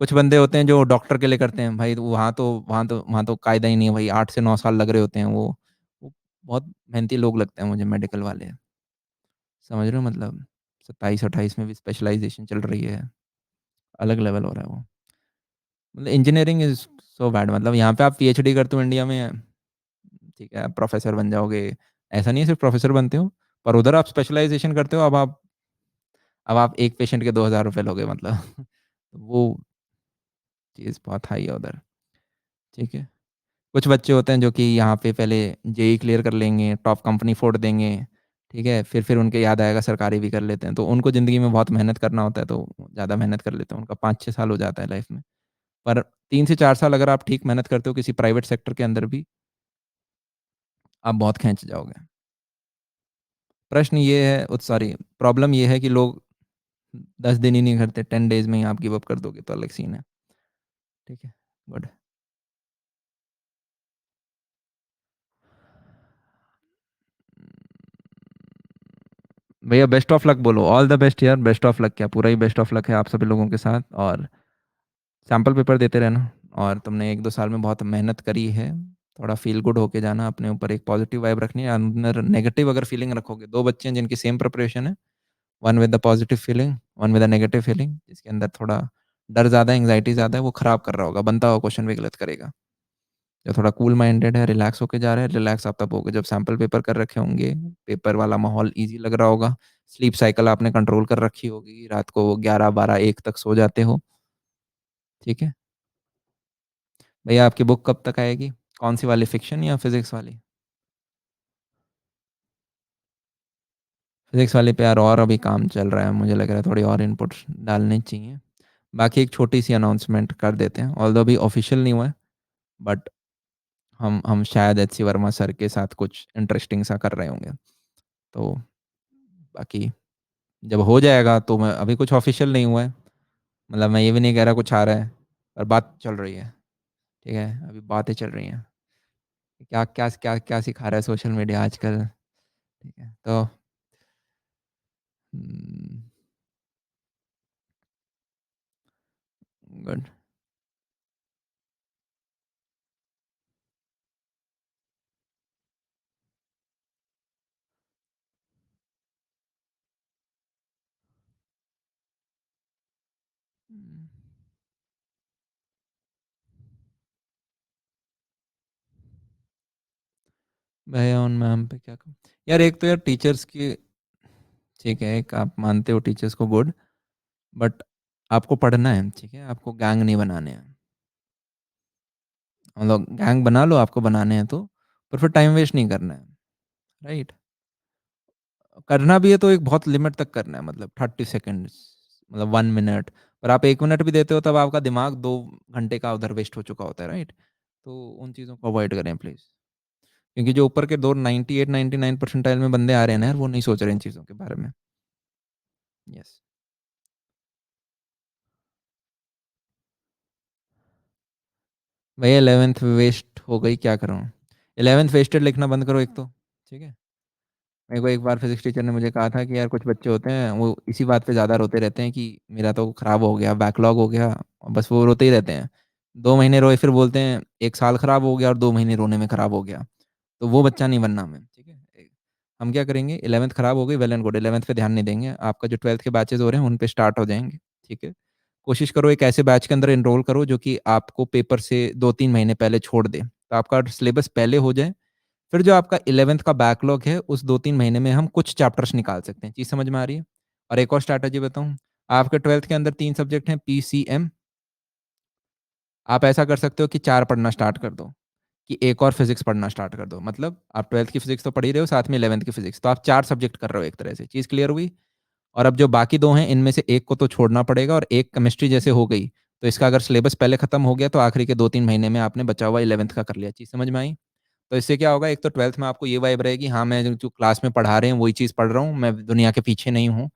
कुछ बंदे होते हैं जो डॉक्टर के लिए करते हैं, भाई वहाँ तो कायदा ही नहीं है भाई, 8 से 9 साल लग रहे होते हैं वो बहुत मेहनती लोग लगते हैं मुझे, मेडिकल वाले। समझ रहे हो मतलब, 27-28 में भी स्पेशलाइजेशन चल रही है, अलग लेवल हो रहा है वो। मतलब इंजीनियरिंग इज सो बैड, मतलब यहाँ पे आप पीएचडी करते हो इंडिया में, ठीक है, आप प्रोफेसर बन जाओगे, ऐसा नहीं है सिर्फ प्रोफेसर बनते हो, पर उधर आप स्पेशलाइजेशन करते हो, अब आप एक पेशेंट के 2,000 रुपये लोगे मतलब वो चीज़ बहुत हाई है उधर। ठीक है, कुछ बच्चे होते हैं जो कि यहाँ पे पहले जेई क्लियर कर लेंगे, टॉप कंपनी फोड़ देंगे, ठीक है, फिर उनके याद आएगा सरकारी भी कर लेते हैं, तो उनको ज़िंदगी में बहुत मेहनत करना होता है, तो ज़्यादा मेहनत कर लेते हैं, उनका 5-6 साल हो जाता है लाइफ में। पर 3 से 4 साल अगर आप ठीक मेहनत करते हो किसी प्राइवेट सेक्टर के अंदर भी, आप बहुत खींच जाओगे। प्रश्न ये है, सॉरी, प्रॉब्लम ये है कि लोग 10 दिन ही नहीं करते, 10 डेज में ही आप गिव अप कर दोगे तो अलग सीन है। ठीक है, गुड। भैया बेस्ट ऑफ लक बोलो, ऑल द बेस्ट यार, बेस्ट ऑफ लक क्या, पूरा ही बेस्ट ऑफ लक है आप सभी लोगों के साथ, और सैम्पल पेपर देते रहना। और तुमने 1-2 साल में बहुत मेहनत करी है, थोड़ा फील गुड होके जाना, अपने ऊपर एक पॉजिटिव वाइब रखनी है, अंदर नेगेटिव अगर फीलिंग रखोगे, 2 बच्चे हैं जिनकी सेम प्रिपरेशन है, one with the positive feeling, one with the negative feeling, जिसके अंदर थोड़ा डर ज़्यादा, एंग्जाइटी ज़्यादा है, वो खराब कर रहा होगा, बनता हुआ क्वेश्चन भी गलत करेगा। जो थोड़ा कूल माइंडेड है, रिलैक्स होके जा रहा है, रिलैक्स आप तब होगे जब सैम्पल पेपर कर रखे होंगे, पेपर वाला माहौल ईजी लग रहा होगा, स्लीप साइकिल आपने कंट्रोल कर रखी होगी, रात को 11-12-1 तक सो जाते हो। ठीक है, भैया आपकी बुक कब तक आएगी? कौन सी वाली, फिक्शन या फिजिक्स वाली? फिजिक्स वाली पे यार और अभी काम चल रहा है, मुझे लग रहा है थोड़ी और इनपुट डालनी चाहिए। बाकी एक छोटी-सी अनाउंसमेंट कर देते हैं, ऑल्दो अभी ऑफ़िशियल नहीं हुआ है, बट हम शायद एचसी वर्मा सर के साथ कुछ इंटरेस्टिंग सा कर रहे होंगे। तो बाकी जब हो जाएगा तो मैं अभी कुछ ऑफ़िशियल नहीं हुआ है, मतलब मैं ये भी नहीं कह रहा कुछ आ रहा है, पर बात चल रही है, ठीक है? अभी बातें चल रही हैं। क्या क्या क्या क्या सिखा रहा है सोशल मीडिया आजकल, ठीक है? तो हुँ, गुड। मैं उन मैम पे क्या कहूँ? यार एक तो यार टीचर्स की ठीक है, एक आप मानते हो टीचर्स को गुड, बट आपको पढ़ना है, ठीक है? आपको गैंग नहीं बनाने हैं। मतलब गैंग बना लो आपको बनाने हैं तो, पर फिर टाइम वेस्ट नहीं करना है, राइट? करना भी है तो एक बहुत लिमिट तक करना है, मतलब 30 सेकंड्स, मतलब 1 मिनट। पर आप 1 मिनट भी देते हो तब आपका दिमाग 2 घंटे का उधर वेस्ट हो चुका होता है, राइट? तो उन चीज़ों को अवॉइड करें प्लीज़। क्योंकि जो ऊपर के दो 98-99 परसेंटाइल में बंदे आ रहे हैं ना यार, वो नहीं सोच रहे इन चीज़ों के बारे में। यस। भैया 11th वेस्ट हो गई, क्या करूँ? 11th वेस्टेड लिखना बंद करो एक तो, ठीक है? मेरे को एक बार फिज़िक्स टीचर ने मुझे कहा था कि यार कुछ बच्चे होते हैं, वो इसी बात पे ज़्यादा रोते रहते हैं कि मेरा तो खराब हो गया, बैकलॉग हो गया, और बस वो रोते ही रहते हैं। 2 महीने रोए फिर बोलते हैं 1 साल खराब हो गया और 2 महीने रोने में खराब हो गया। तो वो बच्चा नहीं बनना हमें, ठीक है? हम क्या करेंगे, 11th खराब हो गई, वेल एंड गुड, 11th पे ध्यान नहीं देंगे। आपका जो 12th के बैचेज़ हो रहे हैं, उन पे स्टार्ट हो जाएँगे, ठीक है? कोशिश करो एक ऐसे बैच के अंदर एनरोल करो जो कि आपको पेपर से 2-3 महीने पहले छोड़ दे। तो आपका सिलेबस पहले हो जाए, फिर जो आपका 11th का बैकलॉग है, उस 2-3 महीने में हम कुछ चैप्टर्स निकाल सकते हैं। चीज़ समझ में आ रही है? और एक और स्ट्रैटेजी बताऊँ, आपके 12th के अंदर 3 सब्जेक्ट हैं पीसीएम, आप ऐसा कर सकते हो कि 4 पढ़ना स्टार्ट कर दो, कि एक और फिज़िक्स पढ़ना स्टार्ट कर दो। मतलब आप 12th की फिज़िक्स तो पढ़ ही रहे हो, साथ में 11th की फिज़िक्स, तो आप 4 सब्जेक्ट कर रहे हो एक तरह से। चीज़ क्लियर हुई? और अब जो बाकी 2 हैं, इनमें से एक को तो छोड़ना पड़ेगा, और एक केमिस्ट्री जैसे हो गई, तो इसका अगर सिलेबस पहले खत्म हो गया, तो आखिरी के 2-3 महीने में आपने बचा हुआ 11th का कर लिया। चीज़ समझ में आई? तो इससे क्या होगा, एक तो 12th में आपको ये वाइब रहेगी, हाँ, मैं जो जो क्लास में पढ़ा रहे हैं, वही चीज़ पढ़ रहा हूँ, मैं दुनिया के पीछे नहीं हूँ।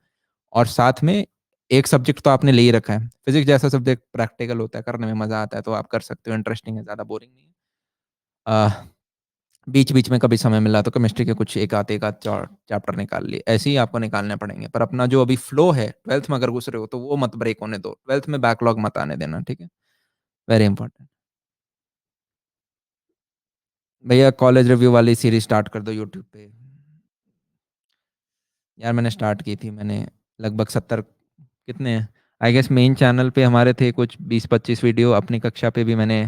और साथ में एक सब्जेक्ट तो आपने ले ही रखा है। फिज़िक्स जैसा सब्जेक्ट प्रैक्टिकल होता है, करने में मज़ा आता है, तो आप कर सकते हो, इंटरेस्टिंग है, ज़्यादा बोरिंग नहीं है। अ, बीच-बीच में कभी समय मिला तो केमिस्ट्री के कुछ एक आध चैप्टर निकाल लिए। ऐसे ही आपको निकालने पड़ेंगे। पर अपना जो अभी फ्लो है, 12th में अगर घुस रहे हो, तो वो मत ब्रेक होने दो। 12th में बैकलॉग मत आने देना, ठीक है? Very important. भैया कॉलेज रिव्यू वाली सीरीज़ स्टार्ट कर दो यूट्यूब पे। यार मैंने स्टार्ट की थी, मैंने लगभग 70, कितने आई गेस मेन चैनल पे हमारे थे कुछ 20-25 वीडियो, अपनी कक्षा पे भी मैंने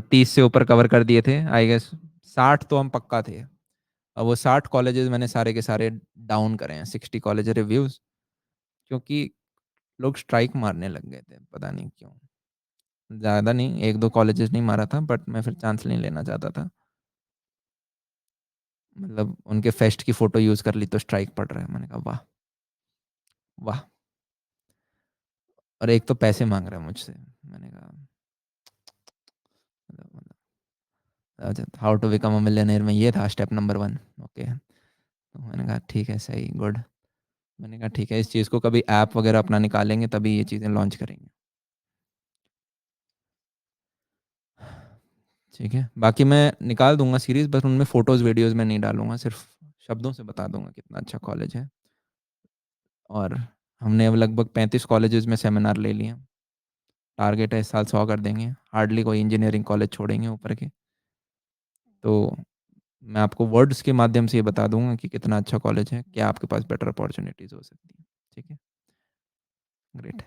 30 से ऊपर कवर कर दिए थे। आई गेस 60 तो हम पक्का थे। अब वो 60 कॉलेजेस मैंने सारे के सारे डाउन करे हैं, 60 कॉलेज रिव्यूज़, क्योंकि लोग स्ट्राइक मारने लग गए थे, पता नहीं क्यों? ज़्यादा नहीं, 1-2 कॉलेजेस नहीं मारा था, बट मैं फिर चांस नहीं लेना चाहता था। मतलब उनके फेस्ट की फ़ोटो यूज़ कर ली तो स्ट्राइक पड़ रहा है। मैंने कहा वाह! वाह! और एक तो पैसे माँग रहा है मुझसे। मैंने कहा मतलब अच्छा, how to become a millionaire में ये था स्टेप नंबर 1, ओके। तो मैंने कहा ठीक है, सही, गुड। मैंने कहा ठीक है, इस चीज़ को कभी ऐप वगैरह अपना निकालेंगे तभी ये चीज़ें लॉन्च करेंगे। ठीक है, बाकी मैं निकाल दूँगा सीरीज़, बस उनमें फ़ोटोज़, वीडियोज़ में नहीं डालूँगा, सिर्फ़ शब्दों से बता दूँगा कितना अच्छा कॉलेज है। और हमने अब लगभग 35 कॉलेजेस में सेमिनार ले लिए हैं। टारगेट है इस साल 100 कर देंगे। हार्डली कोई इंजीनियरिंग कॉलेज छोड़ेंगे ऊपर के। तो मैं आपको वर्ड्स के माध्यम से ये बता दूँगा कि कितना अच्छा कॉलेज है, क्या आपके पास बेटर अपॉर्च्युनिटीज़ हो सकती हैं। ठीक है? ग्रेट।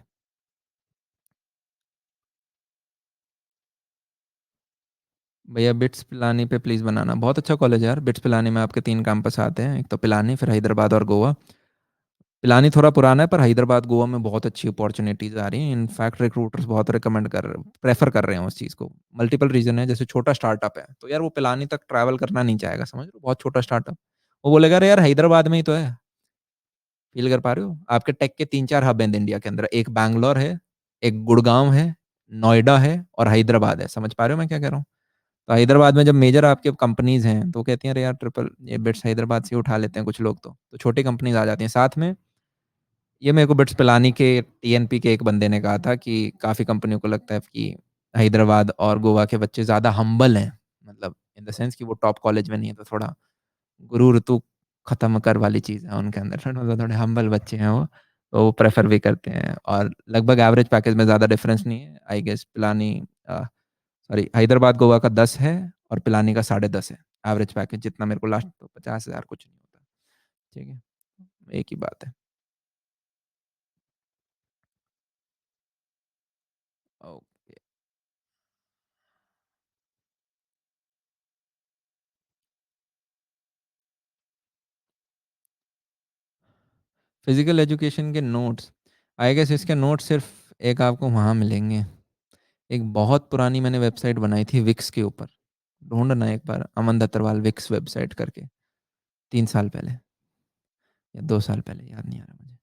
भैया बिट्स पिलानी पे प्लीज़ बनाना। बहुत अच्छा कॉलेज है यार, बिट्स पिलानी में आपके 3 कैंपस आते हैं। एक तो पिलानी, फिर हैदराबाद और गोवा। पिलानी थोड़ा पुराना है, पर हैदराबाद, गोवा में बहुत अच्छी अपॉर्च्युनिटीज़ आ रही हैं। इनफैक्ट रिक्रूटर्स बहुत रिकमेंड प्रेफ़र कर रहे हैं उस चीज़ को। मल्टीपल रीज़न है, जैसे छोटा स्टार्टअप है, तो यार वो पिलानी तक ट्रैवल करना नहीं चाहेगा, समझ रहे हो? बहुत छोटा स्टार्टअप। वो बोलेगा अरे यार हैदराबाद में ही तो है। फ़ील कर पा रहे हो? आपके टेक के 3-4 हब हैं इंडिया के अंदर। एक बैंगलोर है, एक गुड़गाँव है, नोएडा है और हैदराबाद है। समझ पा रहे हो मैं क्या कह रहा हूँ? तो हैदराबाद में जब मेजर आपके कंपनीज़ हैं, तो वो कहती हैं, "अरे यार, ट्रिपल ये बिट्स हैदराबाद से ही उठा लेते हैं कुछ लोग तो।" तो छोटी कंपनीज़ आ जाती हैं। साथ में ये मेरे को बिट्स पिलानी के टीएनपी के एक बंदे ने कहा था कि काफ़ी कंपनियों को लगता है कि हैदराबाद और गोवा के बच्चे ज़्यादा हम्बल हैं। मतलब इन द सेंस कि वो टॉप कॉलेज में नहीं है, तो थोड़ा गुरूर तू खत्म कर वाली चीज़ है उनके अंदर। मतलब थोड़े हम्बल बच्चे हैं वो, तो वो प्रेफ़र भी करते हैं और लगभग एवरेज पैकेज में ज़्यादा डिफरेंस नहीं है। I guess Pilani sorry Hyderabad Goa का 10 है और पिलानी का 10.5 है। एवरेज पैकेज जितना मेरे को लास्ट तो 50,000 कुछ नहीं होता। ठीक है? एक ही बात है। ओके। फिज़िकल एजुकेशन के नोट्स, आई गेस इसके नोट्स सिर्फ़ एक आपको वहाँ मिलेंगे। एक बहुत पुरानी मैंने वेबसाइट बनाई थी विक्स के ऊपर। ढूँढना एक बार अमन दत्तरवाल विक्स वेबसाइट करके, 3 साल पहले या 2 साल पहले, याद नहीं आ रहा मुझे।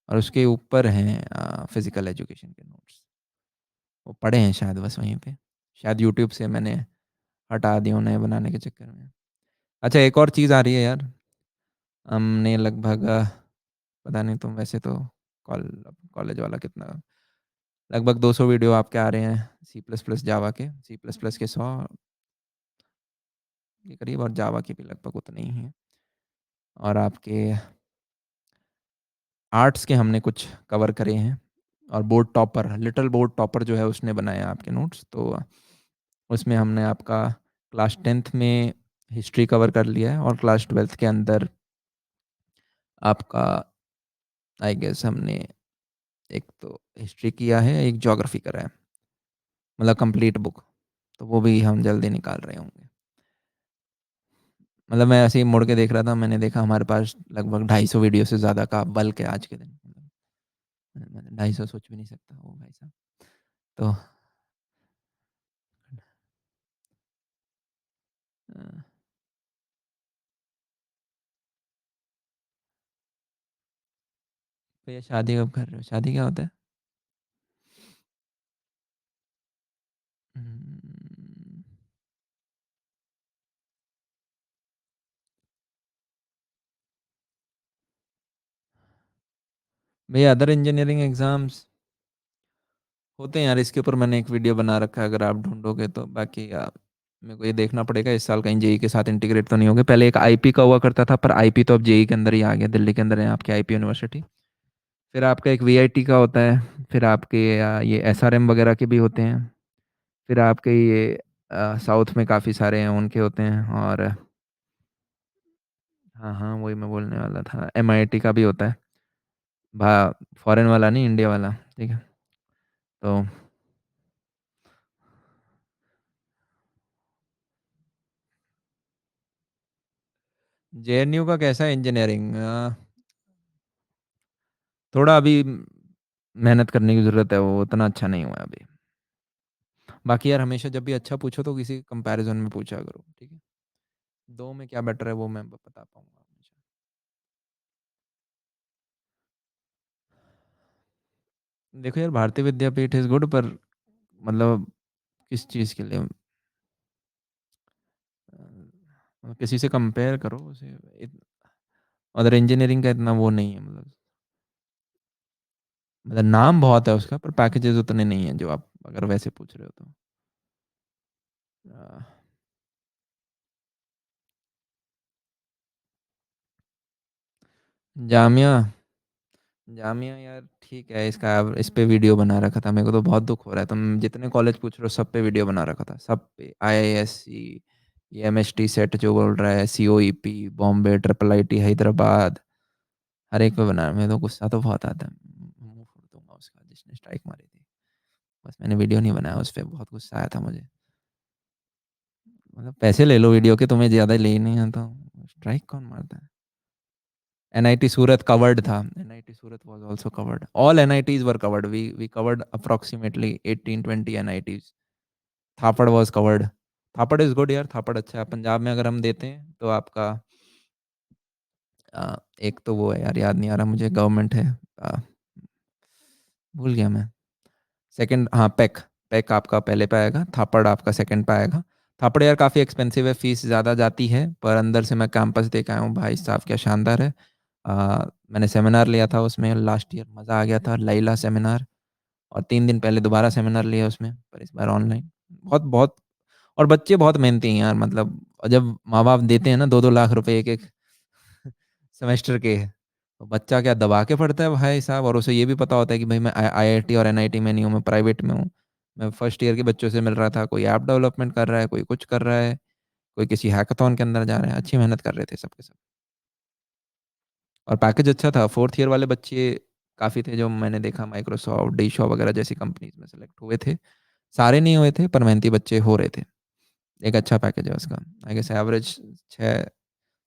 और उसके ऊपर हैं फिज़िकल एजुकेशन के नोट्स। वो पड़े हैं शायद बस वहीं पे। शायद यूट्यूब से मैंने हटा दिए उन्हें बनाने के चक्कर में। अच्छा, एक और चीज़ आ रही है यार, हमने लगभग पता नहीं तुम वैसे तो कॉलेज वाला कितना, लगभग 200 वीडियो आपके आ रहे हैं सी प्लस प्लस जावा के, सी प्लस प्लस के 100 के करीब और जावा के भी लगभग उतने ही हैं। और आपके आर्ट्स के हमने कुछ कवर करे हैं और board topper, little board topper जो है उसने बनाया आपके नोट्स। तो उसमें हमने आपका क्लास 10th में हिस्ट्री कवर कर लिया है और क्लास 12th के अंदर आपका आई गेस हमने एक तो हिस्ट्री किया है, एक ज्योग्राफी करा है, मतलब कंप्लीट बुक। तो वो भी हम जल्दी निकाल रहे होंगे। मतलब मैं ऐसे ही मुड़ के देख रहा था, मैंने देखा हमारे पास लगभग 250 वीडियो से ज़्यादा का बल्क है आज के दिन। मैं 250 सोच भी नहीं सकता वो भाई साहब। तो अ, भैया शादी कब कर रहे हो? शादी क्या होता है? हम्म, भैया अदर इंजीनियरिंग एग्जाम्स होते हैं यार, इसके ऊपर मैंने एक वीडियो बना रखा है, अगर आप ढूंढोगे तो। बाकी मेरे को ये देखना पड़ेगा इस साल कहीं जेई के साथ इंटीग्रेट तो नहीं होंगे। पहले एक आईपी का हुआ करता था, पर आईपी तो अब जेई के अंदर ही आ गया, दिल्ली के अंदर है आपकी आईपी यूनिवर्सिटी। फिर आपका एक वीआईटी का होता है। फिर आपके ये एसआरएम वगैरह के भी होते हैं। फिर आपके ये साउथ में काफ़ी सारे हैं उनके होते हैं। और हाँ हाँ, वही मैं बोलने वाला था, एमआईटी का भी होता है। भा फॉरेन वाला नहीं, इंडिया वाला। ठीक है। तो जेएनयू का कैसा है इंजीनियरिंग? थोड़ा अभी मेहनत करने की ज़रूरत है, वो उतना अच्छा नहीं हुआ है अभी। बाकी यार हमेशा जब भी अच्छा पूछो तो किसी कंपैरिजन में पूछा करो, ठीक है? दो में क्या बेटर है वो मैं बता पाऊंगा हमेशा। देखो यार, भारतीय विद्यापीठ इज गुड, पर मतलब किस चीज़ के लिए किसी से कंपेयर करो उसे। अदर इंजीनियरिंग का इतना वो नहीं है, मतलब नाम बहुत है उसका, पर पैकेजेस उतने नहीं है जो आप अगर वैसे पूछ रहे हो तो। अ, जामिया जामिया यार ठीक है, इसका इस पे वीडियो बना रखा था। मेरे को तो बहुत दुख हो रहा है, तुम जितने कॉलेज पूछ रहे हो सब पे वीडियो बना रखा था, सब पे। आईआईएससी, ये एमएसटी सेट जो बोल रहा है, COEP Bombay, triple IT Hyderabad, हर एक पे बना। मेरे तो गुस्सा तो बहुत आता है, मुंह फोड़ दूंगा उसका जिसने स्ट्राइक मारी थी। बस मैंने वीडियो नहीं बनाया उस पर, बहुत गुस्सा आया था मुझे। मतलब पैसे ले लो वीडियो के, तुम्हें ज़्यादा ले ही नहीं है तो स्ट्राइक कौन मारता है? एनआईटी सूरत कवर्ड था। NIT Surat was also covered, all NITs were covered, we covered approximately 18-20 NITs. Thapar was covered. Thapar is good यार, थापड़ अच्छा है। पंजाब में अगर हम देते हैं तो आपका एक तो वो है यार, याद नहीं आ रहा मुझे, गवर्नमेंट है। भूल गया मैं। सेकंड, हाँ, पैक। पैक आपका पहले पे आएगा, थापड़ आपका सेकंड पे आएगा। थापड़ यार काफ़ी एक्सपेंसिव है, फीस ज़्यादा जाती है, पर अंदर से मैं कैंपस देख आया हूँ, भाई साहब क्या शानदार है। मैंने सेमिनार लिया था उसमें लास्ट ईयर, मज़ा आ गया था, लाइला सेमिनार। और 3 दिन पहले दोबारा सेमिनार लिया उसमें, पर इस बार ऑनलाइन। बहुत बहुत और बच्चे बहुत मेहनती हैं यार, मतलब और जब माँ-बाप देते हैं ना 2-2 लाख रुपए एक-एक सेमेस्टर के, तो बच्चा क्या दबा के पढ़ता है भाई साहब, और उसे ये भी पता होता है कि भाई मैं आईआईटी और एनआईटी में नहीं हूँ, मैं प्राइवेट में हूँ। मैं फर्स्ट ईयर के बच्चों से मिल रहा था, कोई ऐप डेवलपमेंट कर रहा है, कोई कुछ कर रहा है, कोई किसी हैकाथॉन के अंदर जा रहा है, अच्छी मेहनत कर रहे थे सब के सब। और पैकेज अच्छा था, 4th ईयर वाले बच्चे काफ़ी थे जो मैंने देखा, माइक्रोसॉफ्ट, डी शॉ वगैरह जैसी कंपनीज़ में सेलेक्ट हुए थे। सारे नहीं हुए थे, पर मेहनती बच्चे हो रहे थे। एक अच्छा पैकेज है उसका। आई गेस एवरेज 6,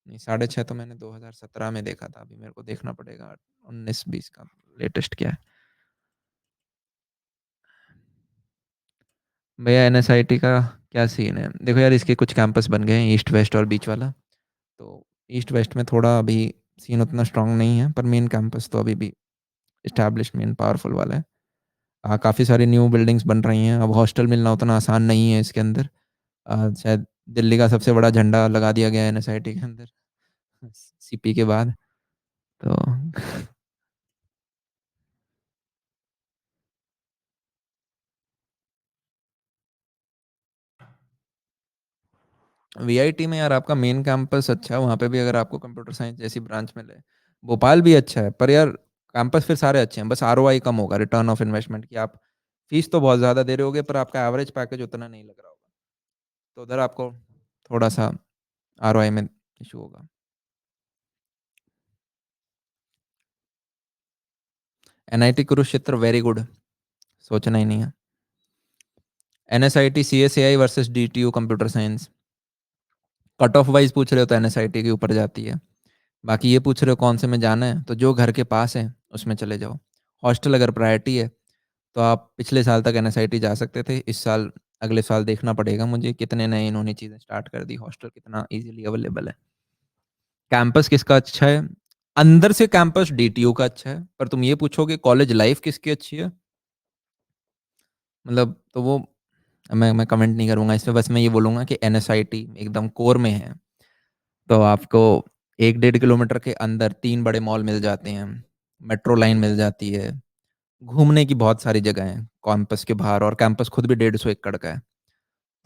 नहीं 6.5 तो मैंने 2017 में देखा था, अभी मेरे को देखना पड़ेगा 19-20 का लेटेस्ट क्या है। भैया एनएसआईटी का क्या सीन है? देखो यार, इसके कुछ कैंपस बन गए हैं, ईस्ट वेस्ट और बीच वाला। तो ईस्ट वेस्ट में थोड़ा अभी सीन उतना स्ट्रांग नहीं है, पर मेन कैंपस तो अभी भी एस्टैब्लिश्ड मेन पावरफुल वाला है। काफ़ी सारी न्यू बिल्डिंग्स बन रही हैं, अब हॉस्टल मिलना उतना आसान नहीं है इसके अंदर। शायद दिल्ली का सबसे बड़ा झंडा लगा दिया गया है एनएसआईटी के अंदर, सीपी के बाद। तो वीआईटी में यार आपका मेन कैंपस अच्छा है, वहाँ पे भी अगर आपको कंप्यूटर साइंस जैसी ब्रांच मिले। भोपाल भी अच्छा है, पर यार कैंपस फिर सारे अच्छे हैं, बस आरओआई कम होगा, रिटर्न ऑफ इन्वेस्टमेंट की। आप फीस तो बहुत ज़्यादा दे रहे होगे, पर आपका एवरेज पैकेज उतना नहीं लग रहा होगा, तो उधर आपको थोड़ा सा आरओआई में इशू होगा। एनआईटी कुरुक्षेत्र वेरी गुड, सोचना ही नहीं है। NSIT CSAI versus DTU computer science, cut off wise पूछ रहे हो तो एनएसआईटी के ऊपर जाती है। बाकी ये पूछ रहे हो कौन से में जाना है, तो जो घर के पास है उसमें चले जाओ। हॉस्टल अगर प्रायोरिटी है, तो आप पिछले साल तक एनएसआईटी जा सकते थे, इस साल अगले साल देखना पड़ेगा मुझे कितने नए इन्होंने चीज़ें स्टार्ट कर दी, हॉस्टल कितना इजीली अवेलेबल है। कैंपस किसका अच्छा है? अंदर से कैंपस डीटीयू का अच्छा है, पर तुम ये पूछोगे कॉलेज लाइफ किसकी अच्छी है, मतलब तो वो मैं कमेंट नहीं करूंगा इस पे, बस मैं ये बोलूंगा कि एनएसआईटी एकदम कोर में है, तो आपको 1-1.5 किलोमीटर के अंदर 3 बड़े मॉल मिल जाते हैं, मेट्रो लाइन मिल जाती है, घूमने की बहुत सारी जगह हैं कैंपस के बाहर, और कैंपस खुद भी 150 एकड़ का है।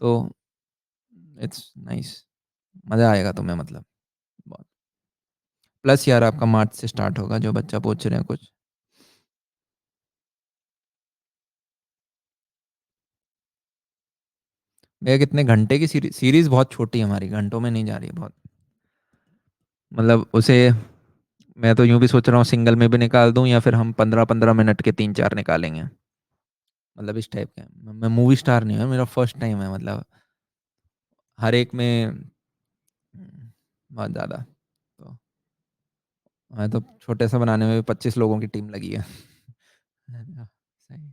तो इट्स नाइस, मज़ा आएगा तुम्हें, मतलब बहुत। प्लस यार आपका मार्च से स्टार्ट होगा, जो बच्चा पूछ रहे हैं कुछ। भैया कितने घंटे की सीरीज बहुत छोटी है हमारी, घंटों में नहीं जा रही है बहुत, मतलब उसे मैं तो यूं भी सोच रहा हूँ सिंगल में भी निकाल दूं, या फिर हम 15-15 मिनट के 3-4 निकालेंगे, मतलब इस टाइप के। मैं मूवी स्टार नहीं हूँ, मेरा फर्स्ट टाइम है, मतलब हर एक में बहुत ज़्यादा। तो मैं तो छोटे सा बनाने में भी 25 लोगों की टीम लगी है। सही।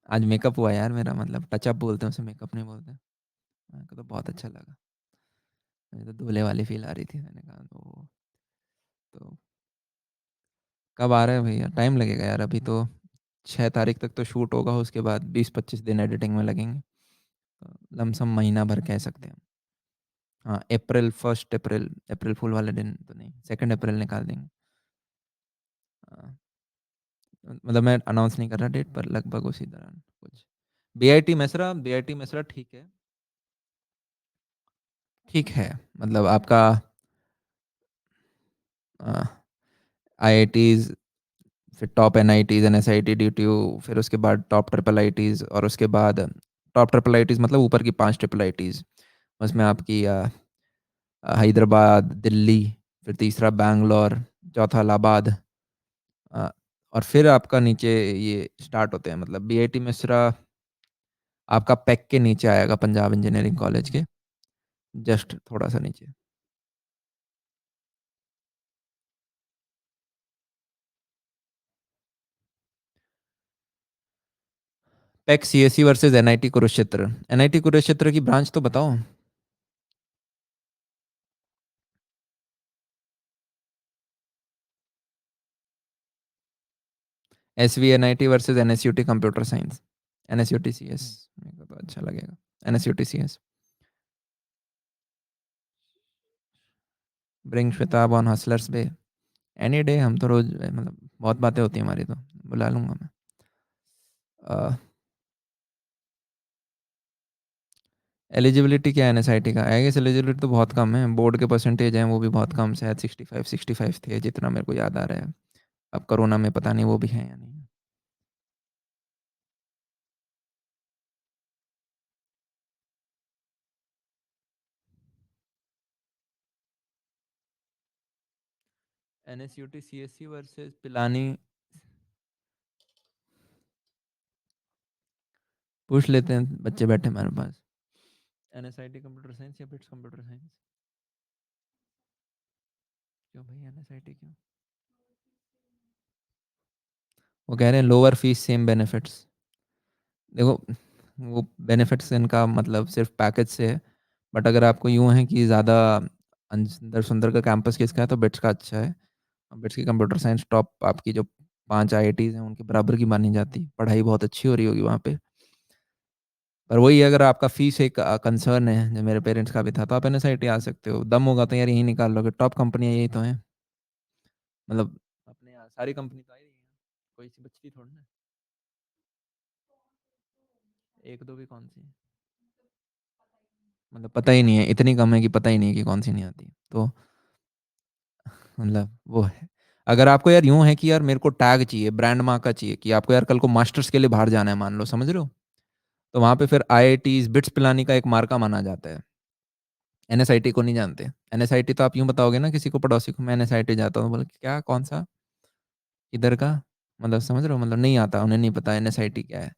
आज मेकअप हुआ यार मेरा, मतलब टचअप बोलते हैं उसे, मेकअप नहीं बोलते। मेरे को तो बहुत अच्छा लगा, मुझे तो दूल्हे वाली फील आ रही थी, मैंने कहा तो कब आ रहा है भैया? टाइम लगेगा यार, अभी तो 6 तारीख तक तो शूट होगा, उसके बाद 20-25 दिन एडिटिंग में लगेंगे, तो लमसम महीना भर कह सकते हैं। हाँ, अप्रैल, 1 अप्रैल, अप्रैल फूल वाले दिन तो नहीं, 2 अप्रैल निकाल देंगे। हाँ, मतलब मैं अनाउंस नहीं कर रहा डेट, पर लगभग उसी दौरान कुछ। बी आई टी मेसरा ठीक है, ठीक है, मतलब आपका आई आई टीज़, फिर top N I Ts, N S I T, D T U, फिर उसके बाद टॉप ट्रिपल आई टीज़, और उसके बाद टॉप ट्रिपल आई टीज़ मतलब ऊपर की 5 ट्रिपल आई टीज़, उसमें आपकी हैदराबाद, दिल्ली, फिर तीसरा बैंगलोर, चौथा इलाहाबाद, अ, और फिर आपका नीचे ये स्टार्ट होते हैं, मतलब बी आई टी मिश्रा आपका पैक के नीचे आएगा, पंजाब इंजीनियरिंग कॉलेज के जस्ट थोड़ा सा नीचे। PEC C S C versus N I T Kurukshetra, N I T Kurukshetra की ब्रांच तो बताओ। SVNIT versus NSUT computer science. NSUT CS मेरे को तो अच्छा लगेगा। NSUT CS। Bring Shwetab on hustlers bay. Any day, हम तो रोज मतलब बहुत बातें होती हैं हमारी, तो बुला लूंगा मैं। एलिजिबिलिटी क्या है NSIT का? आई गेस एलिजिबिलिटी तो बहुत कम है, बोर्ड के परसेंटेज हैं वो भी बहुत कम, शायद 65 थे जितना मेरे को याद आ रहा है। अब कोरोना में पता नहीं वो भी हैं या नहीं। NSUT CSC versus Pilani. पूछ लेते हैं, बच्चे बैठे हमारे पास। NSIT कंप्यूटर साइंस या बिट्स कंप्यूटर साइंस? क्यों भाई NSIT क्यों? वो कह रहे हैं लोअर फीस सेम बेनिफिट्स। देखो, वो बेनिफिट्स इनका मतलब सिर्फ पैकेज से है। बट अगर आपको यूं है कि ज़्यादा अंदर सुंदर का कैंपस किसका है, तो बिट्स का अच्छा है। बिट्स की कंप्यूटर साइंस टॉप आपकी जो 5 IITs हैं उनके बराबर की मानी जाती, पढ़ाई बहुत अच्छी हो रही होगी वहाँ पे। पर वही है, अगर आपका फीस एक कंसर्न है, जो मेरे पेरेंट्स का भी था, तो आप NSIT आ सकते हो। दम होगा तो यार यहीं निकाल लोगे, टॉप कंपनियां यही तो हैं। मतलब अपने यहाँ सारी कंपनी तो आई रही है, कोई सी बचती थोड़ी ना। एक दो भी कौन सी? मतलब पता ही नहीं है, इतनी कम है कि पता ही नहीं है कि कौन सी नहीं आती तो। मतलब वो है। अगर आपको यार यूं है कि यार मेरे को टैग चाहिए, ब्रांड मार्क का चाहिए, कि आपको यार कल को मास्टर्स के लिए बाहर जाना है, मान लो, समझ रहे हो, तो वहां पे फिर IITs बिट्स पिलानी का एक मार्का माना जाता है। NSIT को नहीं जानते। NSIT तो आप यूं बताओगे ना किसी को, पड़ोसी को, मैं NSIT जाता हूँ, बोले क्या, कौन सा, इधर का, मतलब समझ रहे हो, मतलब नहीं आता, उन्हें नहीं पता NSIT क्या है।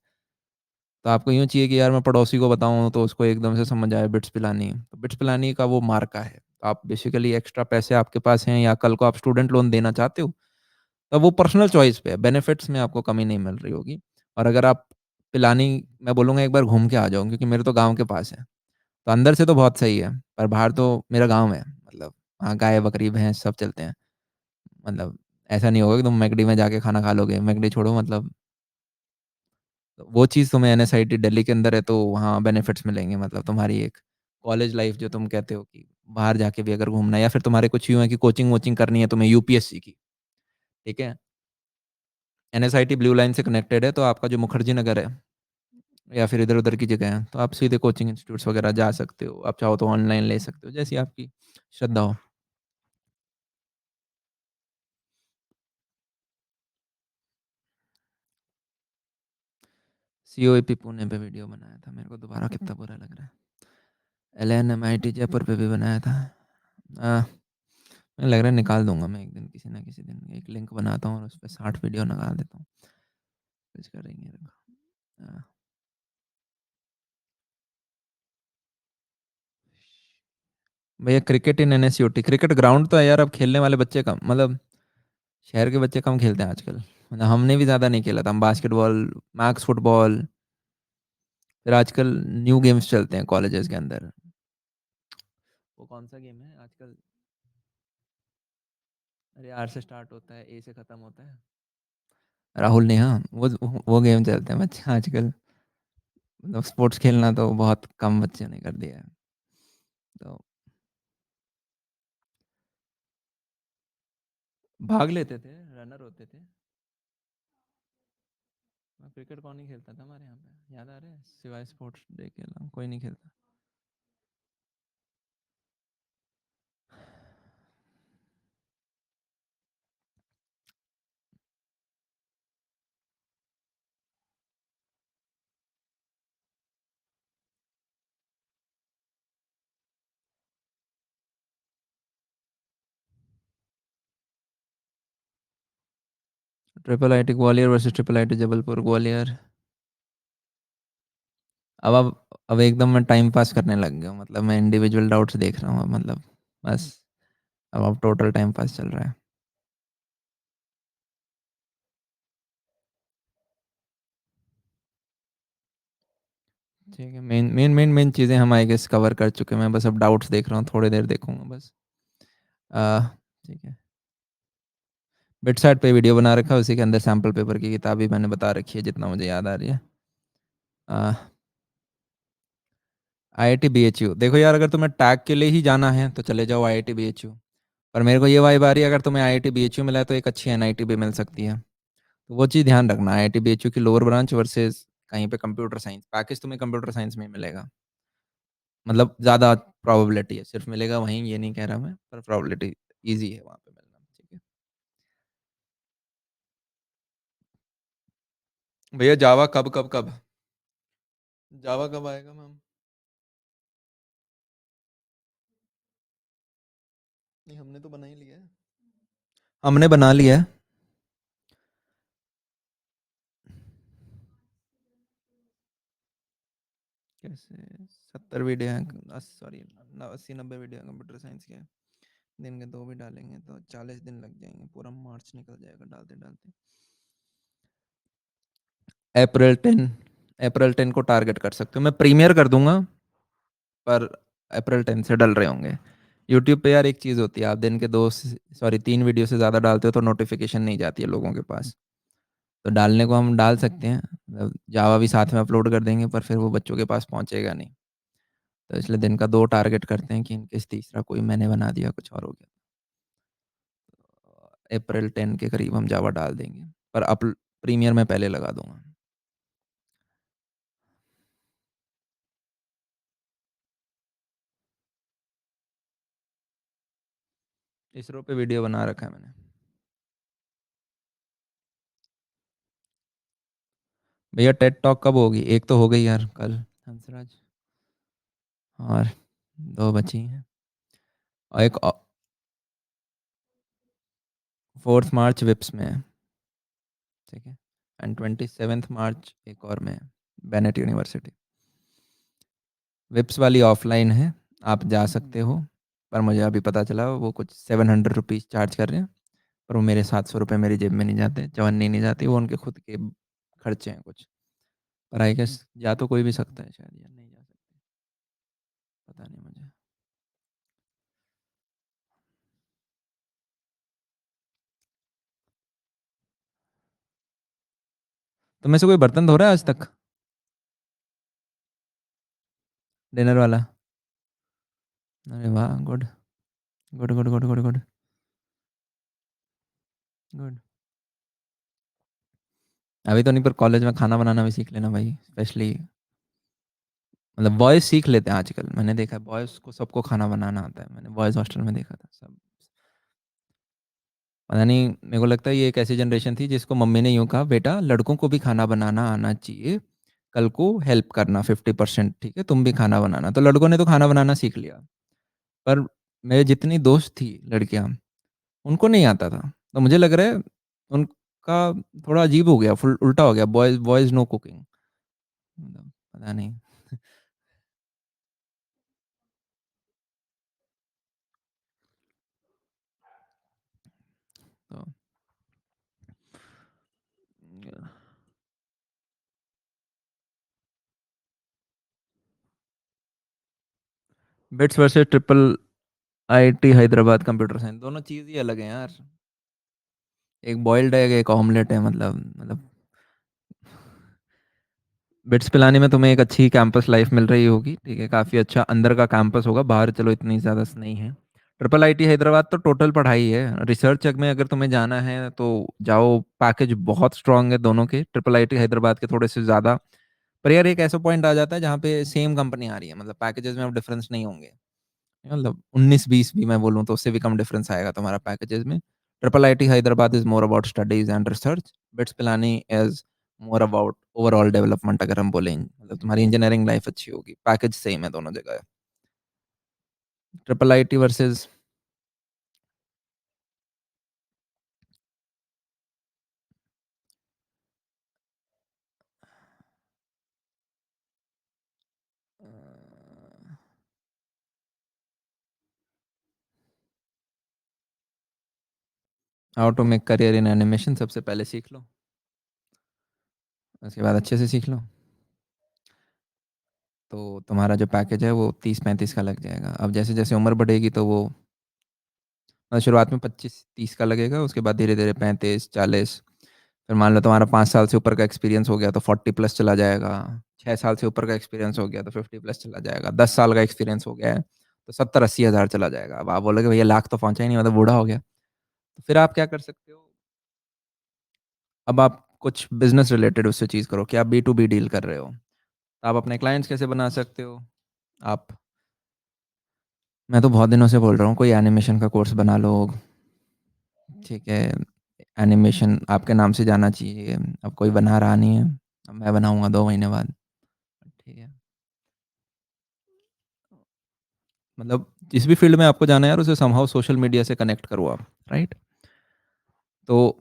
तो आपको यूँ चाहिए कि यार मैं पड़ोसी को बताऊँ तो उसको एकदम से समझ आए बिट्स पिलानी, तो बिट्स पिलानी का वो मार्का है। तो आप बेसिकली एक्स्ट्रा पैसे आपके पास हैं, या कल को आप स्टूडेंट लोन देना चाहते हो, तब वो पर्सनल चॉइस पे है, बेनिफिट्स में आपको कमी नहीं मिल रही होगी। और अगर आप पिलानी, मैं बोलूँगा एक बार घूम के आ जाओ, क्योंकि मेरे तो गाँव के पास है। तो अंदर से तो बहुत सही है, पर बाहर तो मेरा गाँव है, मतलब वहाँ गाय बकरी भैंस सब चलते हैं। मतलब ऐसा नहीं होगा कि तुम मैकडी में जाके खाना खा लोगे, मैकडी छोड़ो, मतलब तो वो चीज़ तुम्हें NSIT दिल्ली के अंदर है तो वहाँ बेनिफिट्स मिलेंगे। मतलब तुम्हारी एक कॉलेज लाइफ जो तुम कहते हो कि बाहर जाके भी अगर घूमना है, या फिर तुम्हारे कुछ यूँ है कि कोचिंग वोचिंग करनी है तुम्हें UPSC की, ठीक है, NSIT ब्लू लाइन से कनेक्टेड है, तो आपका जो मुखर्जी नगर है या फिर इधर उधर की जगह है, तो आप सीधे कोचिंग इंस्टीट्यूट्स वगैरह जा सकते हो। आप चाहो तो ऑनलाइन ले सकते हो, जैसी आपकी श्रद्धा हो। COAP पुणे पे वीडियो बनाया था, मेरे को दोबारा कितना बुरा लग रहा है। LNMIT जयपुर पे भी बनाया था। मुझे लग रहा है निकाल दूंगा मैं एक दिन, किसी ना किसी दिन एक लिंक बनाता हूँ और उस पर 60 वीडियो निकाल देता हूँ। कुछ करेंगे। हाँ। भैया cricket in NSUT, cricket ground तो है यार, अब खेलने वाले बच्चे कम, मतलब शहर के बच्चे कम खेलते हैं आजकल। मतलब हमने भी ज़्यादा नहीं खेला था, हम बास्केटबॉल, मैक्स फुटबॉल, फिर आजकल न्यू गेम्स चलते हैं कॉलेजेस के अंदर। वो कौन सा गेम है आजकल? अरे R से स्टार्ट होता है, A से ख़त्म होता है। राहुल ने, हाँ, वो गेम चलते हैं बच्चे आजकल। मतलब स्पोर्ट्स खेलना तो बहुत कम बच्चे ने कर दिया है। तो भाग लेते थे, रनर होते थे। क्रिकेट कौन नहीं खेलता था हमारे यहाँ पे, याद आ रहा है? सिवाय स्पोर्ट्स डे के अलावा कोई नहीं खेलता। IIT Gwalior versus IIT Jabalpur Gwalior. अब एकदम मैं टाइम पास करने लग गया हूँ, मतलब मैं इंडिविजुअल डाउट्स देख रहा हूँ अब, मतलब बस अब टोटल टाइम पास चल रहा है। ठीक है, मेन मेन मेन मेन चीज़ें हम आई गेस कवर कर चुके हैं, मैं बस अब डाउट्स देख रहा हूँ, थोड़ी देर देखूंगा बस। आ, ठीक है। बिट साइट पे वीडियो बना रखा है, उसी के अंदर सैम्पल पेपर की किताब भी मैंने बता रखी है जितना मुझे याद आ रही है। आईआईटी बीएचयू देखो यार, अगर तुम्हें टैग के लिए ही जाना है तो चले जाओ आईआईटी बीएचयू। पर मेरे को ये वाइब आ रही है, अगर तुम्हें आईआईटी बीएचयू मिला है तो एक अच्छी एनआईटी भी मिल सकती है। तो वो चीज़ ध्यान रखना, आईआईटी बीएचयू की लोअर ब्रांच वर्सेस कहीं पे कंप्यूटर साइंस पैकेज तुम्हें कंप्यूटर साइंस में ही मिलेगा। मतलब ज़्यादा प्रोबेबिलिटी है, सिर्फ मिलेगा वहीं ये नहीं कह रहा मैं, पर प्रोबेबिलिटी ईजी है वहाँ पे मिलना। ठीक है भैया, जावा कब कब कब, जावा कब आएगा मैम? नहीं, हमने तो बना ही लिया है। हमने बना लिया है। कैसे? 70 वीडियो हैं, सॉरी 80 90 वीडियो कंप्यूटर साइंस के। दिन के 2 भी डालेंगे तो 40 दिन लग जाएंगे, पूरा मार्च निकल जाएगा डालते डालते। अप्रैल 10, अप्रैल 10 को टारगेट कर सकते हो, मैं प्रीमियर कर दूंगा। पर अप्रैल 10 से डल रहे होंगे। यूट्यूब पे यार एक चीज़ होती है, आप दिन के 3 वीडियो से ज़्यादा डालते हो तो नोटिफिकेशन नहीं जाती है लोगों के पास। तो डालने को हम डाल सकते हैं, मतलब जावा भी साथ में अपलोड कर देंगे, पर फिर वो बच्चों के पास पहुंचेगा नहीं। तो इसलिए दिन का 2 टारगेट करते हैं कि इनकेस तीसरा कोई मैंने बना दिया, कुछ और हो गया, अप्रैल 10 के करीब हम जावा डाल देंगे। पर अप प्रीमियर में पहले लगा दूंगा। इसरो पे वीडियो बना रखा है मैंने। भैया टेड टॉक कब होगी? एक तो हो गई यार कल, हंसराज, और 2 बची हैं। और एक 4 मार्च विप्स में है। ठीक है। एंड 27 मार्च एक और में है, बेनेट यूनिवर्सिटी। विप्स वाली ऑफलाइन है, आप जा सकते हो। पर मुझे अभी पता चला वो कुछ 700 रुपीज़ चार्ज कर रहे हैं। पर वो मेरे 700 रुपये मेरी जेब में नहीं जाते, चवन्नी नहीं जाती, वो उनके खुद के खर्चे हैं कुछ। पर आई गेस जा तो कोई भी सकता है शायद, या नहीं जा सकते, पता नहीं मुझे। तो में से कोई बर्तन धो रहा है आज तक? डिनर वाला? अरे वाह, good good good good good good good. अभी तो नहीं, पर कॉलेज में खाना बनाना भी सीख लेना भाई, स्पेशली मतलब बॉयज सीख लेते हैं आजकल, मैंने देखा है बॉयज को सबको खाना बनाना आता है, मैंने बॉयज हॉस्टल में देखा था सब। पता नहीं, मेरे को लगता है ये एक ऐसी जनरेशन थी जिसको मम्मी ने यूँ कहा, बेटा लड़कों को भी खाना बनाना आना चाहिए, कल को हेल्प करना 50%, ठीक है तुम भी खाना बनाना। तो लड़कों ने तो खाना बनाना सीख लिया, पर मेरे जितनी दोस्त थी लड़कियां, उनको नहीं आता था। तो मुझे लग रहा है उनका थोड़ा अजीब हो गया, फुल उल्टा हो गया, बॉयज बॉयज नो कुकिंग, पता नहीं। तो bits versus triple IIT Hyderabad computer science, दोनों चीज़ ही अलग हैं यार। एक बॉइल्ड एग, एक ऑमलेट है, मतलब बिट्स पिलाने में तुम्हें एक अच्छी कैंपस लाइफ मिल रही होगी, ठीक है, काफ़ी अच्छा अंदर का कैंपस होगा, बाहर चलो इतनी ज़्यादा नहीं है। ट्रिपल आईटी हैदराबाद तो टोटल पढ़ाई है, रिसर्च में अगर तुम्हें जाना है तो जाओ, पैकेज बहुत स्ट्रांग है दोनों के, ट्रिपल आईटी हैदराबाद के थोड़े से ज़्यादा। पर यार एक ऐसा पॉइंट आ जाता है जहाँ पे सेम कंपनी आ रही है, मतलब पैकेजेस में अब डिफरेंस नहीं होंगे, मतलब 19-20 भी मैं बोलूँ तो उससे भी कम डिफरेंस आएगा तुम्हारा पैकेजेस में। Triple IT Hyderabad is more about studies and research, bits Pilani is more about overall development, अगर हम बोलें मतलब तुम्हारी इंजीनियरिंग लाइफ अच्छी होगी, पैकेज सेम है दोनों जगह। Triple IT versus how to make career in animation सबसे पहले सीख लो, उसके बाद अच्छे से सीख लो, तो तुम्हारा जो पैकेज है वो 30-35 का लग जाएगा। अब जैसे जैसे उम्र बढ़ेगी तो वो शुरुआत में 25-30 का लगेगा, उसके बाद धीरे-धीरे 35-40, फिर मान लो तुम्हारा 5 साल से ऊपर का एक्सपीरियंस हो गया तो 40 प्लस चला जाएगा, 6 साल से ऊपर का एक्सपीरियंस हो गया तो 50 प्लस चला जाएगा, 10 साल का एक्सपीरियंस हो गया है तो 70-80 हज़ार चला जाएगा। अब आप बोलोगे भैया लाख तो पहुँचा ही नहीं, मैं तो बूढ़ा हो गया। तो फिर आप क्या कर सकते हो, अब आप कुछ बिज़नेस रिलेटेड उससे चीज़ करो कि आप बी टू बी डील कर रहे हो। तो आप अपने क्लाइंट्स कैसे बना सकते हो? आप मैं तो बहुत दिनों से बोल रहा हूँ कोई एनिमेशन का कोर्स बना लो, ठीक है? एनिमेशन आपके नाम से जाना चाहिए। अब कोई बना रहा नहीं है, अब मैं बनाऊँगा 2 महीने बाद, ठीक है? मतलब जिस भी फ़ील्ड में आपको जाना है यार उसे समहाउ सोशल मीडिया से कनेक्ट करो आप, राइट? तो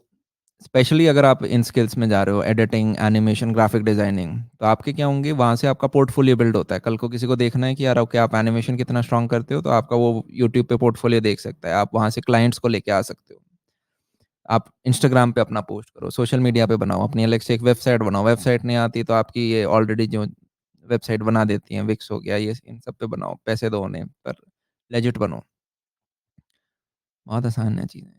स्पेशली अगर आप इन स्किल्स में जा रहे हो एडिटिंग, एनिमेशन, ग्राफिक डिज़ाइनिंग, तो आपके क्या होंगे वहाँ से आपका पोर्टफोलियो बिल्ड होता है। कल को किसी को देखना है कि यार ओके आप एनिमेशन कितना स्ट्रॉन्ग करते हो, तो आपका वो यूट्यूब पे पोर्टफोलियो देख सकता है। आप वहाँ से क्लाइंट्स को लेके आ सकते हो। आप इंस्टाग्राम पे अपना पोस्ट करो, सोशल मीडिया पे बनाओ, अपनी अलग से एक वेबसाइट बनाओ। वेबसाइट नहीं आती तो आपकी ये ऑलरेडी जो वेबसाइट बना देती हैं, विक्स हो गया, ये इन सब पे बनाओ, पैसे दो उन्हें, पर लेजिट बनो। बहुत आसान है चीज़ें।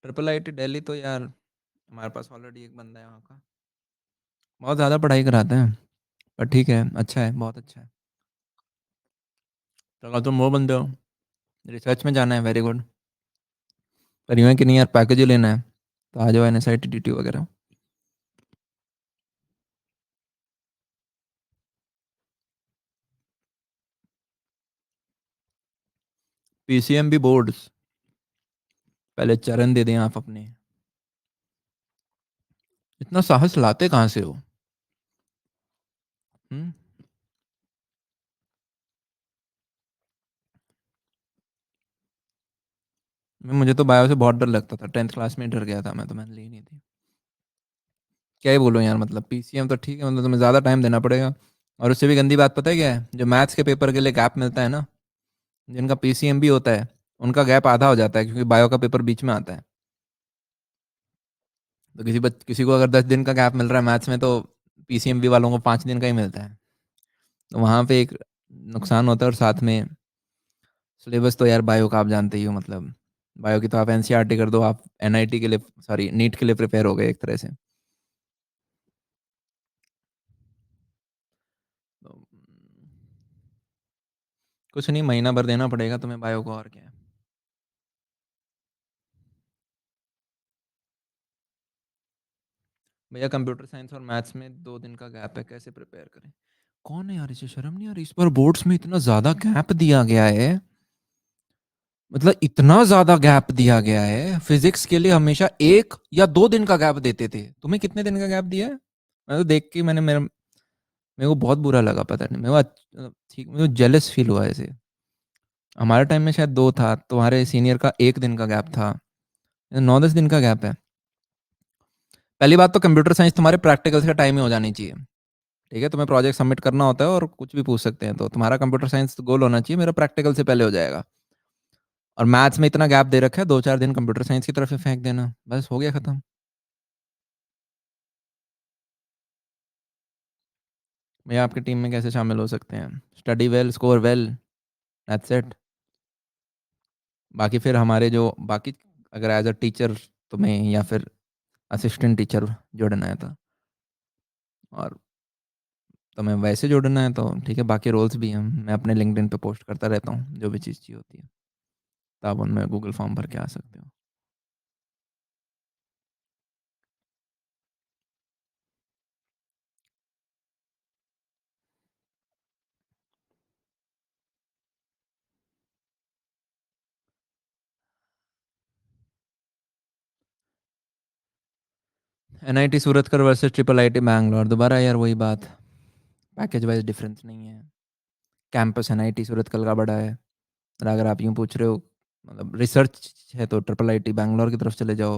ट्रिपल आईटी दिल्ली तो यार हमारे पास ऑलरेडी एक बंदा है वहाँ का। बहुत ज़्यादा पढ़ाई कराते हैं, पर ठीक है, अच्छा है, बहुत अच्छा है। तो अगर तुम वो बंदे हो, रिसर्च में जाना है, वेरी गुड। पर यूँ है कि नहीं यार पैकेज ही लेना है, तो आ जाओ एनएसआईटी टीटी वगैरह। पीसीएमबी बोर्ड्स, पहले चरण दे दें आप अपने। इतना साहस लाते कहाँ से हो? हुँ? मुझे तो बायो से बहुत डर लगता था, 10th क्लास में ही डर गया था मैं तो, मैंने ली नहीं थी। क्या ही बोलूँ यार, मतलब पीसीएम तो ठीक है, मतलब तुम्हें ज़्यादा टाइम देना पड़ेगा। और उससे भी गंदी बात पता है क्या है? जो मैथ्स के पेपर के लिए गैप मिलता है ना, जिनका पीसीएम भी होता है, उनका गैप आधा हो जाता है क्योंकि बायो का पेपर बीच में आता है। तो किसी को अगर 10 दिन का गैप मिल रहा है मैथ्स में, तो पीसीएमबी वालों को 5 दिन का ही मिलता है। तो वहाँ पे एक नुकसान होता है, और साथ में सिलेबस तो यार बायो का आप जानते ही हो, मतलब बायो की तो आप एनसीईआरटी कर दो, आप एनआईटी के लिए, सॉरी नीट के लिए प्रिपेयर हो गए एक तरह से। तो कुछ नहीं, महीना भर देना पड़ेगा तुम्हें बायो को, और क्या है। भैया कंप्यूटर साइंस और मैथ्स में 2 दिन का गैप है, कैसे प्रिपेयर करें? कौन है यार, इसे शर्म नहीं आ रही? इस बार बोर्ड्स में इतना ज़्यादा गैप दिया गया है, मतलब इतना ज़्यादा गैप दिया गया है। फिज़िक्स के लिए हमेशा 1 या 2 दिन का गैप देते थे। तुम्हें कितने दिन का गैप दिया है? मैं तो देख के मेरे को बहुत बुरा लगा, पता नहीं। ठीक, मेरे को जेलस फ़ील हुआ ऐसे। हमारे टाइम में शायद 2 था, तुम्हारे सीनियर का 1 दिन का गैप था। 9-10 दिन का गैप है। पहली बात तो कंप्यूटर साइंस तुम्हारे प्रैक्टिकल्स का टाइम ही हो जानी चाहिए। ठीक है, तुम्हें प्रोजेक्ट सबमिट करना होता है और कुछ भी पूछ सकते हैं, तो तुम्हारा कंप्यूटर साइंस गोल होना चाहिए मेरा प्रैक्टिकल से पहले हो जाएगा। और मैथ्स में इतना गैप दे रखा है, 2-4 दिन कंप्यूटर साइंस की तरफ ही फेंक देना, बस हो गया खत्म। भैया आपकी टीम में कैसे शामिल हो सकते हैं? Study well, score well, that's it. बाकी फिर हमारे जो बाकी, अगर एज अ टीचर तुम्हें या फिर असिस्टेंट टीचर जुड़ना है, तो और तुम्हें वैसे जुड़ना है तो ठीक है, बाकी रोल्स भी हैं, मैं अपने लिंक्डइन पे पोस्ट करता रहता हूँ जो भी चीज़ चाहिए होती है, तो आप उनमें गूगल फॉर्म भर के आ सकते हो। NIT Suratgarh versus triple IT Bangalore, दोबारा यार वही बात, पैकेज वाइज डिफरेंस नहीं है। कैंपस एनआईटी सूरतगढ़ का बड़ा है, और अगर आप यूँ पूछ रहे हो मतलब रिसर्च है, तो ट्रिपल आईटी बैंगलोर की तरफ चले जाओ।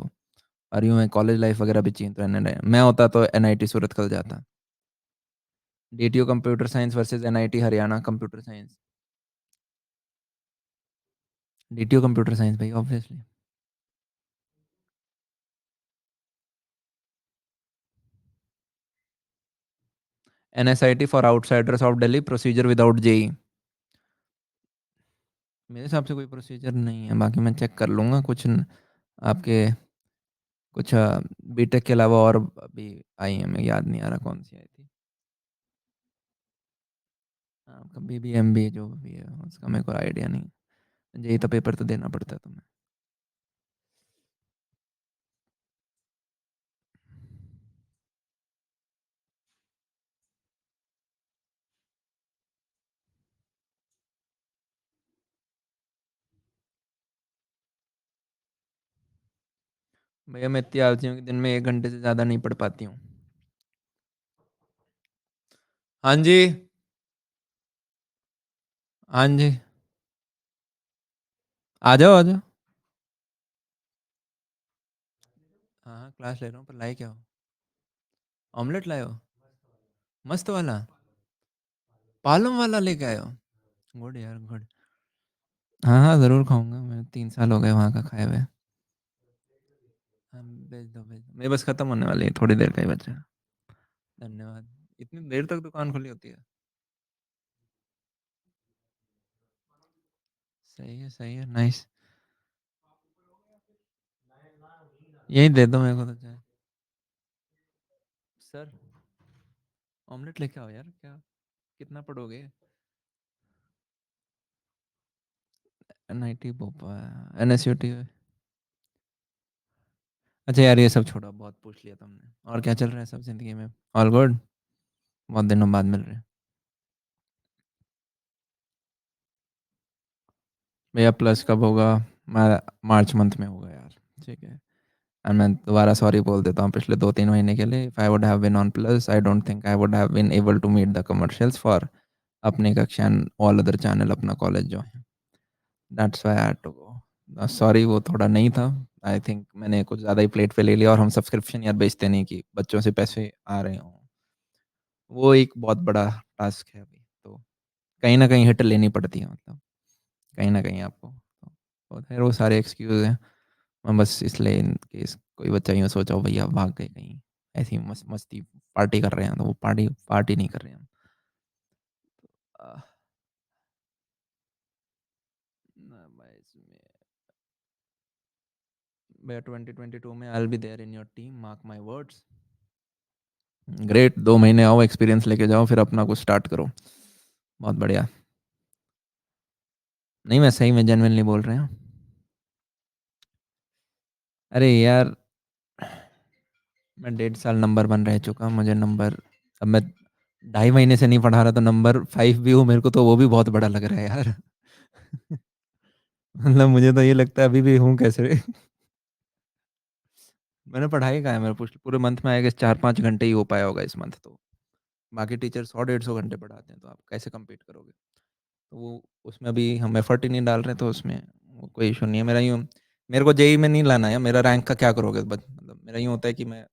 और यूँ है कॉलेज लाइफ वगैरह भी चाहिए तो मैं होता तो एनआईटी सूरतगढ़ जाता। DTU computer science versus NIT Haryana computer science. DTU computer science भाई, obviously. NSIT for outsiders of Delhi, procedure without JEE. मेरे हिसाब से कोई प्रोसीजर नहीं है, बाकी मैं चेक कर लूँगा। आपके कुछ बीटेक के अलावा और अभी आई हैं, मैं याद नहीं आ रहा कौन सी आई थी। आपका बीबीएमबी जो भी है उसका मेरे को आइडिया नहीं। जेई तो पेपर तो देना पड़ता है तुम्हें। भैया मैं इतनी आलसी हूँ कि दिन में 1 घंटे से ज़्यादा नहीं पढ़ पाती हूँ। हाँ जी। हाँ जी। आ जाओ आ जाओ। हाँ हाँ, क्लास ले रहा हूँ, पर लाए क्या हो? ऑमलेट लाए हो? मस्त वाला? पालम वाला लेके आए हो? गुड यार, गुड। हाँ हाँ, ज़रूर खाऊंगा, मैं 3 साल हो गए वहाँ का खाए हुए। हाँ, भेज दो भेज दो, मेरे बस ख़त्म होने वाली है, थोड़ी देर का ही बचा है। धन्यवाद। इतनी देर तक दुकान खुली होती है? सही है, नाइस। यही दे दो मेरे को तो चाहे। सर, ऑमलेट लेके आओ यार, क्या कितना पढ़ोगे? NIT Bhopal, NSUT. अच्छा यार, ये सब छोड़ो, बहुत पूछ लिया तुमने। और क्या चल रहा है सब जिंदगी में? All good? बहुत दिनों बाद मिल रहे हैं। भैया प्लस कब होगा? मैं मार्च मंथ में होगा यार। ठीक है। एंड मैं दोबारा सॉरी बोल देता हूँ पिछले 2-3 महीने के लिए। If I would have been on plus, I don't think I would have been able to meet the commercials for अपनी कक्षा एंड ऑल अदर चैनल, अपना कॉलेज जो है। That's why I had to go. Sorry, वो थोड़ा नहीं था। I think मैंने कुछ ज़्यादा ही प्लेट पे ले लिया, और हम सब्सक्रिप्शन यार बेचते नहीं कि बच्चों से पैसे आ रहे हों। वो एक बहुत बड़ा टास्क है अभी तो। कहीं ना कहीं हिट लेनी पड़ती है, मतलब कहीं ना कहीं आपको तो खैर वो सारे एक्सक्यूज़ हैं। मैं बस इसलिए इन केस कोई बच्चा यूँ सोचा हो भैया भाग गए कहीं, ऐसी मस्ती पार्टी कर रहे हैं, तो वो पार्टी पार्टी नहीं कर रहे हैं हम। आह, ना भाई, इसमें भैया 2022 में I will be there in your team, mark my words. Great, 2 महीने आओ, एक्सपीरियंस लेके जाओ, फिर अपना कुछ स्टार्ट करो। बहुत बढ़िया। नहीं, मैं सही में जेन्युइनली बोल रहे हैं। अरे यार, मैं 1.5 साल नंबर वन रह चुका, मुझे नंबर, अब मैं 2.5 महीने से नहीं पढ़ा रहा तो नंबर 5 भी हूँ मेरे को, तो वो भी बहुत बड़ा लग रहा है यार। मतलब मुझे तो ये लगता है अभी भी हूँ कैसे। मैंने पढ़ाई कहा है, मेरे पूरे मंथ में आएगा 4-5 घंटे ही हो पाया होगा इस मंथ तो। बाकी टीचर 100-150 घंटे पढ़ाते हैं, तो आप कैसे कम्पीट करोगे? तो वो उसमें अभी हम एफर्ट ही नहीं डाल रहे, तो उसमें वो कोई इशू नहीं है। मेरा यूँ, मेरे को जेई में नहीं लाना है, मेरा रैंक का क्या करोगे? मतलब मेरा यूँ होता है कि मैं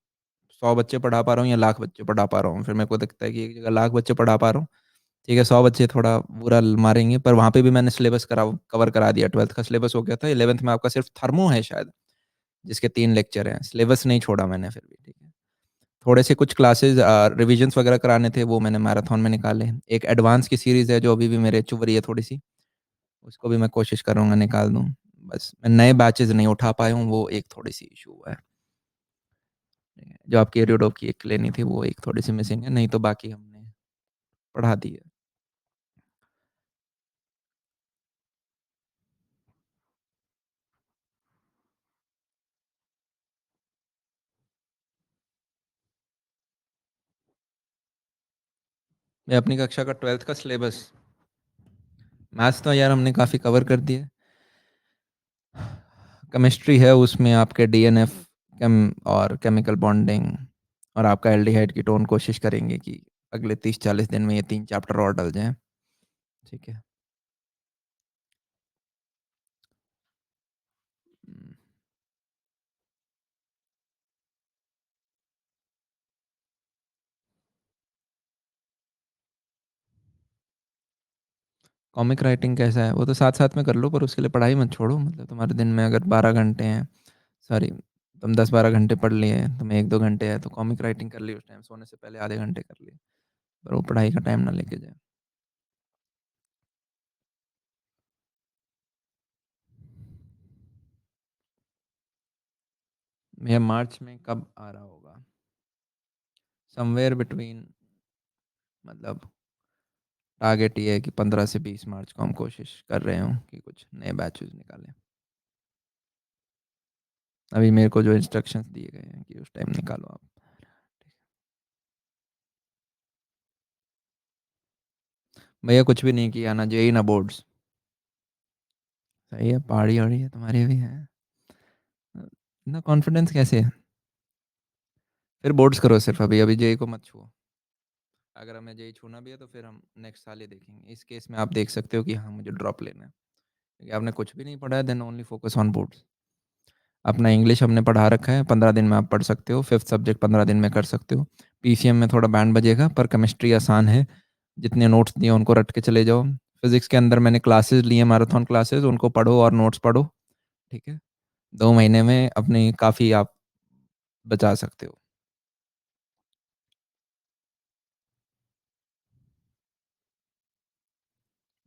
100 बच्चे पढ़ा पा रहा हूँ या लाख बच्चे पढ़ा पा रहा हूँ, फिर मेरे को दिखता है कि एक जगह लाख बच्चे पढ़ा पा रहा हूँ। ठीक है, 100 बच्चे थोड़ा बुरा मारेंगे, पर वहाँ पे भी मैंने सिलेबस कवर करा दिया। 12th का सिलेबस हो गया था, 11th में आपका सिर्फ थर्मो है शायद, जिसके 3 लेक्चर हैं। सिलेबस नहीं छोड़ा मैंने फिर भी। ठीक है, थोड़े से कुछ क्लासेस रिविजन्स वगैरह कराने थे, वो मैंने मैराथन में निकाले। एक एडवांस की सीरीज़ है जो अभी भी मेरे चुभ रही है थोड़ी सी, उसको भी मैं कोशिश करूँगा निकाल दूँ। बस मैं नए बैचेज़ नहीं उठा पाया हूँ, वो एक थोड़ी-सी इश्यू हुआ है। जो आपकी एरियोडो की एक लेनी थी, वो एक थोड़ी-सी मिसिंग है, नहीं तो बाकी हमने पढ़ा दी है। मैं अपनी कक्षा का 12th का सिलेबस, मैथ्स तो यार हमने काफ़ी कवर कर दिया। केमिस्ट्री है, उसमें आपके डीएनएफ केम और केमिकल बॉन्डिंग और आपका एल्डिहाइड की टोन, कोशिश करेंगे कि अगले 30-40 दिन में ये 3 चैप्टर और डल जाएँ। ठीक है। हुँ, कॉमिक राइटिंग कैसा है? वो तो साथ-साथ में कर लो, पर उसके लिए पढ़ाई मत छोड़ो। मतलब तुम्हारे दिन में अगर 12 घंटे हैं, सॉरी, तुम 10-12 घंटे पढ़ लिए, तुम्हें 1-2 घंटे है तो कॉमिक राइटिंग कर ली उस टाइम, सोने से पहले आधे घंटे कर लिए। पर वो पढ़ाई का टाइम ना लेके जाए। भैया मार्च में कब आ रहा होगा? समवेयर बिटवीन, मतलब टारगेट ये है कि 15 से 20 मार्च को हम कोशिश कर रहे हों कि कुछ नए बैचेज़ निकालें। अभी मेरे को जो इंस्ट्रक्शंस दिए गए हैं कि उस टाइम निकालो आप। भैया कुछ भी नहीं किया, ना जेईई ना बोर्ड्स। सही है, पहाड़ी-वहाड़ी है, तुम्हारी भी है। इतना कॉन्फिडेंस कैसे है? फिर बोर्ड्स करो सिर्फ, अभी अभी जेईई को मत छुओ। अगर हमें जेईई छूना भी है तो फिर हम नेक्स्ट साल ही देखेंगे। इस केस में आप देख सकते हो कि हाँ, मुझे ड्रॉप लेना है। क्योंकि आपने कुछ भी नहीं पढ़ा है, then only focus on boards. अपना इंग्लिश हमने पढ़ा रखा है, 15 दिन में आप पढ़ सकते हो, फिफ्थ सब्जेक्ट 15 दिन में कर सकते हो। पीसीएम में थोड़ा बैंड बजेगा, पर केमिस्ट्री आसान है। जितने नोट्स दिए उनको रट के चले जाओ। फिजिक्स के अंदर मैंने क्लासेस लिए, मैराथन क्लासेस, उनको पढ़ो और नोट्स पढ़ो। ठीक है, 2 महीने में अपनी काफ़ी आप बचा सकते हो।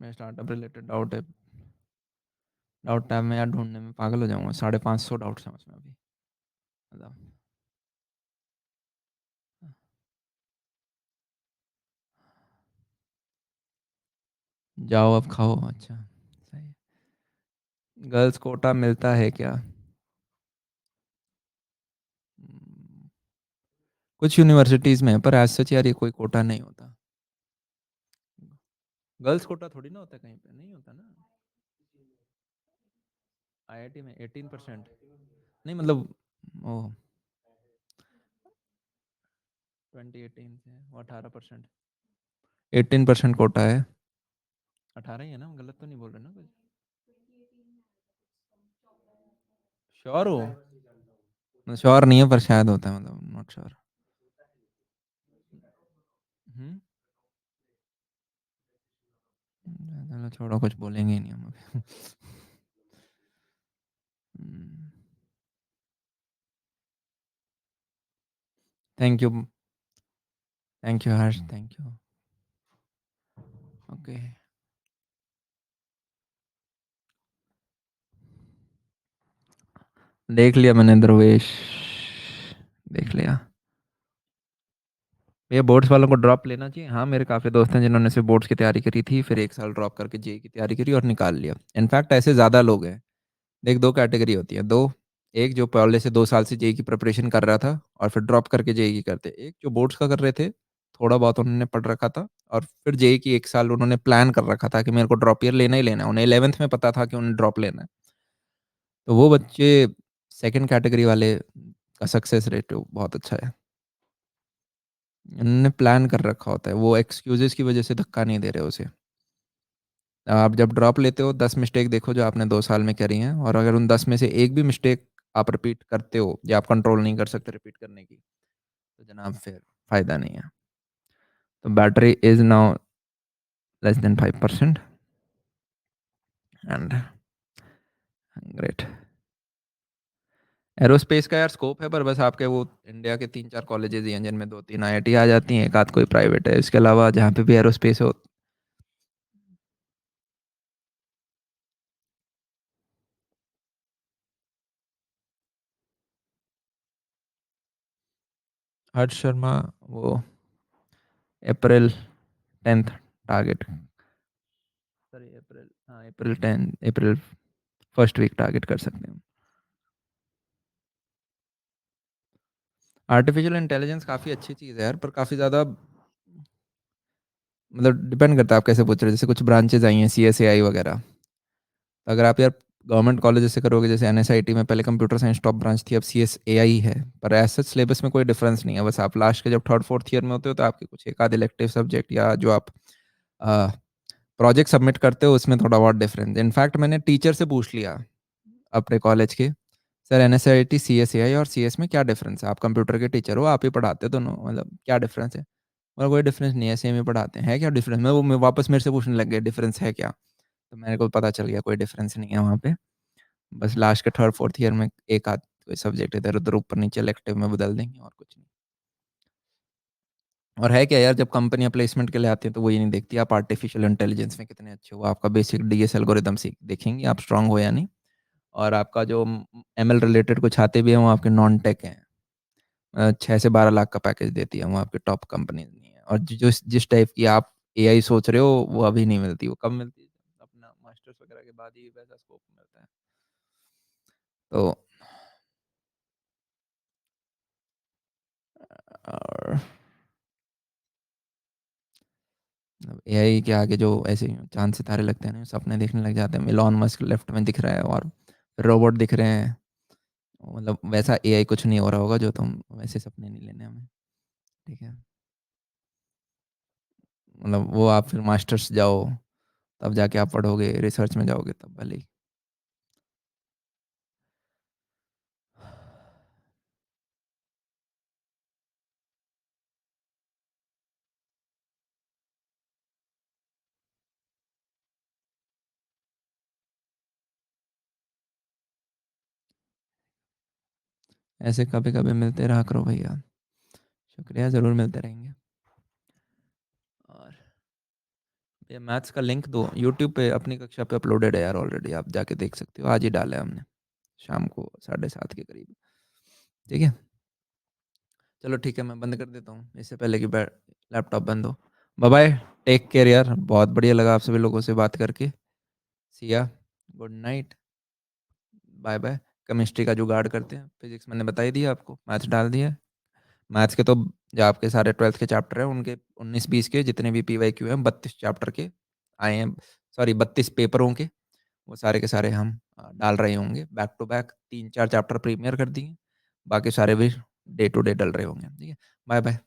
मैं स्टार्टअप रिलेटेड डाउट टैब में यार ढूंढने में पागल हो जाऊंगा। 550 डाउट्स हैं उसमें अभी। मतलब जाओ अब खाओ। अच्छा, सही है। गर्ल्स कोटा मिलता है क्या? हम्म, कुछ यूनिवर्सिटीज़ में है, पर एज सच यार ये कोई कोटा नहीं होता। गर्ल्स कोटा थोड़ी ना होता है, कहीं पे नहीं होता ना। आईआईटी में 18%? नहीं मतलब, ओ, 2018 से वो 18%। 18% कोटा है। 18 ही है ना, हम गलत तो नहीं बोल रहे ना कुछ? श्योर हो? श्योर नहीं है, पर शायद होता है, मतलब नॉट श्योर। हम्म, चलो छोड़ो, कुछ बोलेंगे ही नहीं हम अभी। Thank you. Thank you Harsh, thank you. Okay, देख लिया मैंने ध्रुवेश, देख लिया। भैया बोर्ड्स वालों को ड्रॉप लेना चाहिए। हाँ, मेरे काफ़ी दोस्त हैं जिन्होंने सिर्फ बोर्ड्स की तैयारी करी थी, फिर 1 साल ड्रॉप करके जेई की तैयारी करी और निकाल लिया। इनफैक्ट ऐसे ज़्यादा लोग हैं। देख, दो कैटेगरी होती है, दो। एक जो पहले से 2 साल से जेई की प्रिपरेशन कर रहा था और फिर ड्रॉप करके जेई की करते। एक जो बोर्ड्स का कर रहे थे, थोड़ा बहुत उन्होंने पढ़ रखा था और फिर जेई की 1 साल उन्होंने प्लान कर रखा था कि मेरे को ड्रॉप ईयर लेना ही लेना है। उन्हें 11th में पता था कि उन्हें ड्रॉप लेना है। तो वो बच्चे, सेकंड कैटेगरी वाले का सक्सेस रेट बहुत अच्छा है। उन्होंने प्लान कर रखा होता है, वो एक्सक्यूजेस की वजह से धक्का नहीं दे रहे उसे। आप जब ड्रॉप लेते हो, 10 मिस्टेक देखो जो आपने 2 साल में करी हैं, और अगर उन 10 में से एक भी मिस्टेक आप रिपीट करते हो या आप कंट्रोल नहीं कर सकते रिपीट करने की, तो जनाब फिर फ़ायदा नहीं है। तो battery is now less than 5%। And great. Aerospace का यार स्कोप है, पर बस आपके वो इंडिया के 3-4 कॉलेजेस ही हैं जिनमें 2-3 आईआईटी आ जाती हैं, एक आध कोई प्राइवेट है। इसके अलावा जहाँ पे भी एरोस्पेस हो। हर्ष शर्मा, वो April 10th टारगेट। सॉरी, अप्रैल, हाँ, अप्रैल फर्स्ट वीक टारगेट कर सकते हैं। आर्टिफिशियल इंटेलिजेंस काफ़ी अच्छी चीज़ है यार, पर काफ़ी ज़्यादा, मतलब डिपेंड करता है आप कैसे पूछ रहे हो। जैसे कुछ ब्रांचेज आई हैं, CSAI वगैरह। तो अगर आप यार गवर्नमेंट कॉलेज से करोगे, जैसे NSIT में पहले कंप्यूटर साइंस टॉप ब्रांच थी, अब CSAI है। पर ऐसा सिलेबस में कोई डिफरेंस नहीं है। बस आप लास्ट के जब थर्ड फोर्थ ईयर में होते हो तो आपके कुछ एक आध इलेक्टिव सब्जेक्ट या जो आप प्रोजेक्ट सबमिट करते हो उसमें थोड़ा बहुत डिफरेंस। इनफैक्ट मैंने टीचर से पूछ लिया अपने कॉलेज के, सर NSIT CSAI और CS में क्या डिफरेंस है? आप कंप्यूटर के टीचर हो, आप ही पढ़ाते हो दोनों, मतलब क्या डिफरेंस है? और कोई डिफरेंस नहीं है, सेम ही पढ़ाते हैं। है क्या डिफरेंस? मैं वापस मेरे से पूछने लग गए डिफरेंस है क्या? तो मेरे को पता चल गया कोई डिफरेंस नहीं है वहाँ पे। बस लास्ट के 3rd 4th ईयर में एक आध कोई सब्जेक्ट इधर-उधर ऊपर-नीचे इलेक्टिव में बदल देंगे और कुछ नहीं। और है क्या यार, जब कंपनियाँ प्लेसमेंट के लिए आती हैं तो वो ये नहीं देखती आप आर्टिफिशियल इंटेलिजेंस में कितने अच्छे हो, आपका बेसिक डीएस एल्गोरिदम सीख देखेंगी आप स्ट्रांग हो या नहीं। और आपका जो एमएल रिलेटेड कुछ आते भी हैं वो आपके नॉन टेक हैं। 6 से 12 लाख का पैकेज देती है वो, आपकी टॉप कंपनीज नहीं है। और जो जिस टाइप की आप एआई सोच रहे हो वो अभी नहीं मिलती, वो कब मिलती है? अपना मास्टर्स वगैरह के बाद ही वैसा स्कोप मिलता है। तो और एआई के आगे जो ऐसे चांद सितारे लगते हैं ना, सपने देखने लग जाते हैं। इलॉन मस्क लेफ्ट में दिख रहा है और रोबोट दिख रहे हैं। मतलब वैसा एआई कुछ नहीं हो रहा होगा जो तुम, वैसे सपने नहीं लेने हमें। ठीक है, मतलब वो आप फिर मास्टर्स जाओ तब जाके आप पढ़ोगे, रिसर्च में जाओगे तब भले ही। ऐसे कभी कभी मिलते रहा करो भैया। शुक्रिया, ज़रूर मिलते रहेंगे। और ये मैथ्स का लिंक दो, यूट्यूब पे अपनी कक्षा पे अपलोडेड है यार ऑलरेडी, आप जाके देख सकते हो। आज ही डाला है हमने शाम को 7:30 के करीब। ठीक है, चलो ठीक है, मैं बंद कर देता हूँ इससे पहले कि लैपटॉप बंद हो। बाय बाय, टेक केयर यार, बहुत बढ़िया लगा आप सभी लोगों से बात करके। See ya, good night, bye bye. Chemistry का जुगाड़ करते हैं, फिजिक्स मैंने बता ही दिया आपको, मैथ्स डाल दिया। मैथ्स के तो जो आपके सारे 12th के चैप्टर हैं उनके 19-20 के जितने भी पीवाईक्यू हैं 32 चैप्टर के आए हैं, सॉरी 32 पेपरों के, वो सारे के सारे हम डाल रहे होंगे back to back. 3-4 chapter premier कर दिए, बाकी सारे भी डे टू डे डल रहे होंगे। ठीक है, बाय बाय।